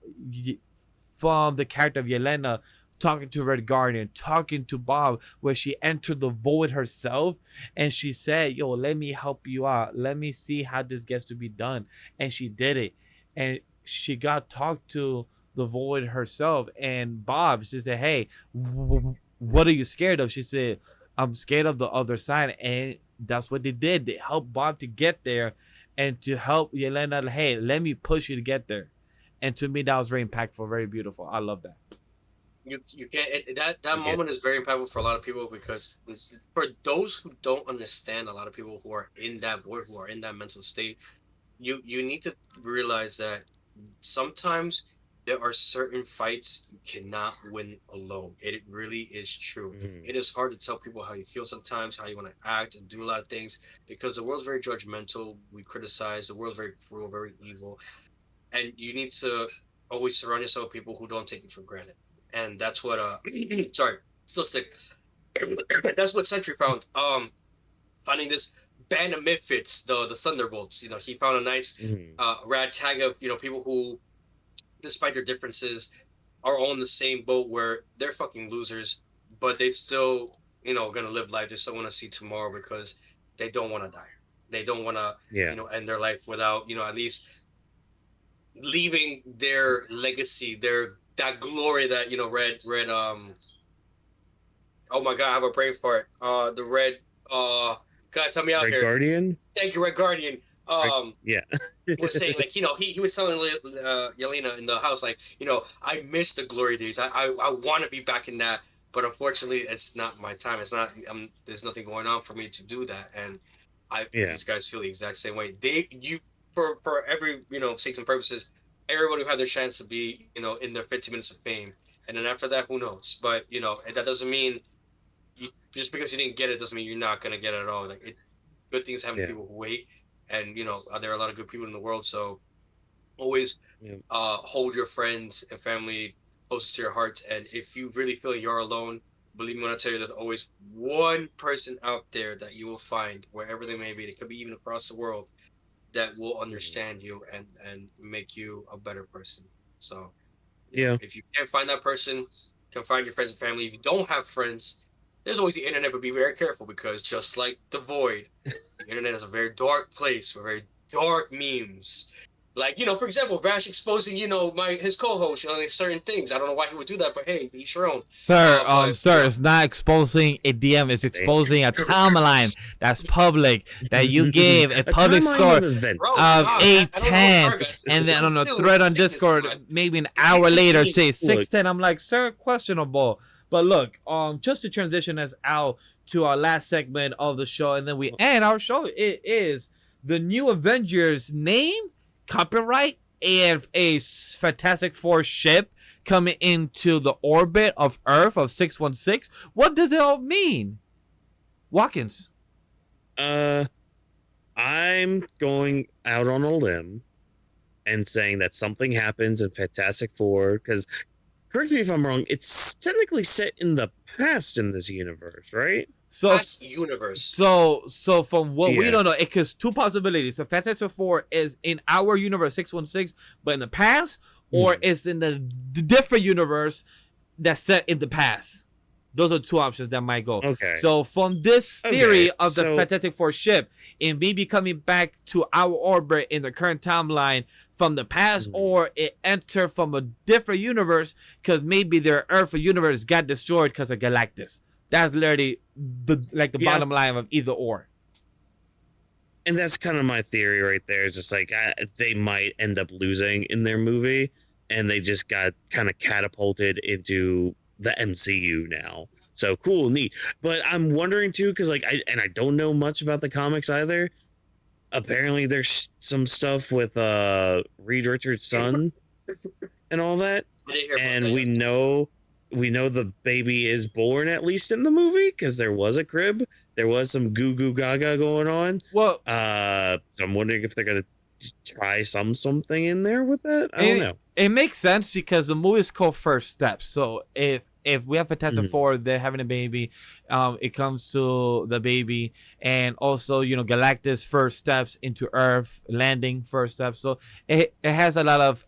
Speaker 1: the character of Yelena, talking to Red Guardian, talking to Bob, where she entered the void herself and she said, "Yo, let me help you out. Let me see how this gets to be done." And she did it. And she got talked to the void herself. And Bob, she said, "Hey, what are you scared of?" She said, "I'm scared of the other side." And that's what they did. They helped Bob to get there, and to help Yelena, "Hey, let me push you to get there." And to me, that was very impactful, very beautiful. I love that.
Speaker 3: You can't that moment is very impactful for a lot of people, because for those who don't understand, a lot of people who are in that void, who are in that mental state, you need to realize that sometimes there are certain fights you cannot win alone. It really is true. It is hard to tell people how you feel sometimes, how you want to act and do a lot of things, because the world's very judgmental. We criticize, the world's very cruel, very evil, and you need to always surround yourself with people who don't take you for granted. And that's what sorry, still sick. That's what Sentry found. Finding this band of misfits, the Thunderbolts. You know, he found a nice rad tag of, you know, people who, despite their differences, are all in the same boat where they're fucking losers, but they still gonna live life. They still want to see tomorrow because they don't want to die. They don't want to,
Speaker 2: Yeah.
Speaker 3: end their life without, at least leaving their legacy, that glory that red. Oh my God, I have a brain fart. The red. Guys, help me out
Speaker 2: Red
Speaker 3: here.
Speaker 2: Guardian.
Speaker 3: Thank you, Red Guardian.
Speaker 2: Yeah.
Speaker 3: Was saying like he was telling Yelena in the house like I miss the glory days. I want to be back in that, but unfortunately it's not my time. It's not. There's nothing going on for me to do that, and these guys feel the exact same way. For every sakes and purposes, everybody who had their chance to be in their 15 minutes of fame, and then after that, who knows? But and that doesn't mean just because you didn't get it doesn't mean you're not gonna get it at all. Like good things happen to people who wait. And there are a lot of good people in the world, so always hold your friends and family closest to your hearts. And if you really feel you're alone, believe me when I tell you, there's always one person out there that you will find, wherever they may be. It could be even across the world, that will understand you and make you a better person. So if you can't find that person, you can find your friends and family. If you don't have friends, there's always the internet, but be very careful because just like the void, the internet is a very dark place with very dark memes. Like, for example, Vash exposing, his co-host, like certain things. I don't know why he would do that, but hey, each your own.
Speaker 1: Sir, sir, it's not exposing a DM, it's exposing a timeline that's public, that you gave a public score of 810, and then on a thread on Discord, maybe an hour later, say 610. I'm like, sir, questionable. But look, just to transition us out to our last segment of the show, and then we end our show. It is the new Avengers name, copyright, and a Fantastic Four ship coming into the orbit of Earth of 616. What does it all mean? Whawkins.
Speaker 2: I'm going out on a limb and saying that something happens in Fantastic Four, because correct me if I'm wrong, it's technically set in the past in this universe, right?
Speaker 3: So universe.
Speaker 1: So from what we don't know, it could two possibilities. So Fantastic Four is in our universe 616, but in the past, or it's in the different universe that's set in the past. Those are two options that might go.
Speaker 2: Okay.
Speaker 1: So from this theory of the Fantastic Four ship, it may be coming back to our orbit in the current timeline from the past, or it entered from a different universe because maybe their Earth universe got destroyed because of Galactus. That's literally the bottom line of either or.
Speaker 2: And that's kind of my theory right there. It's just like they might end up losing in their movie, and they just got kind of catapulted into the MCU now. So cool, neat. But I'm wondering too, because I don't know much about the comics either. Apparently, there's some stuff with Reed Richards' son and all that, and we know the baby is born, at least in the movie, because there was a crib. There was some goo goo gaga going on.
Speaker 1: Well,
Speaker 2: I'm wondering if they're gonna try something in there with that. I don't know.
Speaker 1: It makes sense because the movie is called First Steps. So if we have Fantastic Four, they're having a baby, it comes to the baby, and also Galactus' first steps into Earth, landing first steps. So it has a lot of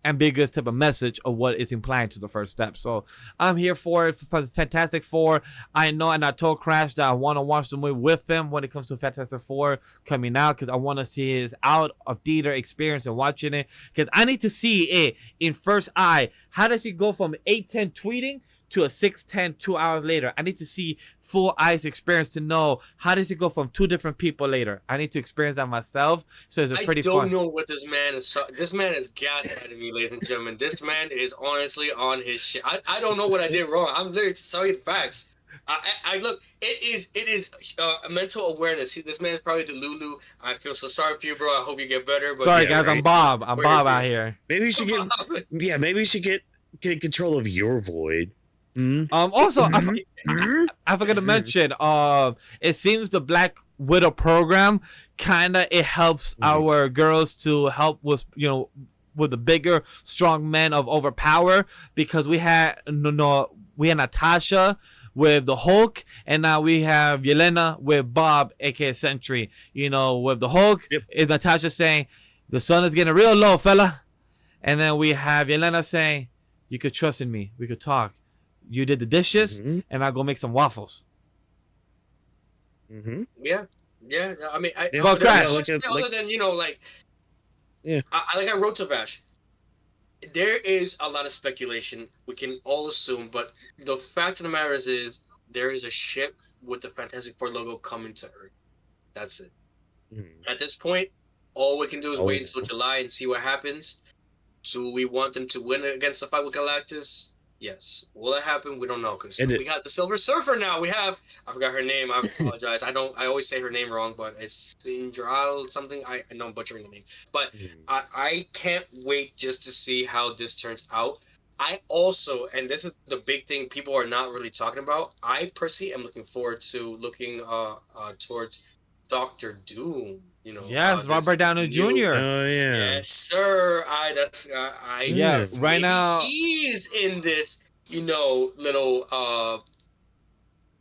Speaker 1: ambiguous type of message of what it's implying to the first step. So I'm here for it, for Fantastic Four. I know, and I told Crash that I want to watch the movie with him when it comes to Fantastic Four coming out, because I want to see his out of theater experience and watching it, because I need to see it in first eye. How does he go from 8:10 tweeting to a 6:10 2 hours later? I need to see full eyes experience to know how does it go from two different people later. I need to experience that myself. So it's pretty fun.
Speaker 3: I don't know what this man is. This man is gaslighting me, ladies and gentlemen. This man is honestly on his shit. I don't know what I did wrong. I'm literally telling you the facts. I look. It is mental awareness. See, this man is probably Delulu. I feel so sorry for you, bro. I hope you get better. But
Speaker 1: sorry, guys. Right? I'm Bob. I'm Bob out here.
Speaker 2: Maybe you should get. Yeah, maybe you should get control of your void.
Speaker 1: Also, I forgot to mention, it seems the Black Widow program it helps our girls to help with with the bigger strong men of overpower, because we had Natasha with the Hulk, and now we have Yelena with Bob, aka Sentry. With the Hulk, is Natasha saying the sun is getting real low, fella, and then we have Yelena saying you could trust in me, we could talk. You did the dishes, and I'll go make some waffles.
Speaker 2: Mm-hmm.
Speaker 3: Yeah, yeah. I mean,
Speaker 2: Yeah,
Speaker 1: Well,
Speaker 3: there's
Speaker 1: Crash.
Speaker 3: not much to say other than
Speaker 2: Yeah.
Speaker 3: like I wrote to Vash. There is a lot of speculation. We can all assume, but the fact of the matter is there is a ship with the Fantastic Four logo coming to Earth. That's it.
Speaker 2: Mhm.
Speaker 3: At this point, all we can do is
Speaker 2: Oh,
Speaker 3: wait until July and see what happens. Do we want them to win against the fight with Galactus? Yes. Will it happen? We don't know because
Speaker 2: and
Speaker 3: we got the Silver Surfer now. I forgot her name. I apologize. I always say her name wrong, but it's Sindral something. I know I'm butchering the name, but
Speaker 2: Mhm.
Speaker 3: I can't wait just to see how this turns out. I also, and this is the big thing people are not really talking about. I personally am looking forward to looking towards Doctor Doom.
Speaker 1: Yes,
Speaker 3: This
Speaker 1: Robert Downey
Speaker 3: new
Speaker 1: Jr.
Speaker 2: Oh yeah.
Speaker 3: Yes, sir. I
Speaker 1: Yeah,
Speaker 2: Yeah.
Speaker 1: right
Speaker 3: maybe
Speaker 1: now.
Speaker 3: he's in this, little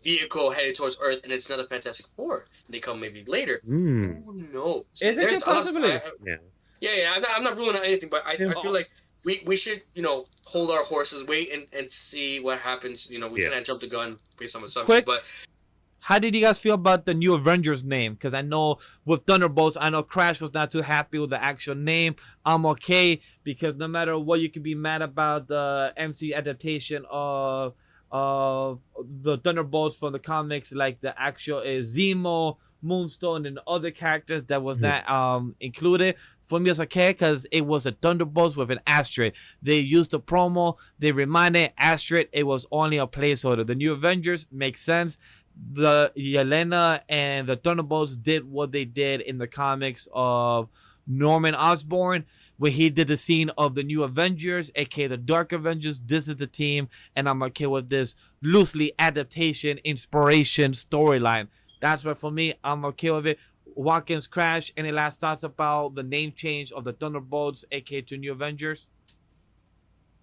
Speaker 3: vehicle headed towards Earth, and it's not a Fantastic Four. They come maybe later.
Speaker 2: Mm.
Speaker 3: Who knows?
Speaker 1: It's a
Speaker 3: There's
Speaker 1: good
Speaker 3: a lot.
Speaker 1: possibility.
Speaker 2: Yeah.
Speaker 3: Yeah. I'm not ruling out anything, but I
Speaker 2: Yeah.
Speaker 3: feel like we should hold our horses, wait and see what happens. We
Speaker 2: Yeah.
Speaker 3: cannot jump the gun based on assumptions,
Speaker 1: Quick.
Speaker 3: but
Speaker 1: How did you guys feel about the new Avengers name? Because I know with Thunderbolts, I know Crash was not too happy with the actual name. I'm okay because no matter what, you can be mad about the MC adaptation of the Thunderbolts from the comics, like the actual Zemo, Moonstone, and other characters that was not included. For me, it's okay because it was a Thunderbolts with an asterisk. They used the promo. They reminded asterisk. It was only a placeholder. The new Avengers makes sense. The Yelena and the Thunderbolts did what they did in the comics of Norman Osborn, where he did the scene of the new Avengers, aka the Dark Avengers. This is the team, and I'm okay with this loosely adaptation, inspiration, storyline. That's where for me, I'm okay with it. Whawkins, Crash, any last thoughts about the name change of the Thunderbolts, aka to New Avengers?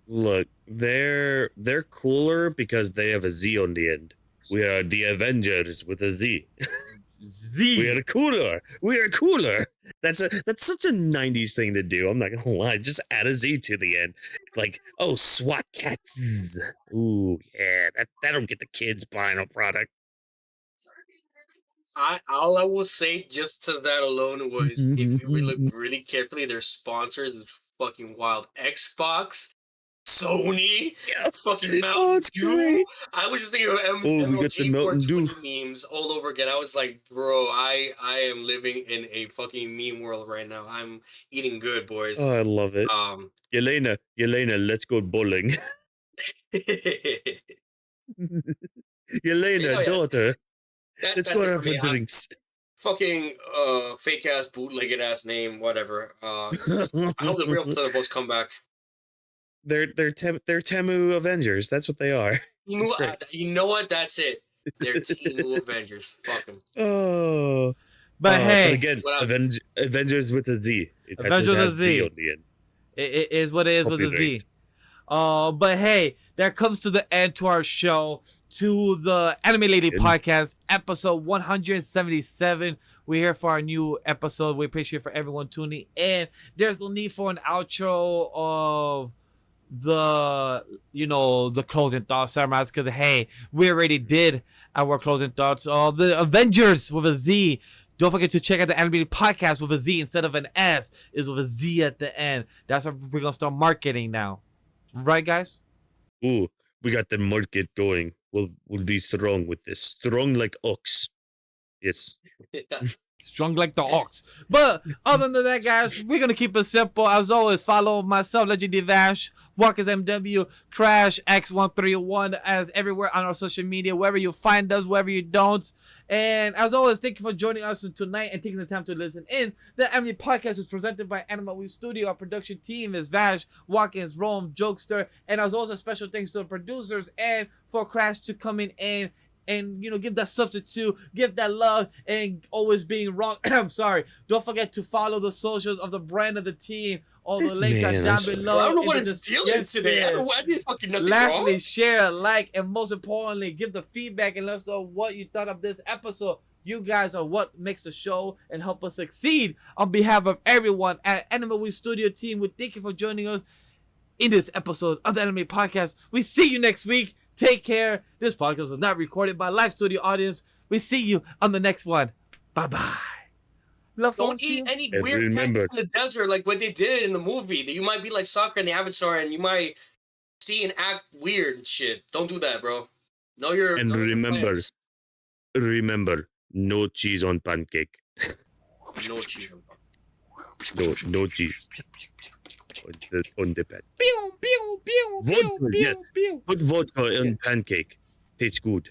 Speaker 2: Look, they're cooler because they have a Z on the end. We are the Avengers with a Z.
Speaker 1: Z.
Speaker 2: We are cooler. We are cooler. That's such a 90s thing to do. I'm not gonna lie. Just add a Z to the end. Like, oh, SWAT cats. Ooh, yeah. That'll get the kids buying a product.
Speaker 3: all I will say just to that alone was if you look really carefully, their sponsors is fucking wild. Xbox, Sony,
Speaker 2: Yeah.
Speaker 3: fucking Mountain
Speaker 2: Oh, it's
Speaker 3: Dew.
Speaker 2: great.
Speaker 3: I was just thinking of
Speaker 2: Oh, we got the Mountain Dew.
Speaker 3: MLG420 memes all over again. I was like, bro, I am living in a fucking meme world right now. I'm eating good, boys.
Speaker 2: Oh, I love it. Yelena, let's go bowling. Yelena,
Speaker 3: yeah,
Speaker 2: daughter, let's
Speaker 3: that's
Speaker 2: go
Speaker 3: it
Speaker 2: out
Speaker 3: for me.
Speaker 2: for drinks.
Speaker 3: Fucking fake ass bootlegged ass name, whatever. I hope the real Thunderbolts come back.
Speaker 2: They're Temu Avengers. That's what they are.
Speaker 3: You know what? That's it. They're Team Avengers. Fuck them.
Speaker 2: Oh,
Speaker 1: But hey,
Speaker 2: but again,
Speaker 3: What
Speaker 2: Avengers with a Z. It has
Speaker 1: Avengers
Speaker 2: to
Speaker 1: with a
Speaker 2: have
Speaker 1: Z.
Speaker 2: on the end.
Speaker 1: it is what it is with a Z.
Speaker 2: Copyright.
Speaker 1: But hey, that comes to the end to our show, to the Anime Lady podcast, episode 177. We're here for our new episode. We appreciate for everyone tuning in. There's no need for an outro of the closing thoughts, Samurais, because hey, we already did our closing thoughts of the Avengers with a Z. Don't forget to check out the Anime Lady podcast with a Z instead of an S. Is with a Z at the end. That's what we're gonna start marketing now. Right, guys?
Speaker 2: Ooh, we got the market going. We'll be strong with this. Strong like ox. Yes.
Speaker 1: Strong like the ox. But other than that, guys, we're gonna keep it simple. As always, follow myself, legenddvash, Whawkins MW, Crash X131 as everywhere on our social media, wherever you find us, wherever you don't. And as always, thank you for joining us tonight and taking the time to listen in. The Anime Podcast is presented by AniMa W3 Studio. Our production team is Vash, Whawkins, Rome, Jokester, and as always, a special thanks to the producers and for Crash to coming in and give that substitute, give that love, and always being wrong. I'm sorry. Don't forget to follow the socials of the brand of the team. All the links are down below.
Speaker 3: I don't know what it's dealing today. I did fucking nothing
Speaker 1: Lastly,
Speaker 3: wrong.
Speaker 1: share, like, and most importantly, give the feedback and let us know what you thought of this episode. You guys are what makes the show and help us succeed. On behalf of everyone at Anime W3 Studio team, we thank you for joining us in this episode of the Anime Podcast. We see you next week. Take care. This podcast was not recorded by a live studio audience. We see you on the next one. Bye bye. Love
Speaker 3: Don't
Speaker 1: phones to
Speaker 3: eat
Speaker 1: you.
Speaker 3: any
Speaker 2: And
Speaker 3: weird
Speaker 2: remember-
Speaker 3: cactus in the desert like what they did in the movie. That you might be like Sokka in the Avatar and you might see and act weird and shit. Don't do that, bro. Know your
Speaker 2: And
Speaker 3: know your
Speaker 2: remember-
Speaker 3: plans.
Speaker 2: Remember, no cheese on pancake.
Speaker 3: No cheating.
Speaker 2: No cheese on the pan.
Speaker 1: Pew, pew, pew,
Speaker 2: Vodka,
Speaker 1: pew, pew,
Speaker 2: yes.
Speaker 1: pew.
Speaker 2: Put vodka on pancake. Tastes good.